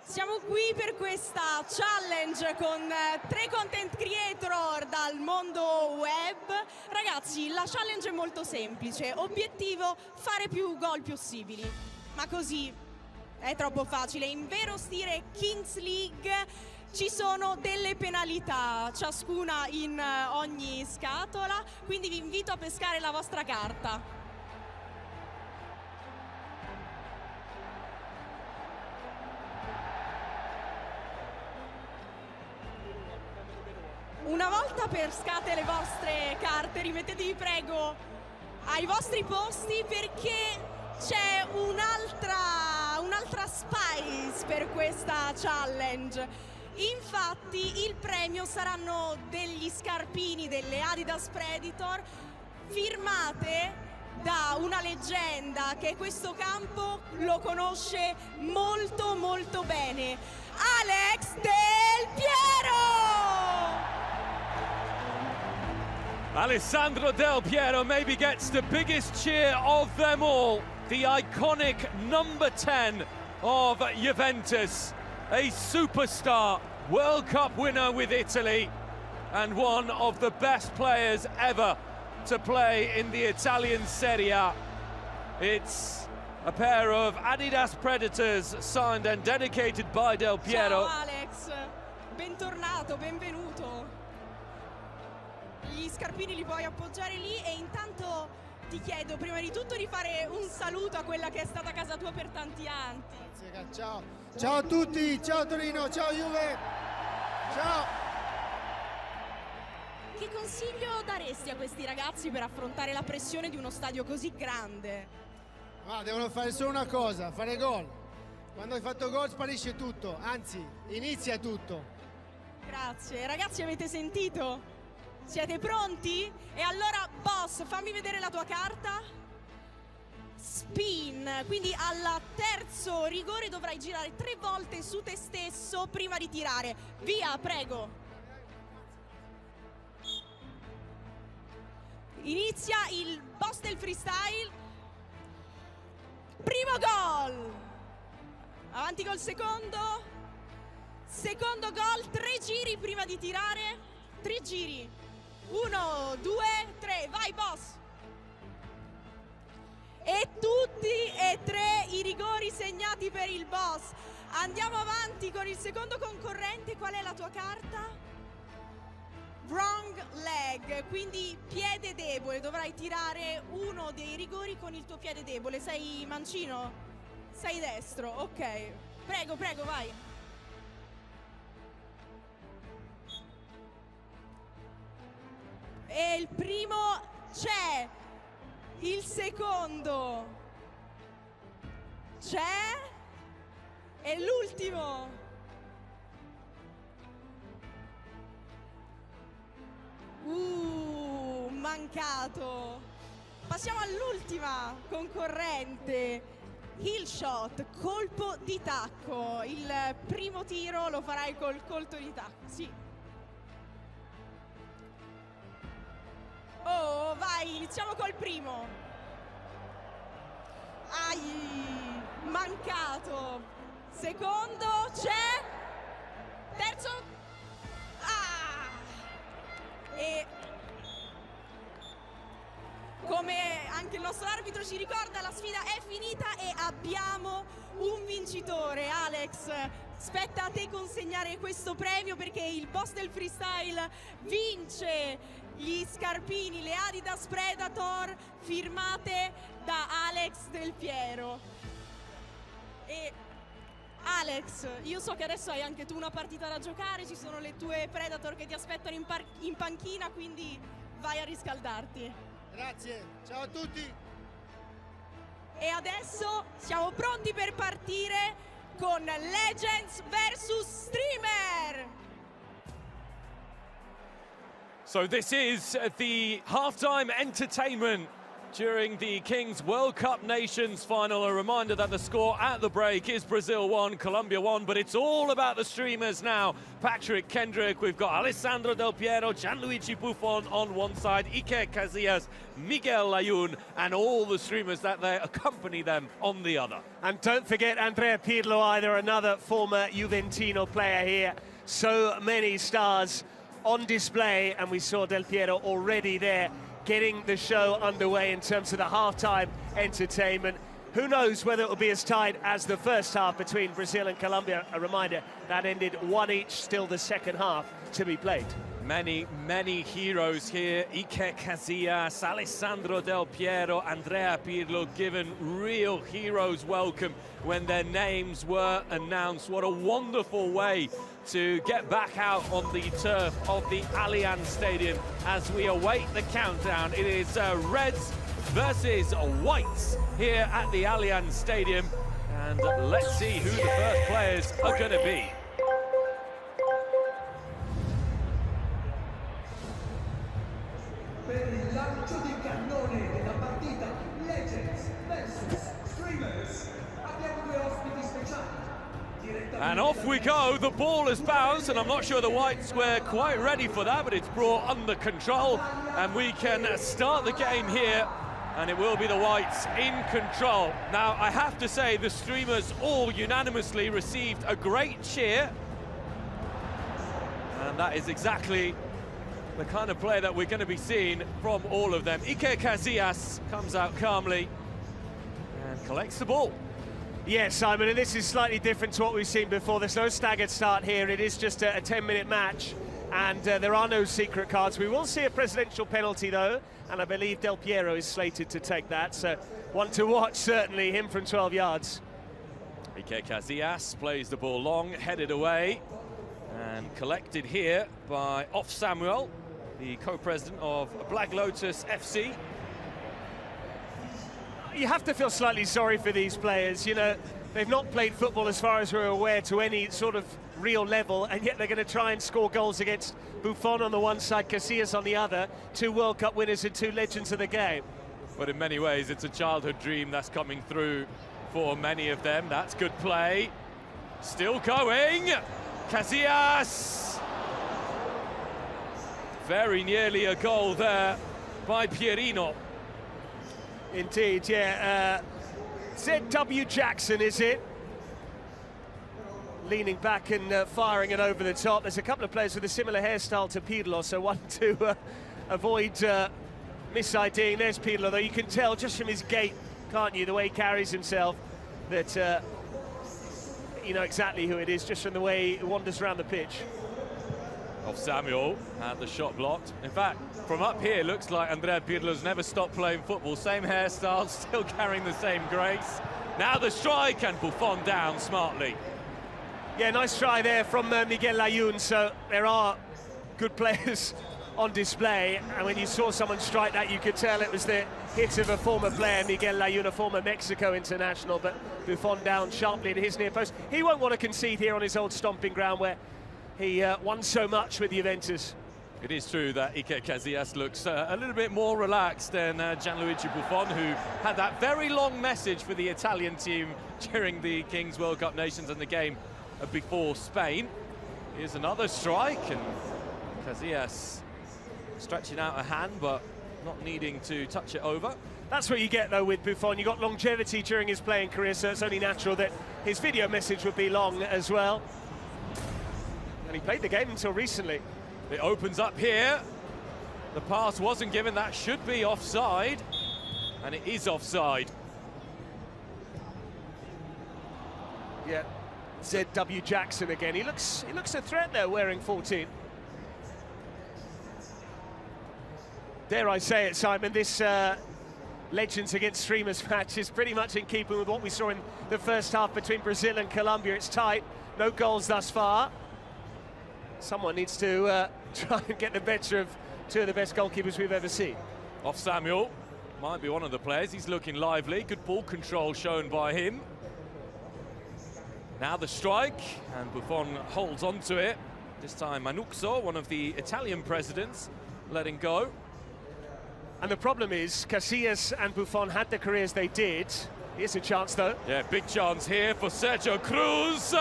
Siamo qui per questa challenge con 3 content creator dal mondo web. Ragazzi, la challenge è molto semplice, obiettivo fare più gol possibili, ma così è troppo facile. In vero stile Kings League ci sono delle penalità, ciascuna in ogni scatola, quindi vi invito a pescare la vostra carta. Una volta pescate le vostre carte, rimettetevi prego ai vostri posti, perché c'è un'altra spice per questa challenge. Infatti il premio saranno degli scarpini delle Adidas Predator firmate da una leggenda che questo campo lo conosce molto molto bene, Alex Del Piero! Alessandro Del Piero maybe gets the biggest cheer of them all. The iconic number 10 of Juventus. A superstar, World Cup winner with Italy, and one of the best players ever to play in the Italian Serie A. It's a pair of Adidas Predators signed and dedicated by Del Piero. Ciao Alex, bentornato, benvenuto. gli scarpini li puoi appoggiare lì e intanto ti chiedo prima di tutto di fare un saluto a quella che è stata casa tua per tanti anni. Ciao. Ciao a tutti, ciao Torino, ciao Juve. Ciao. Che consiglio daresti a questi ragazzi per affrontare la pressione di uno stadio così grande? Ma devono fare solo una cosa, fare gol. Quando hai fatto gol sparisce tutto, anzi inizia tutto. Grazie. Ragazzi, avete sentito? Siete pronti? E allora, boss, fammi vedere la tua carta. Spin, quindi al terzo rigore dovrai girare 3 volte su te stesso prima di tirare. Via, prego. Inizia il boss del freestyle. Primo gol. Avanti col secondo. Secondo gol, 3 giri prima di tirare. 3 giri. 1, 2, 3. Vai, boss. E tutti e 3 i rigori segnati per il boss. Andiamo avanti con il secondo concorrente. Qual è la tua carta? Wrong leg, quindi piede debole. Dovrai tirare uno dei rigori con il tuo piede debole. Sei mancino? Sei destro, ok. Prego, prego, vai. E il primo c'è. Il secondo c'è. E l'ultimo. Mancato. Passiamo all'ultima concorrente. Heel shot, colpo di tacco. Il primo tiro lo farai col colpo di tacco, sì. Oh, vai, iniziamo col primo. Ai, mancato. Secondo, c'è. Terzo. E come anche il nostro arbitro ci ricorda, la sfida è finita e abbiamo un vincitore. Alex, spetta a te consegnare questo premio perché il boss del freestyle vince gli scarpini, le Adidas Predator firmate da Alex Del Piero. E Alex, io so che adesso hai anche tu una partita da giocare, ci sono le tue Predator che ti aspettano in panchina, quindi vai a riscaldarti. Grazie, ciao a tutti. E adesso siamo pronti per partire con Legends vs Streamer. So this is the halftime entertainment during the Kings World Cup Nations final. A reminder that the score at the break is Brazil 1, Colombia 1, but it's all about the streamers now. Patrick Kendrick, we've got Alessandro Del Piero, Gianluigi Buffon on one side, Iker Casillas, Miguel Layun, and all the streamers that they accompany them on the other. And don't forget Andrea Pirlo either, another former Juventino player here. So many stars on display, and we saw Del Piero already there, getting the show underway in terms of the halftime entertainment. Who knows whether it will be as tight as the first half between Brazil and Colombia. A reminder, that ended 1 each, still the second half to be played. Many, many heroes here. Iker Casillas, Alessandro Del Piero, Andrea Pirlo given real heroes welcome when their names were announced. What a wonderful way to get back out on the turf of the Allianz Stadium as we await the countdown. It is Reds versus Whites here at the Allianz Stadium, and let's see who the first players are going to be. Per il lancio di cannone della partita Legends vs Streamers abbiamo 2 ospiti speciali. And off we go, the ball has bounced, and I'm not sure the Whites were quite ready for that, but it's brought under control, and we can start the game here, and it will be the Whites in control. Now, I have to say, the streamers all unanimously received a great cheer, and that is exactly the kind of play that we're going to be seeing from all of them. Iker Casillas comes out calmly and collects the ball. Yes, Simon, and this is slightly different to what we've seen before. There's no staggered start here. It is just a 10-minute match, and there are no secret cards. We will see a presidential penalty though, and I believe Del Piero is slated to take that, so one to watch certainly, him from 12 yards. Iker Casillas plays the ball long, headed away, and collected here by Off Samuel, the co-president of Black Lotus FC. You have to feel slightly sorry for these players. You know, they've not played football as far as we're aware to any sort of real level, and yet they're going to try and score goals against Buffon on the one side, Casillas on the other, two World Cup winners and two legends of the game. But in many ways, it's a childhood dream that's coming through for many of them. That's good play. Still going. Casillas. Very nearly a goal there by Pierino. Indeed, yeah. ZW Jackson, is it? Leaning back and firing it over the top. There's a couple of players with a similar hairstyle to Pirlo, so one to avoid mis-IDing. There's Pirlo, though. You can tell just from his gait, can't you, the way he carries himself, that you know exactly who it is, just from the way he wanders around the pitch. Of Samuel had the shot blocked. In fact, from up here, looks like Andrea Pirlo's never stopped playing football. Same hairstyle, still carrying the same grace. Now the strike, and Buffon down smartly. Yeah, nice try there from Miguel Layún. So there are good players on display, and when you saw someone strike that, you could tell it was the hit of a former player, Miguel Layún, a former Mexico international, but Buffon down sharply at his near post. He won't want to concede here on his old stomping ground where he won so much with Juventus. It is true that Iker Casillas looks a little bit more relaxed than Gianluigi Buffon, who had that very long message for the Italian team during the Kings World Cup Nations and the game before Spain. Here's another strike, and Casillas stretching out a hand but not needing to touch it over. That's what you get though with Buffon. You got longevity during his playing career, so it's only natural that his video message would be long as well. And he played the game until recently. It opens up here. The pass wasn't given. That should be offside, and it is offside. Yeah, ZW Jackson again. He looks a threat there, wearing 14. Dare I say it, Simon, this Legends Against Streamers match is pretty much in keeping with what we saw in the first half between Brazil and Colombia. It's tight, no goals thus far. Someone needs to try and get the better of two of the best goalkeepers we've ever seen. Off Samuel, might be one of the players. He's looking lively. Good ball control shown by him. Now the strike, and Buffon holds on to it. This time Manuzzo, one of the Italian presidents, letting go. And the problem is, Casillas and Buffon had the careers they did. Here's a chance, though. Yeah, big chance here for Sergio Cruz.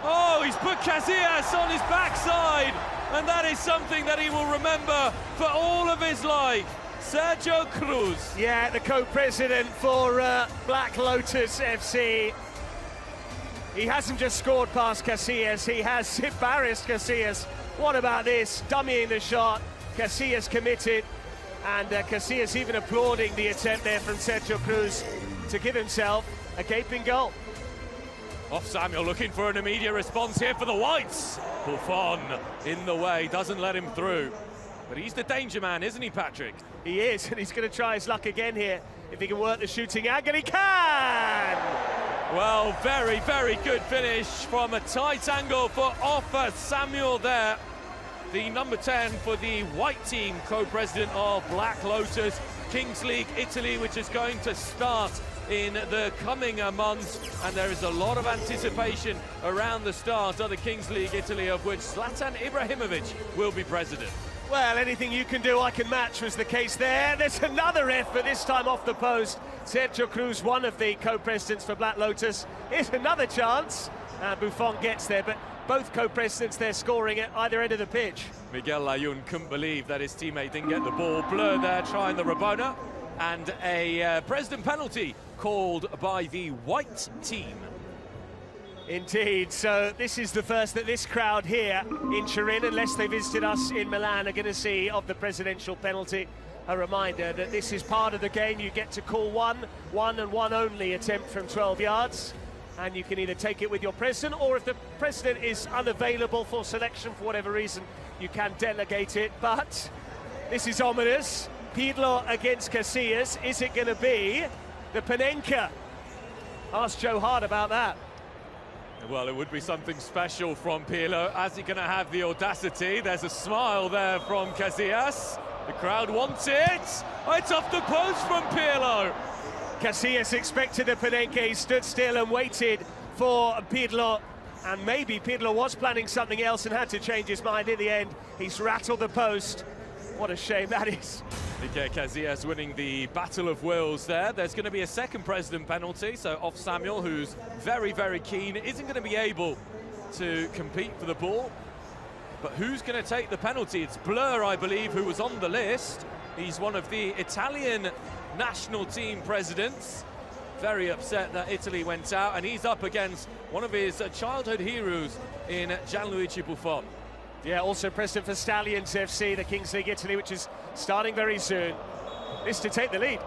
Oh, he's put Casillas on his backside, and that is something that he will remember for all of his life. Sergio Cruz. Yeah, the co-president for Black Lotus FC. He hasn't just scored past Casillas, he has embarrassed Casillas. What about this? Dummying the shot, Casillas committed, and Casillas even applauding the attempt there from Sergio Cruz to give himself a gaping goal. Off Samuel looking for an immediate response here for the Whites. Buffon in the way, doesn't let him through. But he's the danger man, isn't he, Patrick? He is, and he's going to try his luck again here. If he can work the shooting angle, he can! Well, very, very good finish from a tight angle for Off Samuel there. The number 10 for the white team, co-president of Black Lotus, Kings League Italy, which is going to start in the coming months, and there is a lot of anticipation around the start of the Kings League Italy, of which Zlatan Ibrahimovic will be president. Well, anything you can do, I can match was the case there. There's another effort, this time off the post. Sergio Cruz, one of the co-presidents for Black Lotus. Here's another chance. Buffon gets there, but both co-presidents there scoring at either end of the pitch. Miguel Layún couldn't believe that his teammate didn't get the ball. Blur there trying the Rabona, and a president penalty called by the white team. Indeed, so this is the first that this crowd here in Turin, unless they visited us in Milan, are going to see of the presidential penalty. A reminder that this is part of the game. You get to call one and one only attempt from 12 yards, and you can either take it with your president, or if the president is unavailable for selection for whatever reason, you can delegate it, but this is ominous. Pirlo against Casillas. Is it going to be the Panenka? Ask Joe Hart about that. Well, it would be something special from Pirlo. Is he going to have the audacity? There's a smile there from Casillas. The crowd wants it. Oh, it's off the post from Pirlo. Casillas expected a Panenka. He stood still and waited for Pirlo. And maybe Pirlo was planning something else and had to change his mind in the end. He's rattled the post. What a shame that is. Iker Casillas winning the Battle of Wills there. There's going to be a second president penalty, so off Samuel, who's very, very keen, isn't going to be able to compete for the ball. But who's going to take the penalty? It's Blur, I believe, who was on the list. He's one of the Italian national team presidents. Very upset that Italy went out, and he's up against one of his childhood heroes in Gianluigi Buffon. Yeah, also president for Allianz FC, the Kings League Italy, which is starting very soon. This to take the lead.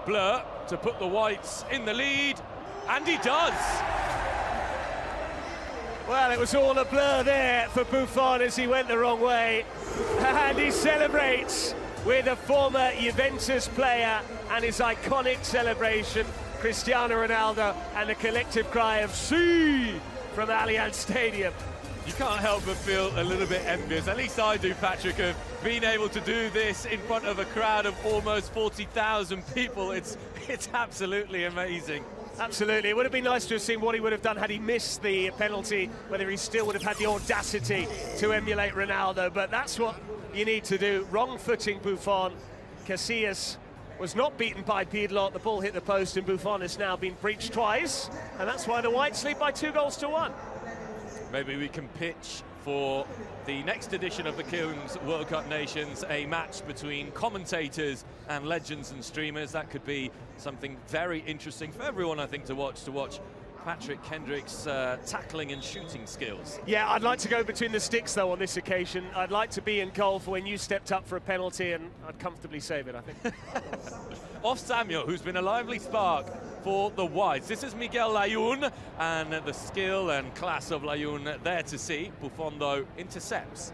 Blur to put the Whites in the lead, and he does. Well, it was all a blur there for Buffon as he went the wrong way. And he celebrates with a former Juventus player and his iconic celebration, Cristiano Ronaldo, and the collective cry of "Sí" from Allianz Stadium. You can't help but feel a little bit envious, at least I do, Patrick, of being able to do this in front of a crowd of almost 40,000 people. It's absolutely amazing. Absolutely. It would have been nice to have seen what he would have done had he missed the penalty, whether he still would have had the audacity to emulate Ronaldo, but that's what you need to do. Wrong footing Buffon. Casillas was not beaten by Pirlo. The ball hit the post, and Buffon has now been breached twice, and that's why the Whites lead by 2-1. Maybe we can pitch for the next edition of the Kings World Cup Nations a match between commentators and legends and streamers. That could be something very interesting for everyone, I think, to watch Patrick Kendrick's tackling and shooting skills. Yeah, I'd like to go between the sticks, though, on this occasion. I'd like to be in goal for when you stepped up for a penalty, and I'd comfortably save it, I think. Off Samuel, who's been a lively spark for the Whites. This is Miguel Layún, and the skill and class of Layún there to see. Buffon, though, intercepts.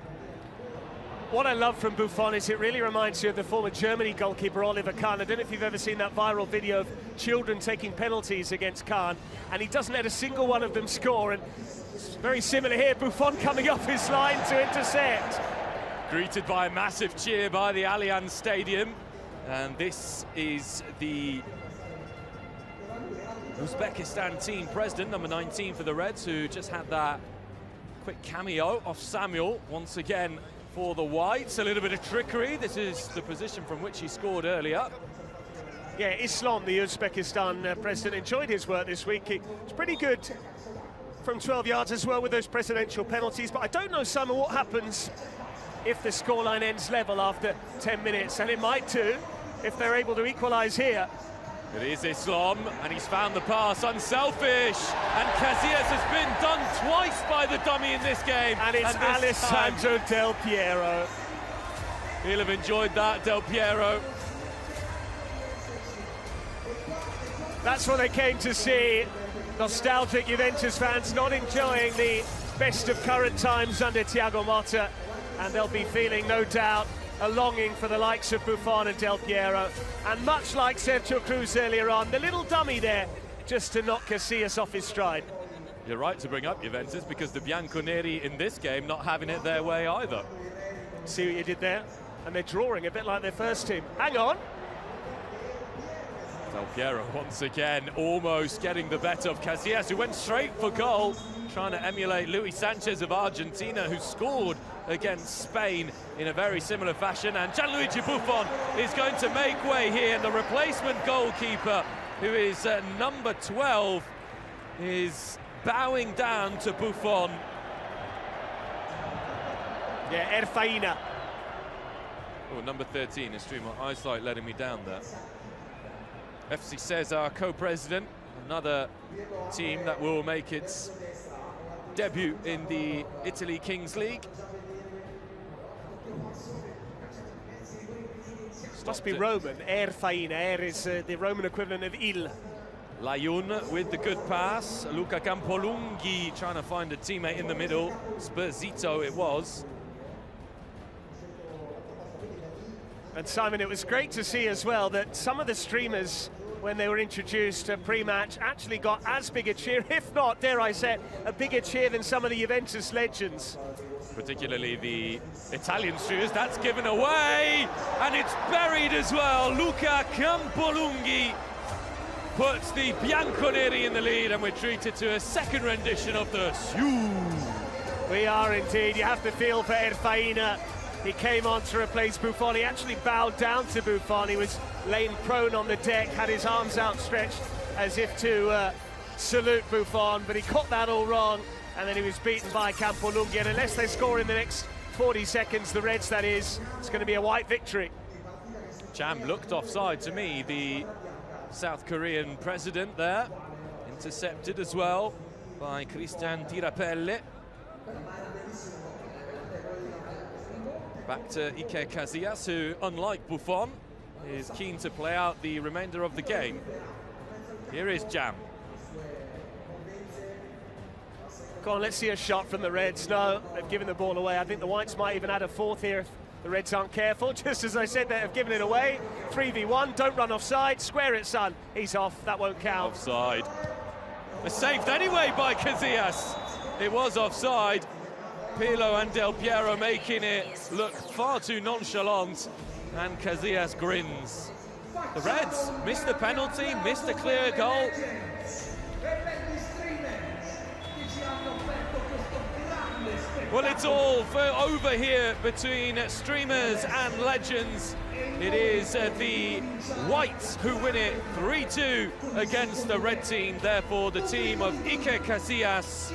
What I love from Buffon is it really reminds you of the former Germany goalkeeper Oliver Kahn. I don't know if you've ever seen that viral video of children taking penalties against Kahn, and he doesn't let a single one of them score, and it's very similar here. Buffon coming off his line to intercept. Greeted by a massive cheer by the Allianz Stadium, and this is the Uzbekistan team president, number 19 for the Reds, who just had that quick cameo off Samuel once again for the Whites. A little bit of trickery. This is the position from which he scored earlier. Yeah, Islam, the Uzbekistan president, enjoyed his work this week. He was pretty good from 12 yards as well with those presidential penalties, but I don't know, Simon, what happens if the scoreline ends level after 10 minutes, and it might too if they're able to equalise here. It is Islam, and he's found the pass, unselfish, and Casillas has been done twice by the dummy in this game. And it's Alessandro Del Piero. He'll have enjoyed that, Del Piero. That's what they came to see. Nostalgic Juventus fans not enjoying the best of current times under Thiago Motta, and they'll be feeling, no doubt, a longing for the likes of Buffon and Del Piero, and much like Sergio Cruz earlier on, the little dummy there just to knock Casillas off his stride. You're right to bring up Juventus, because the Bianconeri in this game not having it their way either. See what you did there? And they're drawing a bit like their first team. Hang on. Del Piero once again almost getting the better of Casillas, who went straight for goal, trying to emulate Luis Sanchez of Argentina, who scored against Spain in a very similar fashion. And Gianluigi Buffon is going to make way here. The replacement goalkeeper, who is number 12, is bowing down to Buffon. Yeah, Erfaina. Oh, number 13 is through my eyesight letting me down there. FC Cesar, co-president, another team that will make its debut in the Italy Kings League. Must be Roman. Erfaina. is the Roman equivalent of il. Layún with the good pass. Luca Campolunghi trying to find a teammate in the middle. Spursito it was. And Simon, it was great to see as well that some of the streamers, when they were introduced pre-match, actually got as big a cheer, if not, dare I say, a bigger cheer than some of the Juventus legends. Particularly the Italian streamers. That's given away, and it's buried as well. Luca Campolunghi puts the Bianconeri in the lead, and we're treated to a second rendition of the Siu. We are indeed. You have to feel for Erfaina. He came on to replace Buffon. He actually bowed down to Buffon. He was laying prone on the deck, had his arms outstretched as if to salute Buffon, but he got that all wrong, and then he was beaten by Campolunghi. And unless they score in the next 40 seconds, the Reds that is, it's going to be a white victory. Cham looked offside to me, the South Korean president there. Intercepted as well by Christian Tirapelle. Back to Iker Casillas, who, unlike Buffon, is keen to play out the remainder of the game. Here is Jam. Go on, let's see a shot from the Reds. No, they've given the ball away. I think the Whites might even add a fourth here if the Reds aren't careful. Just as I said, they have given it away. 3v1, don't run offside. Square it, son. He's off, that won't count. Offside. It's saved anyway by Casillas. It was offside. Pirlo and Del Piero making it look far too nonchalant, and Casillas grins. The Reds missed the penalty, missed a clear goal. Well, it's all over here between streamers and legends. It is the Whites who win it 3-2 against the red team. Therefore, the team of Iker Casillas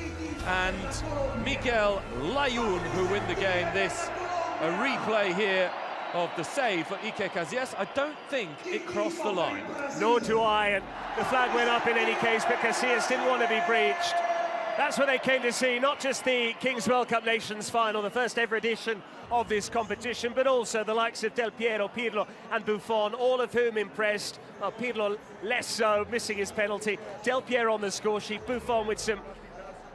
and Miguel Layún who win the game. This a replay here of the save for Iker Casillas. I don't think it crossed the line. Nor do I, and the flag went up in any case, but Casillas didn't want to be breached. That's what they came to see, not just the Kings World Cup Nations Final, the first ever edition of this competition, but also the likes of Del Piero, Pirlo and Buffon, all of whom impressed. Well, Pirlo less so, missing his penalty. Del Piero on the score sheet, Buffon with some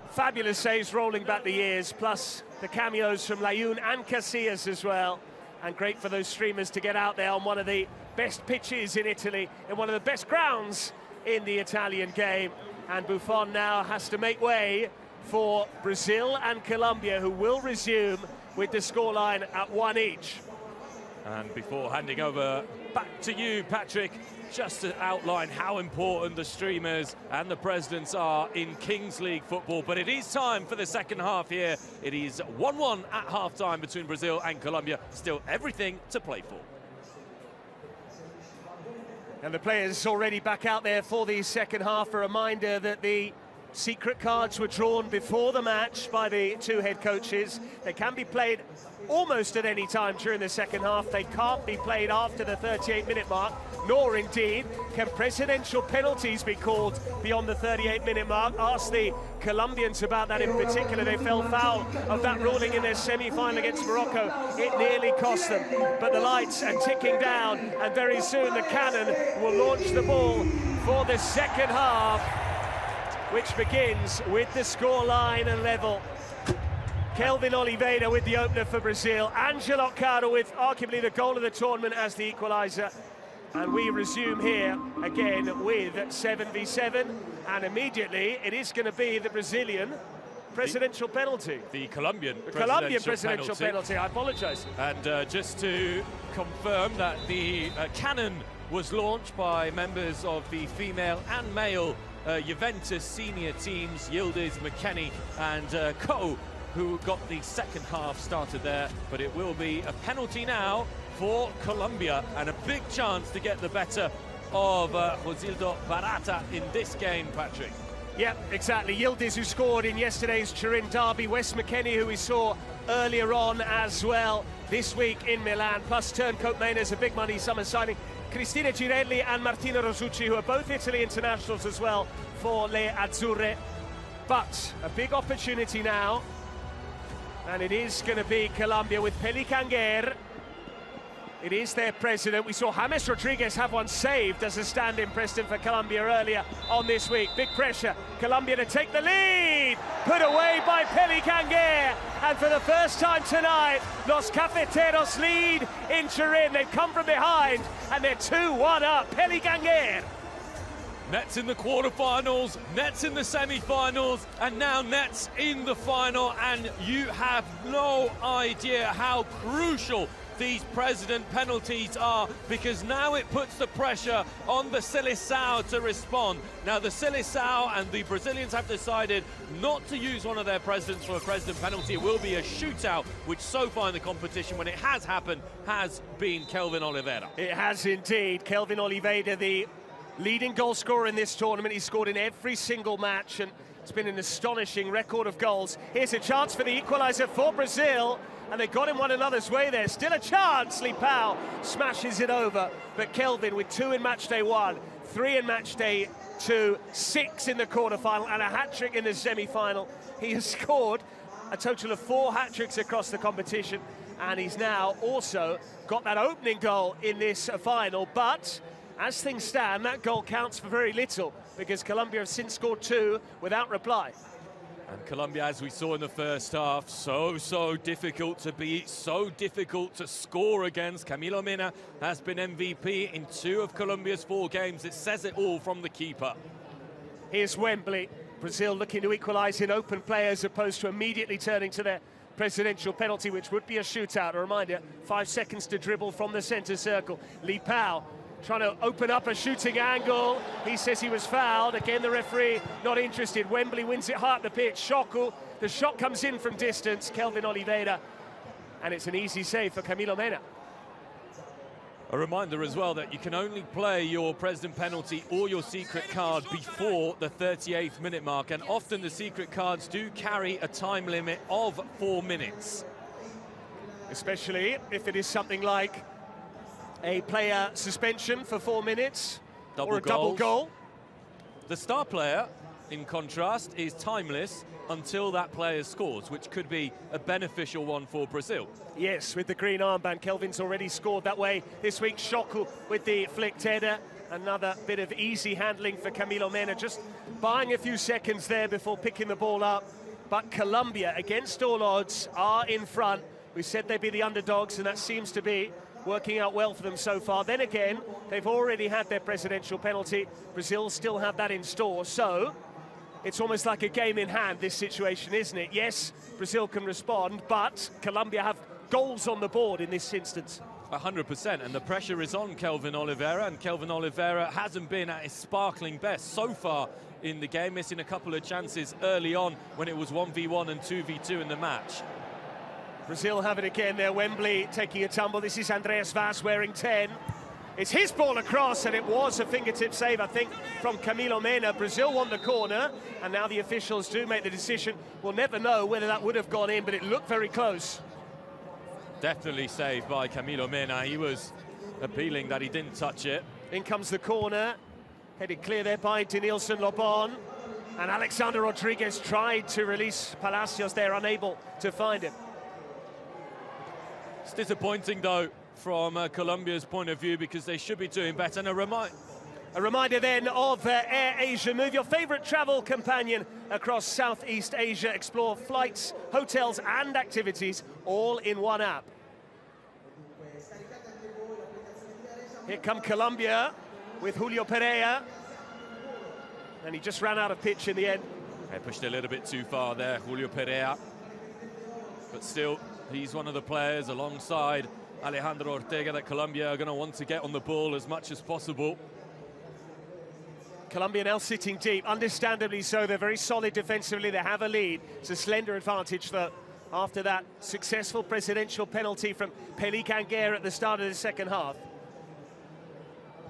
fabulous saves rolling back the years, plus the cameos from Layún and Casillas as well. And great for those streamers to get out there on one of the best pitches in Italy, in one of the best grounds in the Italian game. And Buffon now has to make way for Brazil and Colombia, who will resume with the scoreline at 1 each. And before handing over back to you, Patrick, just to outline how important the streamers and the presidents are in Kings League football. But it is time for the second half here. It is 1-1 at half-time between Brazil and Colombia. Still everything to play for. And the players already back out there for the second half. A reminder that the secret cards were drawn before the match by the two head coaches. They can be played almost at any time during the second half. They can't be played after the 38-minute mark, nor indeed can presidential penalties be called beyond the 38-minute mark. Ask the Colombians about that in particular. They fell foul of that ruling in their semi-final against Morocco. It nearly cost them, but the lights are ticking down, and very soon the cannon will launch the ball for the second half, which begins with the scoreline and level. Kelvin Oliveira with the opener for Brazil. Angelo Caro with arguably the goal of the tournament as the equaliser. And we resume here again with 7v7. And immediately it is going to be the Brazilian presidential penalty. The Colombian presidential penalty. I apologise. And just to confirm that the cannon was launched by members of the female and male Juventus senior teams, Yildiz, McKennie and Ko, who got the second half started there. But it will be a penalty now for Colombia, and a big chance to get the better of Josildo Barata in this game, Patrick. Yep, exactly. Yildiz, who scored in yesterday's Turin derby. Wes McKennie, who we saw earlier on as well this week in Milan. Plus Turncoat Maynard's a big money summer signing. Cristina Girelli and Martina Rosucci, who are both Italy internationals as well for Le Azzurre. But a big opportunity now, and it is going to be Colombia with Pelicanguer. It is their president. We saw James Rodriguez have one saved as a stand-in president for Colombia earlier on this week. Big pressure. Colombia to take the lead. Put away by Pelicanguer. And for the first time tonight, Los Cafeteros lead in Turin. They've come from behind and they're 2-1 up. Pelicanguer. Nets in the quarterfinals, Nets in the semi-finals, and now Nets in the final. And you have no idea how crucial these president penalties are, because now it puts the pressure on the Seleção to respond. Now the Seleção and the Brazilians have decided not to use one of their presidents for a president penalty. It will be a shootout, which so far in the competition, when it has happened, has been Kelvin Oliveira. It has indeed. Kelvin Oliveira, the leading goal scorer in this tournament. He's scored in every single match, and it's been an astonishing record of goals. Here's a chance for the equaliser for Brazil. And they got in one another's way there. Still a chance. Lipao smashes it over. But Kelvin with 2 in match day 1, 3 in match day 2, 6 in the quarterfinal, and a hat-trick in the semi-final. He has scored a total of 4 hat-tricks across the competition. And he's now also got that opening goal in this final. But as things stand, that goal counts for very little, because Colombia have since scored 2 without reply. And Colombia, as we saw in the first half, so difficult to beat, so difficult to score against. Camilo Mena has been MVP in 2 of Colombia's 4 games. It says it all from the keeper. Here's Wembley. Brazil looking to equalise in open play as opposed to immediately turning to their presidential penalty, which would be a shootout. A reminder, 5 seconds to dribble from the centre circle. Lipao trying to open up a shooting angle. He says he was fouled. Again, the referee not interested. Wembley wins it high up the pitch. Shoku, the shot comes in from distance. Kelvin Oliveira, and it's an easy save for Camilo Mena. A reminder as well that you can only play your president penalty or your secret card before the 38th minute mark, and often the secret cards do carry a time limit of 4 minutes. Especially if it is something like a player suspension for 4 minutes, or a double goal. The star player, in contrast, is timeless until that player scores, which could be a beneficial one for Brazil. Yes, with the green armband, Kelvin's already scored that way this week. Shoku with the flicked header. Another bit of easy handling for Camilo Mena, just buying a few seconds there before picking the ball up. But Colombia, against all odds, are in front. We said they'd be the underdogs, and that seems to be working out well for them so far. Then again, they've already had their presidential penalty. Brazil still have that in store, so it's almost like a game in hand, this situation, isn't it? Yes, Brazil can respond, but Colombia have goals on the board in this instance. 100%, and the pressure is on Kelvin Oliveira, and Kelvin Oliveira hasn't been at his sparkling best so far in the game, missing a couple of chances early on when it was 1v1 and 2v2 in the match. Brazil have it again there. Wembley taking a tumble. This is Andreas Vaz wearing 10. It's his ball across, and it was a fingertip save, I think, from Camilo Mena. Brazil won the corner, and now the officials do make the decision. We'll never know whether that would have gone in, but it looked very close. Definitely saved by Camilo Mena. He was appealing that he didn't touch it. In comes the corner, headed clear there by Denilson Lobon. And Alexander Rodriguez tried to release Palacios there, unable to find him. It's disappointing, though, from Colombia's point of view, because they should be doing better. And a reminder then of Air Asia. Move your favourite travel companion across Southeast Asia. Explore flights, hotels and activities all in one app. Here come Colombia with Julio Pereira. And he just ran out of pitch in the end. They pushed a little bit too far there, Julio Pereira. But still, he's one of the players alongside Alejandro Ortega that Colombia are going to want to get on the ball as much as possible. Colombia now sitting deep, understandably so. They're very solid defensively. They have a lead. It's a slender advantage, though, after that successful presidential penalty from Pelicanguer at the start of the second half.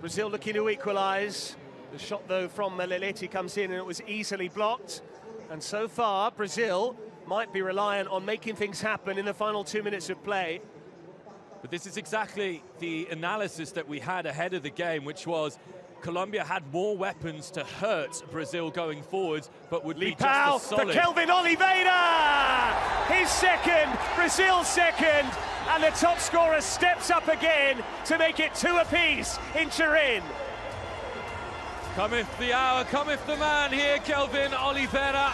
Brazil looking to equalise. The shot, though, from Leleti comes in, and it was easily blocked. And so far, Brazil might be reliant on making things happen in the final 2 minutes of play. But this is exactly the analysis that we had ahead of the game, which was Colombia had more weapons to hurt Brazil going forwards, but would be just as solid. For Kelvin Oliveira! His second, Brazil's second, and the top scorer steps up again to make it 2 apiece in Turin. Cometh the hour, cometh the man here, Kelvin Oliveira.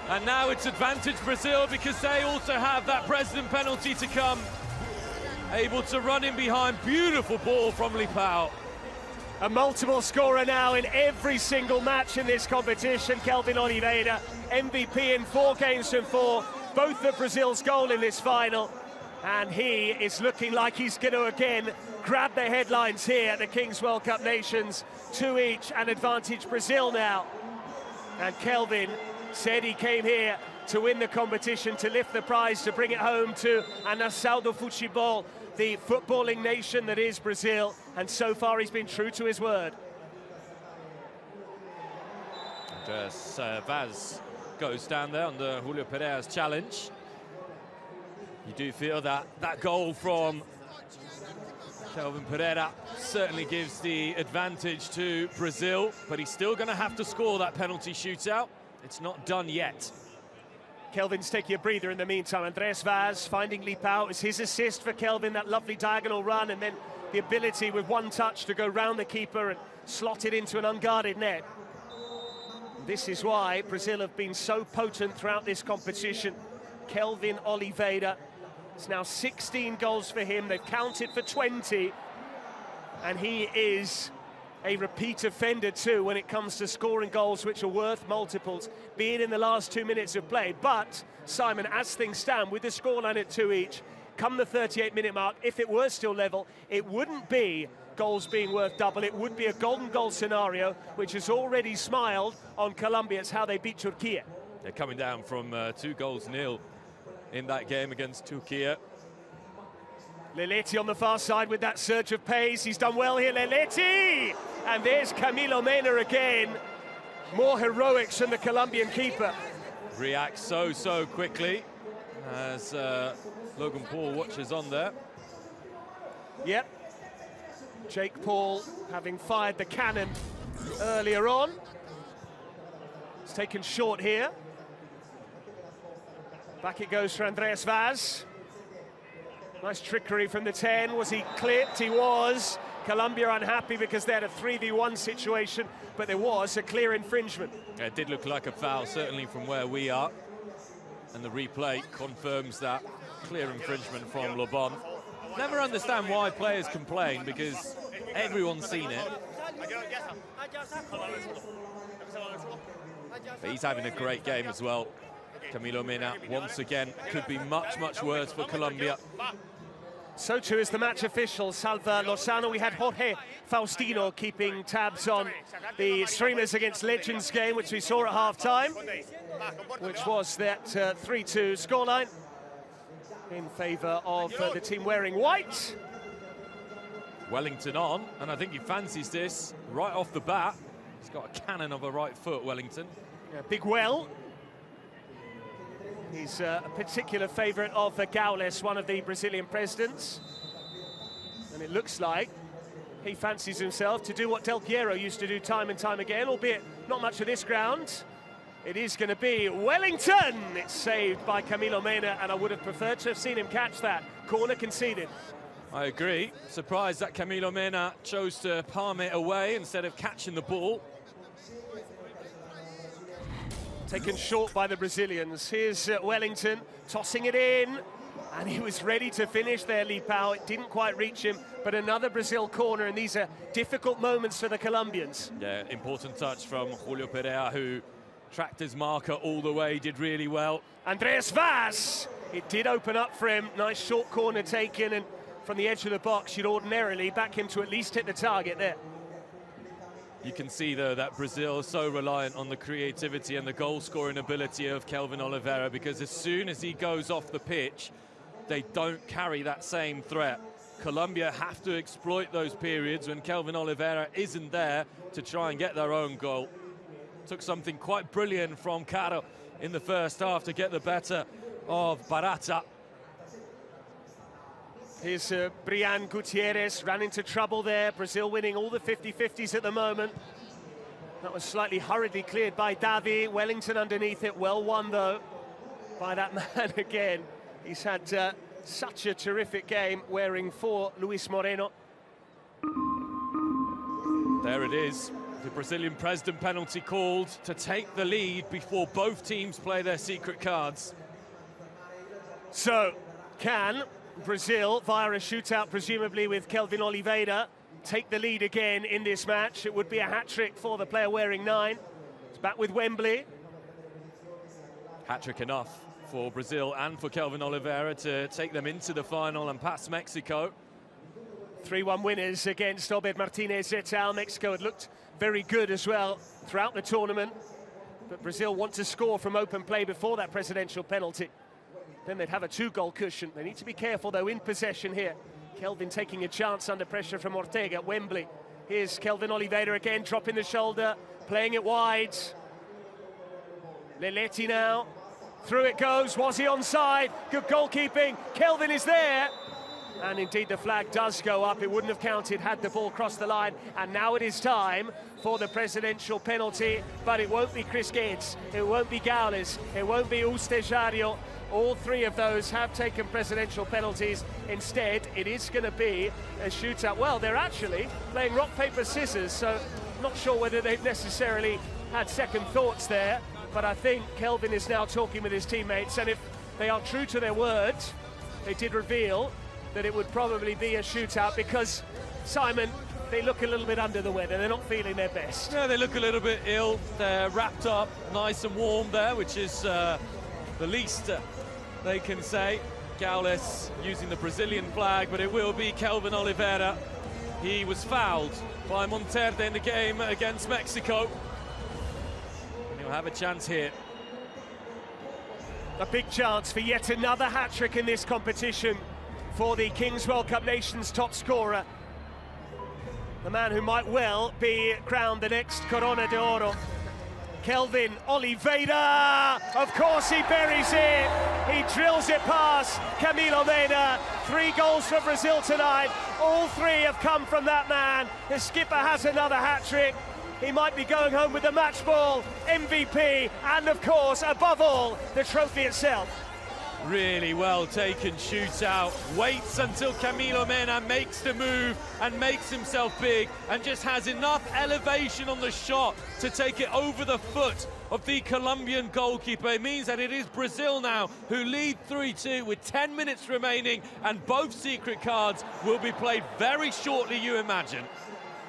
And now it's advantage Brazil because they also have that President penalty to come. Able to run in behind, beautiful ball from Lipao. A multiple scorer now in every single match in this competition, Kelvin Oliveira, MVP in 4 games from 4, both of Brazil's goal in this final. And he is looking like he's going to again grab the headlines here at the Kings World Cup Nations. 2 each and advantage Brazil now. And Kelvin said he came here to win the competition, to lift the prize, to bring it home to a Nação do Futebol, the footballing nation that is Brazil, and so far he's been true to his word. Vaz goes down there under Julio Pereira's challenge. You do feel that that goal from Kelvin Pereira certainly gives the advantage to Brazil, but he's still going to have to score that penalty shootout. It's not done yet. Kelvin's taking a breather in the meantime. Andres Vaz finding Lipao. It was his assist for Kelvin, that lovely diagonal run, and then the ability with one touch to go round the keeper and slot it into an unguarded net. This is why Brazil have been so potent throughout this competition. Kelvin Oliveira, it's now 16 goals for him. They've counted for 20, and he is a repeat offender too when it comes to scoring goals which are worth multiples, be it in the last 2 minutes of play. But, Simon, as things stand, with the scoreline at 2 each, come the 38-minute mark, if it were still level, it wouldn't be goals being worth double, it would be a golden goal scenario, which has already smiled on Colombia. It's how they beat Turkey. They're coming down from 2-0 in that game against Turkey. Leleti on the far side with that surge of pace. He's done well here, Leleti! And there's Camilo Mena again. More heroics from the Colombian keeper. Reacts so quickly as Logan Paul watches on there. Yep. Jake Paul having fired the cannon earlier on. It's taken short here. Back it goes for Andreas Vaz. Nice trickery from the 10. Was he clipped? He was. Colombia unhappy because they had a 3v1 situation, but there was a clear infringement. Yeah, it did look like a foul, certainly from where we are. And the replay confirms that clear infringement from LeBon. Never understand why players complain, because everyone's seen it. But he's having a great game as well. Camilo Mena, once again, could be much worse for Colombia. So too is the match official, Salva Lozano. We had Jorge Faustino keeping tabs on the Streamers against Legends game, which we saw at half-time, which was that 3-2 scoreline in favour of the team wearing white. Wellington on, and I think he fancies this right off the bat. He's got a cannon of a right foot, Wellington. Yeah, big well. He's a particular favourite of Gaules, one of the Brazilian presidents. And it looks like he fancies himself to do what Del Piero used to do time and time again, albeit not much of this ground. It is going to be Wellington. It's saved by Camilo Mena, and I would have preferred to have seen him catch that. Corner conceded. I agree. Surprised that Camilo Mena chose to palm it away instead of catching the ball. Taken short by the Brazilians. Here's Wellington tossing it in, and he was ready to finish there, Lipao. It didn't quite reach him, but another Brazil corner, and these are difficult moments for the Colombians. Yeah, important touch from Julio Pereira, who tracked his marker all the way, did really well. Andreas Vaz, it did open up for him. Nice short corner taken, and from the edge of the box, you'd ordinarily back him to at least hit the target there. You can see, though, that Brazil is so reliant on the creativity and the goal-scoring ability of Kelvin Oliveira, because as soon as he goes off the pitch, they don't carry that same threat. Colombia have to exploit those periods when Kelvin Oliveira isn't there to try and get their own goal. Took something quite brilliant from Caro in the first half to get the better of Barata. Here's Brian Gutierrez, ran into trouble there. Brazil winning all the 50-50s at the moment. That was slightly hurriedly cleared by Davi. Wellington underneath it, well won though by that man again. He's had Such a terrific game wearing for Luis Moreno. There it is. The Brazilian president penalty called to take the lead before both teams play their secret cards. So, can Brazil, via a shootout presumably with Kelvin Oliveira, take the lead again in this match? It would be a hat-trick for the player wearing 9. It's back with Wembley. Hat-trick enough for Brazil and for Kelvin Oliveira to take them into the final and past Mexico. 3-1 winners against Obed Martinez et al. Mexico had looked very good as well throughout the tournament, but Brazil want to score from open play before that presidential penalty. Then they'd have a 2-goal cushion. They need to be careful, though, in possession here. Kelvin taking a chance under pressure from Ortega at Wembley. Here's Kelvin Oliveira again, dropping the shoulder, playing it wide. Leletti now. Through it goes. Was he onside? Good goalkeeping. Kelvin is there. And indeed, the flag does go up. It wouldn't have counted had the ball crossed the line. And now it is time for the presidential penalty. But it won't be Chris Gates. It won't be Gaules. It won't be Ustejario. All 3 of those have taken presidential penalties. Instead, it is going to be a shootout. Well, they're actually playing rock, paper, scissors. So not sure whether they've necessarily had second thoughts there. But I think Kelvin is now talking with his teammates. And if they are true to their word, they did reveal that it would probably be a shootout because, Simon, they look a little bit under the weather. They're not feeling their best. Yeah, they look a little bit ill. They're wrapped up nice and warm there, which is the least they can say. Gaules using the Brazilian flag, but it will be Kelvin Oliveira. He was fouled by Monterde in the game against Mexico. And he'll have a chance here. A big chance for yet another hat-trick in this competition for the Kings World Cup Nations top scorer. The man who might well be crowned the next Corona de Oro. Kelvin Oliveira, of course he buries it. He drills it past Camilo Mena. 3 goals for Brazil tonight. All 3 have come from that man. The skipper has another hat-trick. He might be going home with the match ball, MVP, and of course, above all, the trophy itself. Really well taken shootout. Waits until Camilo Mena makes the move and makes himself big and just has enough elevation on the shot to take it over the foot of the Colombian goalkeeper. It means that it is Brazil now who lead 3-2 with 10 minutes remaining, and both secret cards will be played very shortly, you imagine.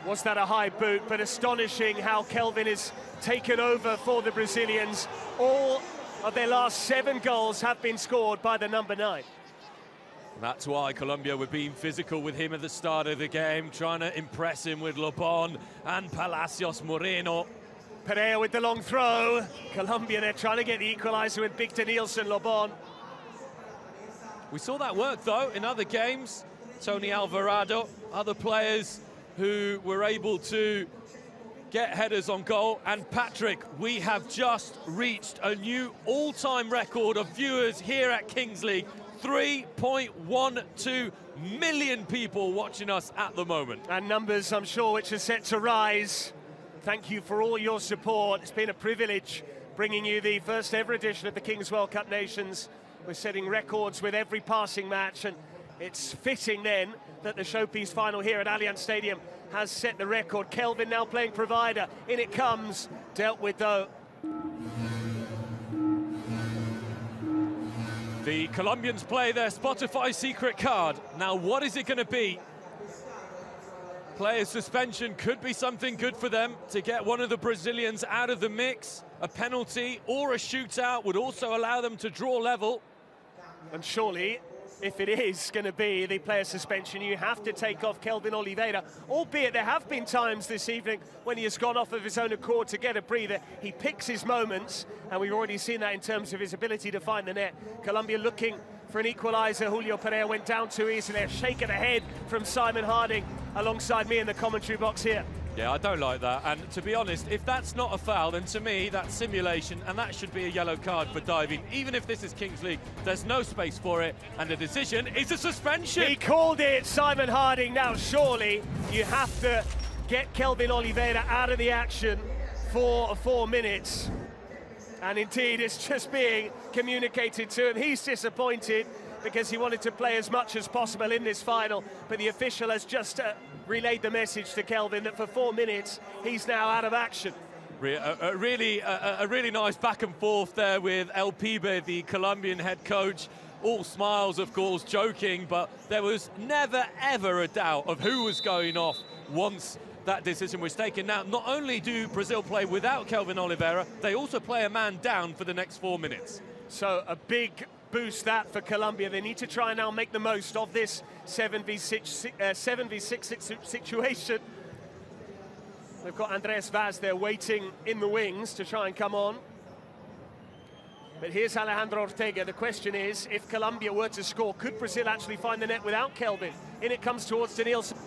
Was that a high boot? But astonishing how Kelvin is taken over for the Brazilians. All of their last 7 goals have been scored by the number 9. That's why Colombia were being physical with him at the start of the game, trying to impress him with Lobon and Palacios Moreno. Pereira with the long throw. Colombia, they're trying to get the equaliser with Victor Nielsen, Lobon. We saw that work, though, in other games. Tony Alvarado, other players who were able to get headers on goal. And Patrick, we have just reached a new all-time record of viewers here at Kings League. 3.12 million people watching us at the moment. And numbers, I'm sure, which are set to rise. Thank you for all your support. It's been a privilege bringing you the first ever edition of the Kings World Cup Nations. We're setting records with every passing match, and it's fitting then that the showpiece final here at Allianz Stadium has set the record. Kelvin now playing provider. In it comes, dealt with though. The Colombians play their Spotify secret card. Now, what is it going to be? Player suspension could be something good for them to get one of the Brazilians out of the mix. A penalty or a shootout would also allow them to draw level. And surely, if it is going to be the player suspension, you have to take off Kelvin Oliveira, albeit there have been times this evening when he has gone off of his own accord to get a breather. He picks his moments, and we've already seen that in terms of his ability to find the net. Colombia looking for an equaliser. Julio Pereira went down too easily. A shake of the head from Simon Harding alongside me in the commentary box here. Yeah, I don't like that. And to be honest, if that's not a foul, then to me, that's simulation, and that should be a yellow card for diving. Even if this is Kings League, there's no space for it, and the decision is a suspension. He called it, Simon Harding. Now, surely you have to get Kelvin Oliveira out of the action for 4 minutes. And indeed, it's just being communicated to him. He's disappointed. because he wanted to play as much as possible in this final, but the official has just relayed the message to Kelvin that for 4 minutes he's now out of action. A really nice back and forth there with El Pibe, the Colombian head coach. All smiles, of course, joking, but there was never, ever a doubt of who was going off once that decision was taken. Now, not only do Brazil play without Kelvin Oliveira, they also play a man down for the next 4 minutes. So a big boost that for Colombia. They need to try and now make the most of this 7v6 situation. They've got Andreas Vaz there waiting in the wings to try and come on. But here's Alejandro Ortega. The question is, if Colombia were to score, could Brazil actually find the net without Kelvin? In it comes towards Danielson.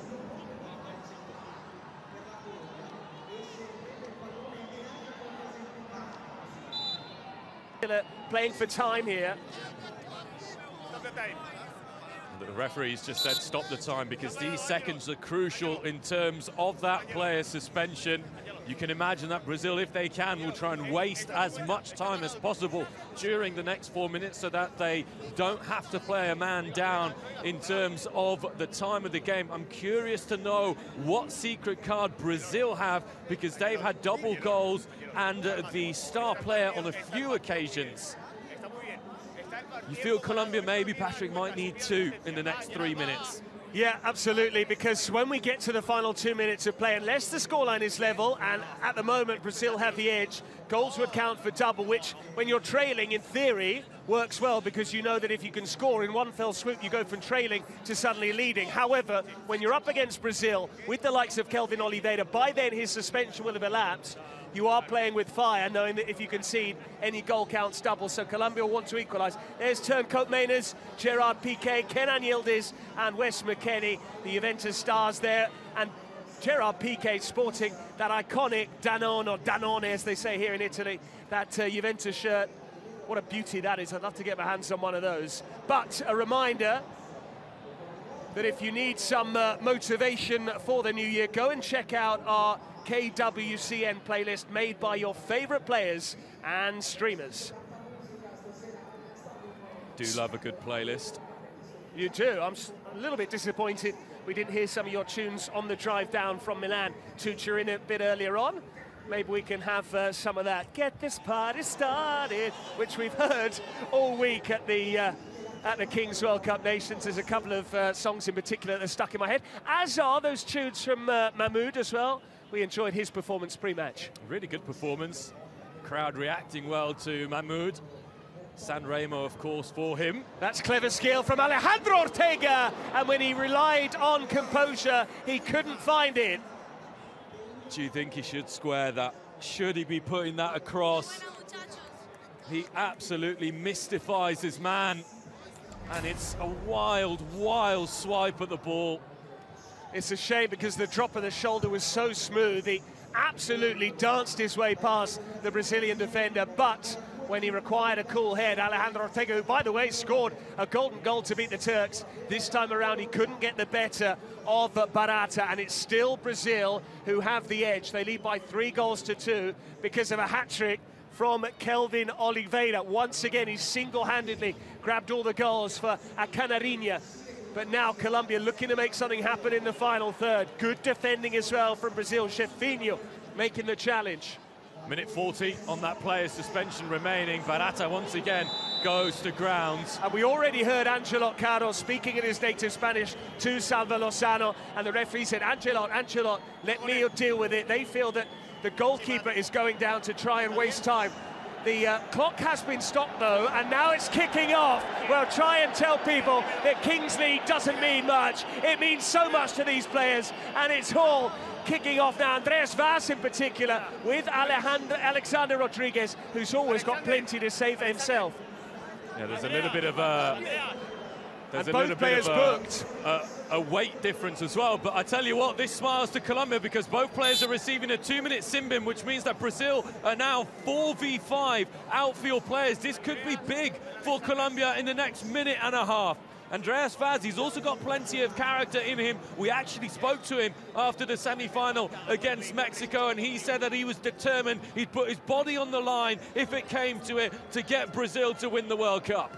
Playing for time here. The referee's just said stop the time because these seconds are crucial in terms of that player's suspension. You can imagine that Brazil, if they can, will try and waste as much time as possible during the next 4 minutes so that they don't have to play a man down in terms of the time of the game. I'm curious to know what secret card Brazil have, because they've had double goals and the star player on a few occasions. You feel Colombia maybe, Patrick, might need 2 in the next 3 minutes. Yeah, absolutely, because when we get to the final 2 minutes of play, unless the scoreline is level, and at the moment Brazil have the edge, goals would count for double, which, when you're trailing, in theory, works well, because you know that if you can score in one fell swoop, you go from trailing to suddenly leading. However, when you're up against Brazil, with the likes of Kelvin Oliveira, by then his suspension will have elapsed. You are playing with fire, knowing that if you concede, any goal counts double. So Colombia will want to equalise. There's Turncoat Mainers, Gerard Piqué, Kenan Yildiz and Wes McKennie, the Juventus stars there. And Gerard Piqué sporting that iconic Danone, or Danone as they say here in Italy, that Juventus shirt. What a beauty that is. I'd love to get my hands on one of those. But a reminder that if you need some motivation for the new year, go and check out our KWCN playlist made by your favorite players and streamers. Do love a good playlist. You do. I'm a little bit disappointed we didn't hear some of your tunes on the drive down from Milan to Turin a bit earlier on. Maybe we can have some of that "Get This Party Started," which we've heard all week at the Kings World Cup Nations. There's a couple of songs in particular that are stuck in my head, as are those tunes from Mahmoud as well. We enjoyed his performance pre-match. Really good performance. Crowd reacting well to Mahmoud. San Remo, of course, for him. That's clever skill from Alejandro Ortega. And when he relied on composure, he couldn't find it. Do you think he should square that? Should he be putting that across? He absolutely mystifies his man. And it's a wild, wild swipe at the ball. It's a shame because the drop of the shoulder was so smooth. He absolutely danced his way past the Brazilian defender, but when he required a cool head, Alejandro Ortega, who, by the way, scored a golden goal to beat the Turks, this time around he couldn't get the better of Barata, and it's still Brazil who have the edge. They lead by 3-2 because of a hat-trick from Kelvin Oliveira. Once again, he single-handedly grabbed all the goals for a Canarinha. But now Colombia looking to make something happen in the final third. Good defending as well from Brazil. Chefinho making the challenge. Minute 40 on that player's suspension remaining. Barata once again goes to ground. And we already heard Ancelot Carlos speaking in his native Spanish to Salva Lozano, and the referee said, Ancelot, let Leo deal with it. They feel that the goalkeeper is going down to try and waste time. The clock has been stopped, though, and now it's kicking off. We'll try and tell people that Kings League doesn't mean much. It means so much to these players, and it's all kicking off now. Andreas Vaz in particular, with Alexander Rodriguez, who's always got plenty to say for himself. Yeah, there's a little bit of a weight difference as well, but I tell you what, this smiles to Colombia because both players are receiving a 2-minute sin bin, which means that Brazil are now 4v5 outfield players. This could be big for Colombia in the next minute and a half. Andreas Vaz, he's also got plenty of character in him. We actually spoke to him after the semi-final against Mexico, and he said that he was determined. He'd put his body on the line if it came to it to get Brazil to win the World Cup.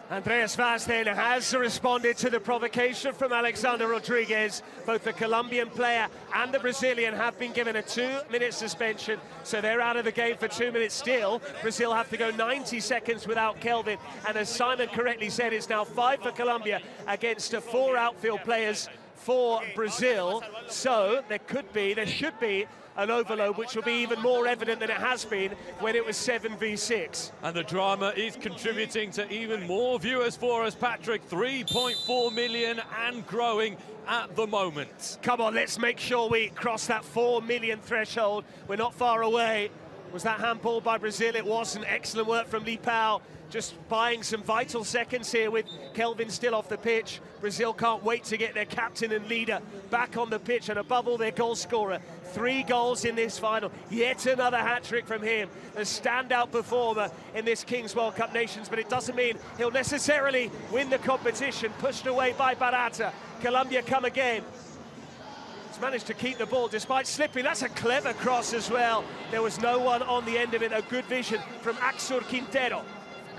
Andreas Vaz then has responded to the provocation from Alexander Rodriguez. Both the Colombian player and the Brazilian have been given a 2-minute suspension, so they're out of the game for 2 minutes still. Brazil have to go 90 seconds without Kelvin, and as Simon correctly said, it's now 5 for Colombia against 4 outfield players for Brazil. So there should be an overload, which will be even more evident than it has been when it was 7v6. And the drama is contributing to even more viewers for us, Patrick. 3.4 million and growing at the moment. Come on, let's make sure we cross that 4 million threshold. We're not far away. Was that handball by Brazil? It wasn't. Excellent work from Lee Pao, just buying some vital seconds here with Kelvin still off the pitch. Brazil can't wait to get their captain and leader back on the pitch, and above all, their goal scorer. 3 goals in this final. Yet another hat-trick from him, the standout performer in this Kings World Cup Nations, but it doesn't mean he'll necessarily win the competition. Pushed away by Barata. Colombia come again. He's managed to keep the ball despite slipping. That's a clever cross as well. There was no one on the end of it. A good vision from Axel Quintero.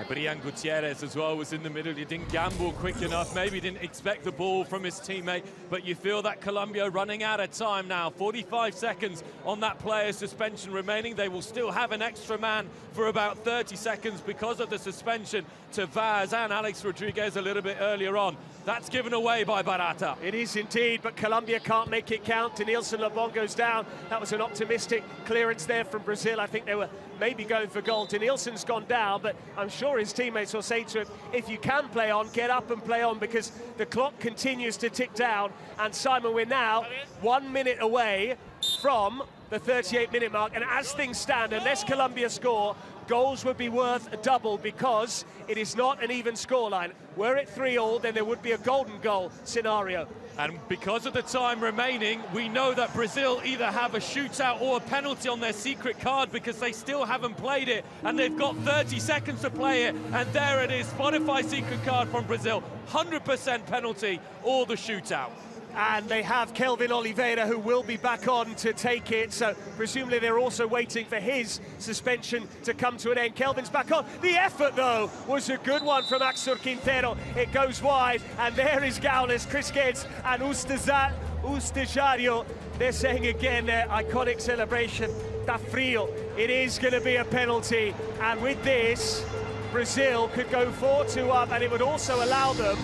Brian Gutierrez as well was in the middle. He didn't gamble quick enough, maybe didn't expect the ball from his teammate, but you feel that Colombia running out of time now. 45 seconds on that player's suspension remaining. They will still have an extra man for about 30 seconds because of the suspension to Vaz and Alex Rodriguez a little bit earlier on. That's given away by Barata. It is indeed, but Colombia can't make it count. Denilson Lebon goes down. That was an optimistic clearance there from Brazil. I think they were maybe going for goal. Denilson's gone down, but I'm sure his teammates will say to him, if you can play on, get up and play on, because the clock continues to tick down. And Simon, we're now 1 minute away from the 38-minute mark, and as things stand, unless Colombia score, goals would be worth double because it is not an even scoreline. Were it 3-3, then there would be a golden goal scenario. And because of the time remaining, we know that Brazil either have a shootout or a penalty on their secret card because they still haven't played it, and they've got 30 seconds to play it, and there it is, Spotify secret card from Brazil, 100% penalty or the shootout. And they have Kelvin Oliveira, who will be back on to take it, so presumably they're also waiting for his suspension to come to an end. Kelvin's back on. The effort, though, was a good one from Axel Quintero. It goes wide, and there is Gaules, Chris Geddes, and Ustejario. They're saying again their iconic celebration, "Ta frio." It is going to be a penalty, and with this, Brazil could go 4-2 up, and it would also allow them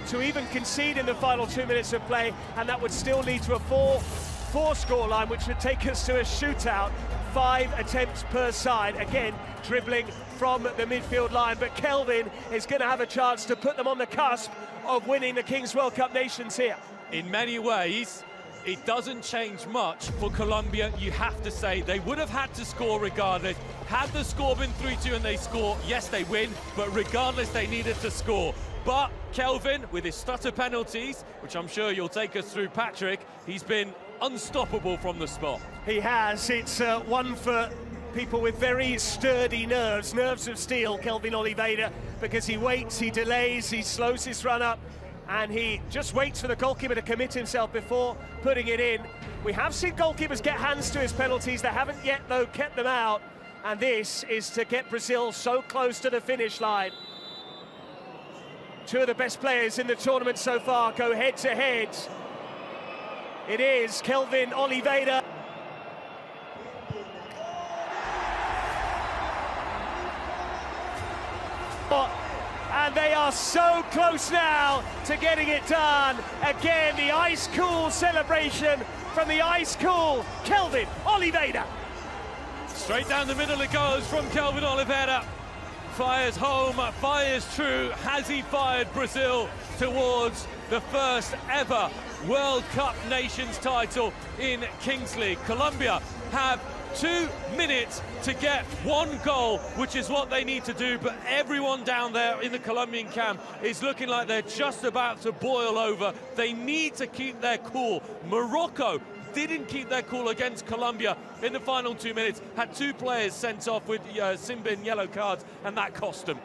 to even concede in the final 2 minutes of play, and that would still lead to a 4-4 scoreline, which would take us to a shootout. 5 attempts per side, again dribbling from the midfield line, but Kelvin is going to have a chance to put them on the cusp of winning the Kings World Cup Nations here. In many ways, it doesn't change much for Colombia, you have to say. They would have had to score regardless. Had the score been 3-2 and they score, yes, they win, but regardless, they needed to score. But Kelvin, with his stutter penalties, which I'm sure you'll take us through, Patrick, he's been unstoppable from the spot. He has. It's one for people with very sturdy nerves of steel, Kelvin Oliveira, because he waits, he delays, he slows his run up, and he just waits for the goalkeeper to commit himself before putting it in. We have seen goalkeepers get hands to his penalties. They haven't yet, though, kept them out, and this is to get Brazil so close to the finish line. 2 of the best players in the tournament so far go head-to-head. It is Kelvin Oliveira. And they are so close now to getting it done. Again, the ice-cool celebration from the ice-cool Kelvin Oliveira. Straight down the middle it goes from Kelvin Oliveira. Fires home, fires true. Has he fired Brazil towards the first ever World Cup Nations title in Kings League? Colombia have 2 minutes to get 1 goal, which is what they need to do, but everyone down there in the Colombian camp is looking like they're just about to boil over. They need to keep their cool. Morocco didn't keep their cool against Colombia in the final 2 minutes, had 2 players sent off with sin-bin yellow cards, and that cost them.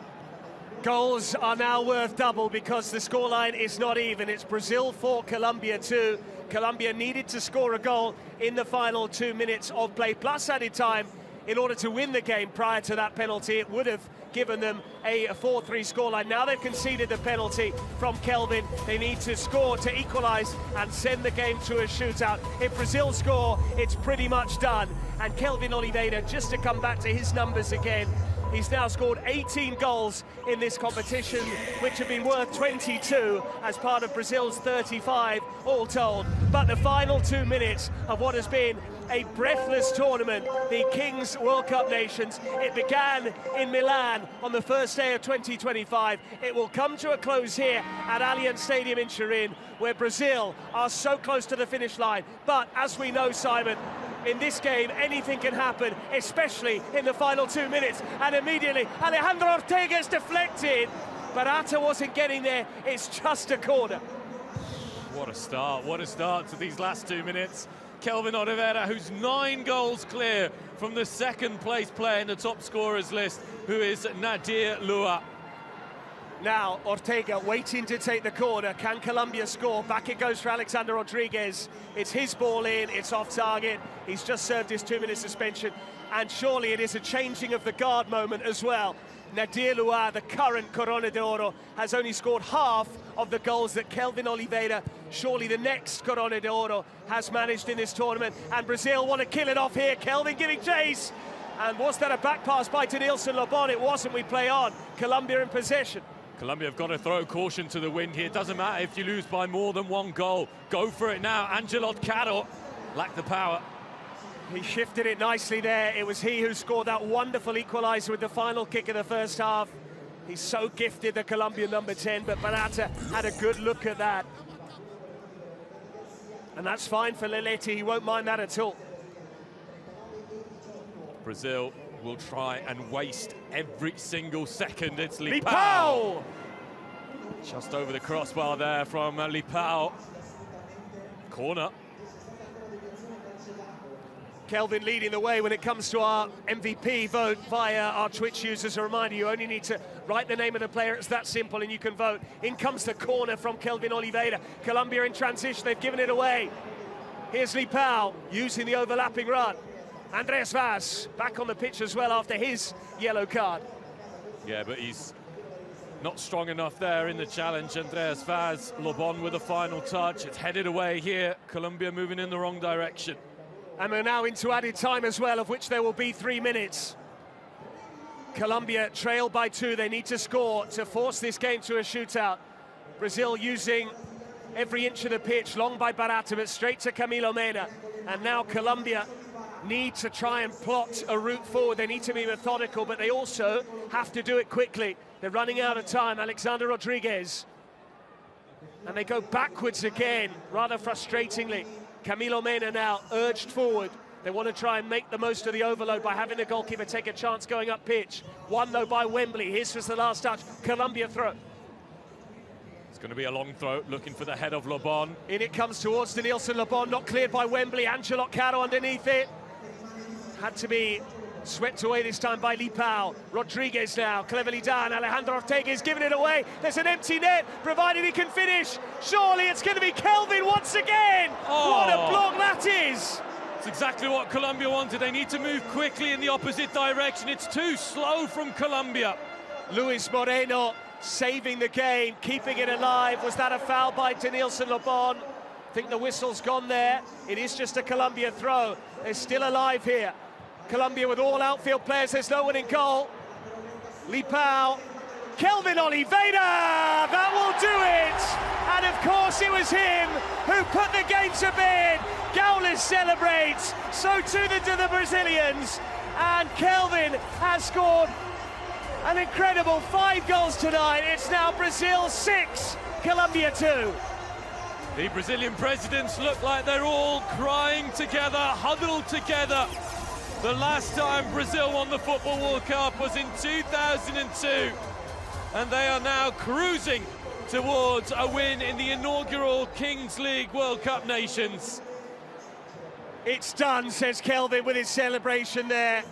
Goals are now worth double because the scoreline is not even. It's Brazil 4, Colombia 2. Colombia needed to score a goal in the final 2 minutes of play, plus added time in order to win the game prior to that penalty. It would have given them a 4-3 scoreline. Now they've conceded the penalty from Kelvin. They need to score to equalise and send the game to a shootout. If Brazil score, it's pretty much done. And Kelvin Oliveira, just to come back to his numbers again, he's now scored 18 goals in this competition, which have been worth 22 as part of Brazil's 35 all told. But the final 2 minutes of what has been a breathless tournament, the Kings World Cup Nations. It began in Milan on the first day of 2025. It will come to a close here at Allianz Stadium in Turin, where Brazil are so close to the finish line. But as we know, Simon, in this game, anything can happen, especially in the final 2 minutes. And immediately, Alejandro Ortega is deflected. Barata wasn't getting there. It's just a corner. What a start to these last 2 minutes. Kelvin Oliveira, who's 9 goals clear from the second place player in the top scorers list, who is Nadir Lua. Now, Ortega waiting to take the corner. Can Colombia score? Back it goes for Alexander Rodriguez. It's his ball in, it's off target. He's just served his 2-minute suspension. And surely it is a changing of the guard moment as well. Nadir Lua, the current Corona de Oro, has only scored half of the goals that Kelvin Oliveira, surely the next Corona de Oro, has managed in this tournament. And Brazil want to kill it off here. Kelvin giving chase. And was that a back pass by Denilson Lobon? It wasn't. We play on. Colombia in possession. Colombia have got to throw caution to the wind here. It doesn't matter if you lose by more than 1 goal. Go for it now. Angelot Caro lacked the power. He shifted it nicely there. It was he who scored that wonderful equaliser with the final kick of the first half. He's so gifted, the Colombian number 10, but Barata had a good look at that. And that's fine for Leletti. He won't mind that at all. Brazil will try and waste every single second. It's Lipao. Lipao! Just over the crossbar there from Lipao. Corner. Kelvin leading the way when it comes to our MVP vote via our Twitch users. A reminder, you only need to write the name of the player. It's that simple and you can vote. In comes the corner from Kelvin Oliveira. Colombia in transition, they've given it away. Here's Lipao using the overlapping run. Andreas Vaz back on the pitch as well after his yellow card. Yeah, but he's not strong enough there in the challenge. Andreas Vaz, Lobon with the final touch. It's headed away here. Colombia moving in the wrong direction. And we're now into added time as well, of which there will be 3 minutes. Colombia trail by 2. They need to score to force this game to a shootout. Brazil using every inch of the pitch, long by Barata, but straight to Camilo Mena. And now Colombia need to try and plot a route forward. They need to be methodical, but they also have to do it quickly. They're running out of time. Alexander Rodriguez. And they go backwards again, rather frustratingly. Camilo Mena now urged forward. They want to try and make the most of the overload by having the goalkeeper take a chance going up pitch. One, though, by Wembley. His was the last touch. Colombia throw. It's going to be a long throw, looking for the head of Lobon. In it comes towards Denilson Lobon, not cleared by Wembley. Angelot Caro underneath it. Had to be swept away this time by Lipao. Rodriguez now, cleverly done. Alejandro Ortega is giving it away. There's an empty net, provided he can finish. Surely it's going to be Kelvin once again. Oh. What a block that is. It's exactly what Colombia wanted. They need to move quickly in the opposite direction. It's too slow from Colombia. Luis Moreno saving the game, keeping it alive. Was that a foul by Denilson Lobon? I think the whistle's gone there. It is just a Colombia throw. They're still alive here. Colombia with all outfield players, there's no one in goal. Lipao, Kelvin Oliveira, that will do it! And of course it was him who put the game to bed. Gaules celebrates, so too do the Brazilians. And Kelvin has scored an incredible 5 goals tonight. It's now Brazil 6, Colombia 2. The Brazilian presidents look like they're all crying together, huddled together. The last time Brazil won the Football World Cup was in 2002, and they are now cruising towards a win in the inaugural Kings League World Cup Nations. It's done, says Kelvin with his celebration there.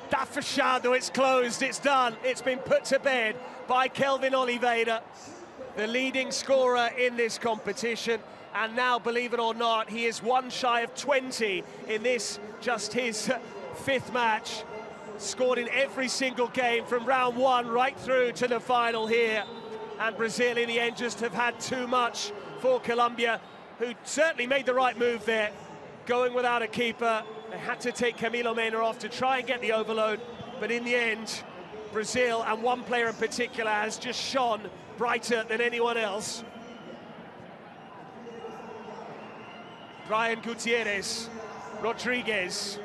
Tá fechado, it's closed, it's done. It's been put to bed by Kelvin Oliveira, the leading scorer in this competition. And now, believe it or not, he is 1 shy of 20 in this, just his 5th match. scored in every single game from round one right through to the final here. And Brazil in the end just have had too much for Colombia, who certainly made the right move there, going without a keeper. They had to take Camilo Mena off to try and get the overload, but in the end, Brazil, and one player in particular, has just shone brighter than anyone else. Brian Gutierrez, Rodriguez.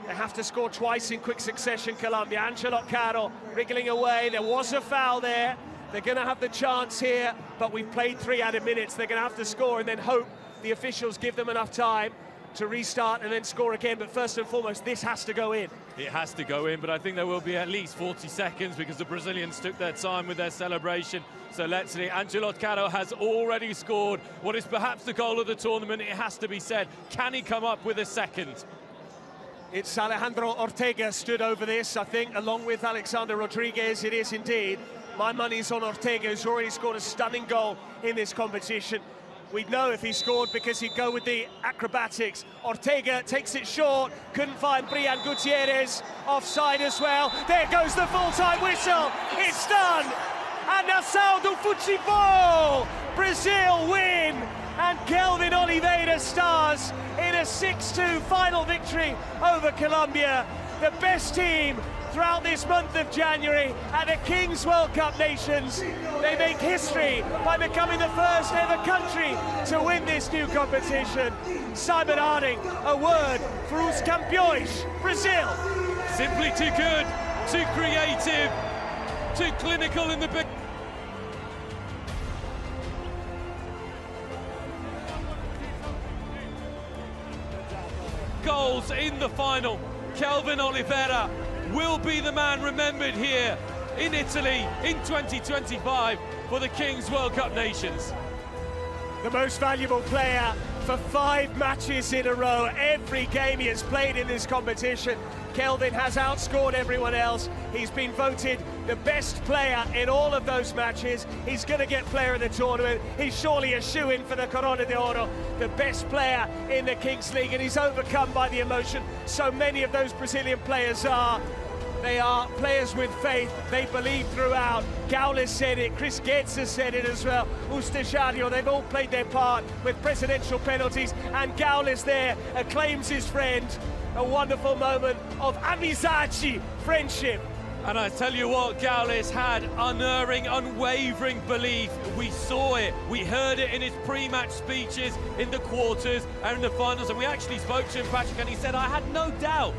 They have to score twice in quick succession, Colombia. Ancelot Caro wriggling away. There was a foul there. They're going to have the chance here, but we've played 3 added minutes. They're going to have to score and then hope the officials give them enough time to restart and then score again. But first and foremost, this has to go in. It has to go in, but I think there will be at least 40 seconds because the Brazilians took their time with their celebration. So let's see, Ancelot Caro has already scored what is perhaps the goal of the tournament. It has to be said. Can he come up with a second? It's Alejandro Ortega stood over this, I think, along with Alexander Rodriguez. It is indeed. My money's on Ortega, who's already scored a stunning goal in this competition. We'd know if he scored because he'd go with the acrobatics. Ortega takes it short, couldn't find Brian Gutierrez, offside as well. There goes the full-time whistle, it's done! And Nação do Futebol! Brazil win! And Kelvin Oliveira stars in a 6-2 final victory over Colombia. The best team throughout this month of January at the Kings World Cup Nations. They make history by becoming the first ever country to win this new competition. Simon Harding, a word for os campeões, Brazil. Simply too good, too creative, too clinical in the big... goals in the final. Kelvin Oliveira will be the man remembered here in Italy in 2025 for the Kings World Cup Nations. The most valuable player for 5 matches in a row. Every game he has played in this competition, Kelvin has outscored everyone else. He's been voted the best player in all of those matches. He's going to get player of the tournament. He's surely a shoo-in for the Corona de Oro, the best player in the Kings League, and he's overcome by the emotion. So many of those Brazilian players are. They are players with faith. They believe throughout. Gaules said it, Chris Getz has said it as well. Ustejario, they've all played their part with presidential penalties, and Gaules there acclaims his friend. A wonderful moment of amizade, friendship. And I tell you what, Gaules had unerring, unwavering belief. We saw it, we heard it in his pre-match speeches, in the quarters and in the finals, and we actually spoke to him, Patrick, and he said, I had no doubt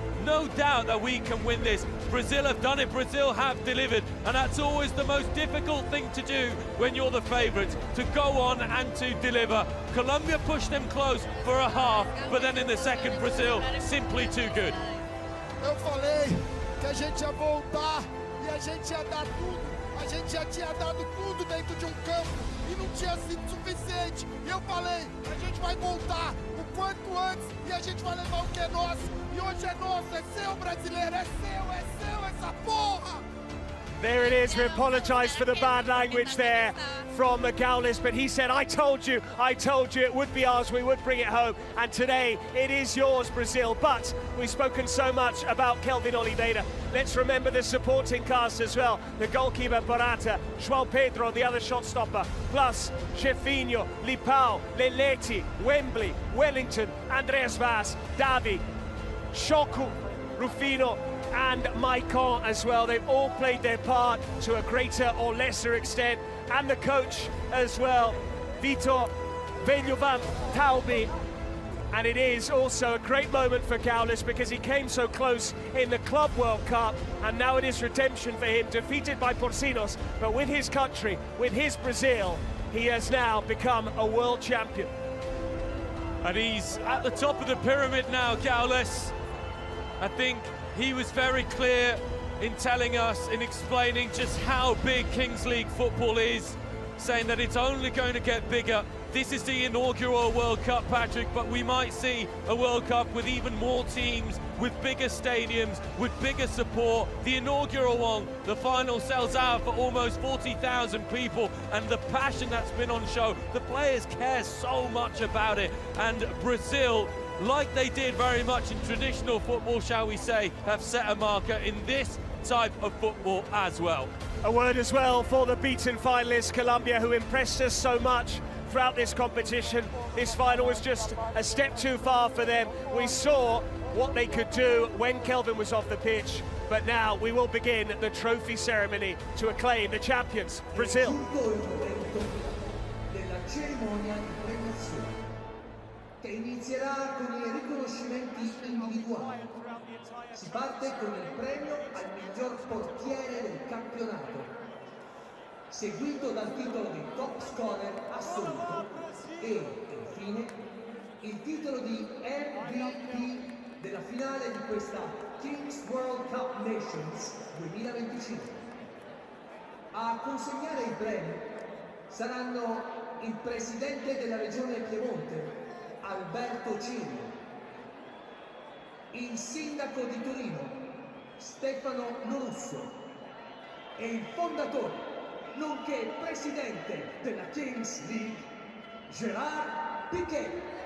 that we can win this. Brazil have done it, Brazil have delivered, and that's always the most difficult thing to do when you're the favourites, to go on and to deliver. Colombia pushed them close for a half, but then in the second, Brazil simply too good. Eu falei que a gente ia voltar e a gente ia dar tudo. A gente já tinha dado tudo dentro de campo e não tinha sido suficiente. E eu falei, a gente vai voltar o quanto antes e a gente vai levar o que é nosso. E hoje é nosso, é seu, brasileiro, é seu essa porra! There it is. We apologise for the bad language there from Gaules, but he said, I told you it would be ours, we would bring it home, and today it is yours, Brazil. But we've spoken so much about Kelvin Oliveira. Let's remember the supporting cast as well. The goalkeeper, Barata, João Pedro, the other shot stopper, plus Chefinho, Lipao, Leleti, Wembley, Wellington, Andreas Vaz, Davi, Shoku, Rufino, and Maicon as well. They've all played their part to a greater or lesser extent, and the coach as well, Vitor Velhovan Taubi. And it is also a great moment for Gaules because he came so close in the Club World Cup, and now it is redemption for him, defeated by Porcinos, but with his country, with his Brazil, he has now become a world champion. And he's at the top of the pyramid now, Gaules. I think he was very clear in telling us, in explaining just how big Kings League football is, saying that it's only going to get bigger. This is the inaugural World Cup, Patrick, but we might see a World Cup with even more teams, with bigger stadiums, with bigger support. The inaugural one, the final sells out for almost 40,000 people, and the passion that's been on show, the players care so much about it, and Brazil like they did very much in traditional football, shall we say, have set a marker in this type of football as well. A word as well for the beaten finalists, Colombia, who impressed us so much throughout this competition. This final was just a step too far for them. We saw what they could do when Kelvin was off the pitch, but now we will begin the trophy ceremony to acclaim the champions, Brazil. Della cerimonia di premiazione, che inizierà con i riconoscimenti individuali. Si parte con il premio al miglior portiere del campionato, seguito dal titolo di top scorer assoluto e, infine, il titolo di MVP della finale di questa Kings World Cup Nations 2025. A consegnare i premi saranno il presidente della regione Piemonte, Alberto Cirio, il sindaco di Torino, Stefano Norusso, e il fondatore, nonché presidente della Kings League, Gerard Piqué.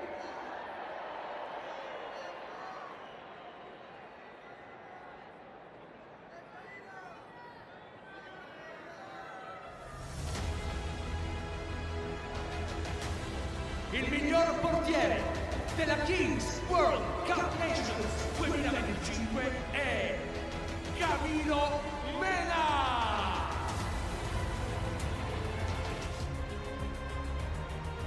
Il miglior portiere della Kings World Cup Nations 2025 è Camilo Mena!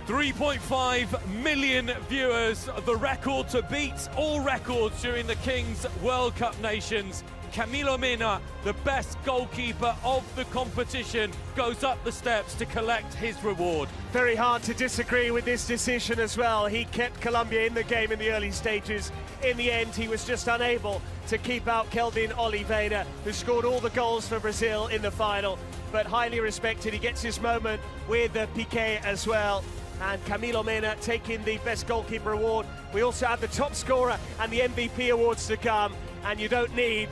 3.5 million viewers, the record to beat all records during the Kings World Cup Nations. Camilo Mena, the best goalkeeper of the competition, goes up the steps to collect his reward. Very hard to disagree with this decision as well. He kept Colombia in the game in the early stages. In the end, he was just unable to keep out Kelvin Oliveira, who scored all the goals for Brazil in the final, but highly respected. He gets his moment with Piqué as well. And Camilo Mena taking the best goalkeeper award. We also have the top scorer and the MVP awards to come, and you don't need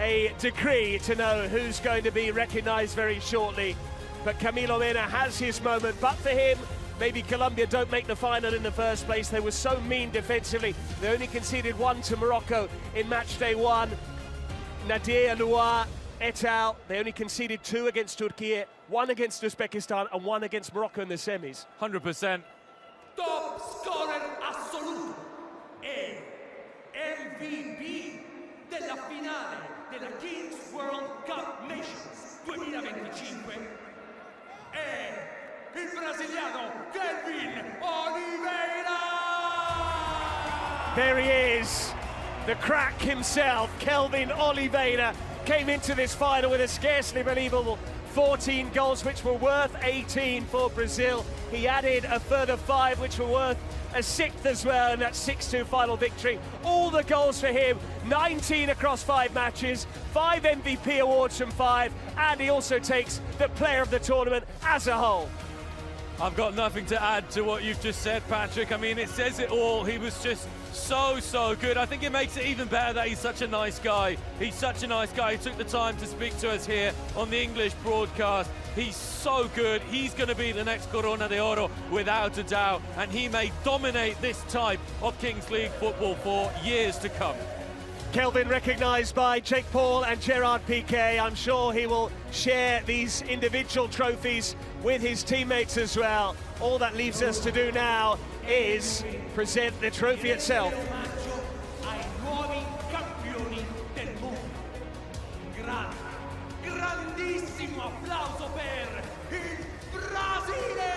a decree to know who's going to be recognised very shortly. But Camilo Mena has his moment, but for him, maybe Colombia don't make the final in the first place. They were so mean defensively. They only conceded one to Morocco in match day one. Nadir Noir et al. They only conceded two against Turkey, one against Uzbekistan and one against Morocco in the semis. 100%. Top scorer assoluto e MVP della finale della Kings World Cup Nations 2025 è il brasiliano Kelvin Oliveira! There he is, the crack himself, Kelvin Oliveira, came into this final with a scarcely believable 14 goals, which were worth 18 for Brazil. He added a further 5, which were worth a 6th as well in that 6-2 final victory. All the goals for him, 19 across 5 matches, 5 MVP awards from 5, and he also takes the player of the tournament as a whole. I've got nothing to add to what you've just said, Patrick. I mean, it says it all. He was just so good. I think it makes it even better that he's such a nice guy. He's such a nice guy. He took the time to speak to us here on the English broadcast. He's so good. He's going to be the next Corona de Oro without a doubt, and he may dominate this type of Kings League football for years to come. Kelvin recognised by Jake Paul and Gerard Piqué. I'm sure he will share these individual trophies with his teammates as well. All that leaves us to do now is present the trophy itself. Ai nuovi campioni del mondo. Grandissimo applauso per il Brasile!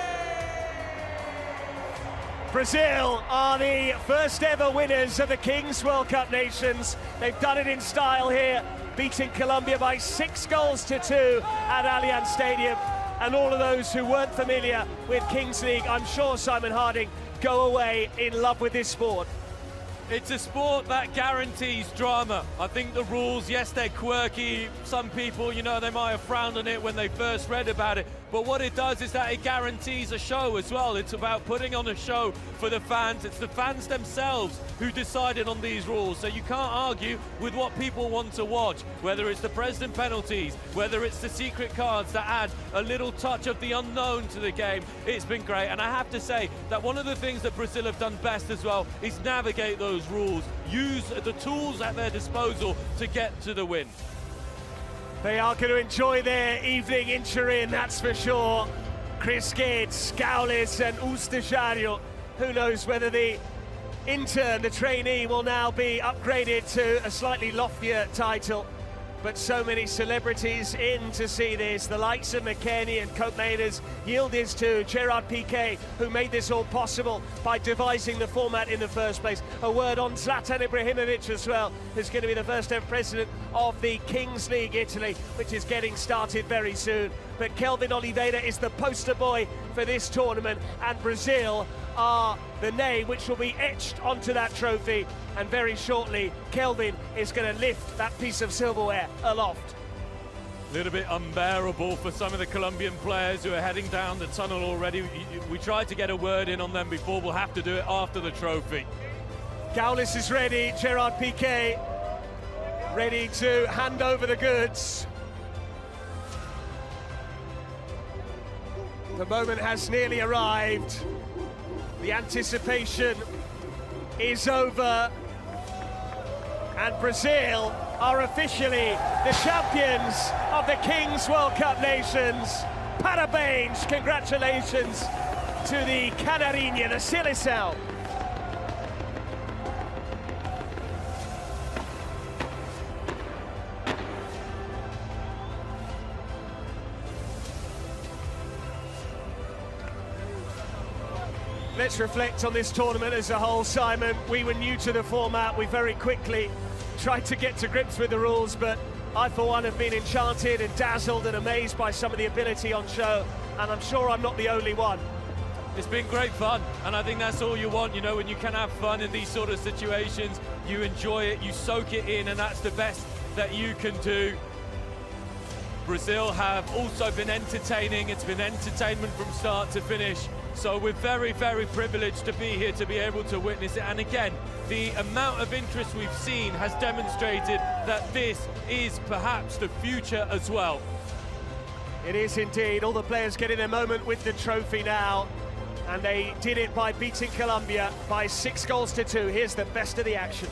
Brazil are the first ever winners of the Kings World Cup Nations. They've done it in style here, beating Colombia by 6 goals to 2 at Allianz Stadium. And all of those who weren't familiar with Kings League, I'm sure, Simon Harding, go away in love with this sport. It's a sport that guarantees drama. I think the rules, yes, they're quirky. Some people, you know, they might have frowned on it when they first read about it. but what it does is that it guarantees a show as well. It's about putting on a show for the fans. It's the fans themselves who decided on these rules, so you can't argue with what people want to watch, whether it's the president penalties, whether it's the secret cards that add a little touch of the unknown to the game. It's been great, and I have to say that one of the things that Brazil have done best as well is navigate those rules, use the tools at their disposal to get to the win. They are going to enjoy their evening in Turin, that's for sure. Chris Gates, Gaules and Ustajario. Who knows whether the intern, the trainee, will now be upgraded to a slightly loftier title. But so many celebrities in to see this. The likes of McKennie and Copenhagen's Yildiz to Gerard Piqué, who made this all possible by devising the format in the first place. A word on Zlatan Ibrahimovic as well, who's going to be the first ever president of the Kings League Italy, which is getting started very soon. But Kelvin Oliveira is the poster boy for this tournament, and Brazil are the name which will be etched onto that trophy, and very shortly Kelvin is going to lift that piece of silverware aloft. A little bit unbearable for some of the Colombian players who are heading down the tunnel already. We tried to get a word in on them before. We'll have to do it after the trophy. Gaules is ready, Gerard Piqué ready to hand over the goods. The moment has nearly arrived. The anticipation is over, and Brazil are officially the champions of the Kings World Cup Nations. Parabéns, congratulations to the Canarinha, the Seleção. Let's reflect on this tournament as a whole, Simon. We were new to the format. We very quickly tried to get to grips with the rules, but I, for one, have been enchanted and dazzled and amazed by some of the ability on show, and I'm sure I'm not the only one. It's been great fun, and I think that's all you want, you know, when you can have fun in these sort of situations. You enjoy it, you soak it in, and that's the best that you can do. Brazil have also been entertaining. It's been entertainment from start to finish. So we're very, very privileged to be here, to be able to witness it. And again, the amount of interest we've seen has demonstrated that this is perhaps the future as well. It is indeed. All the players getting their moment with the trophy now. And they did it by beating Colombia by 6 goals to 2. Here's the best of the action.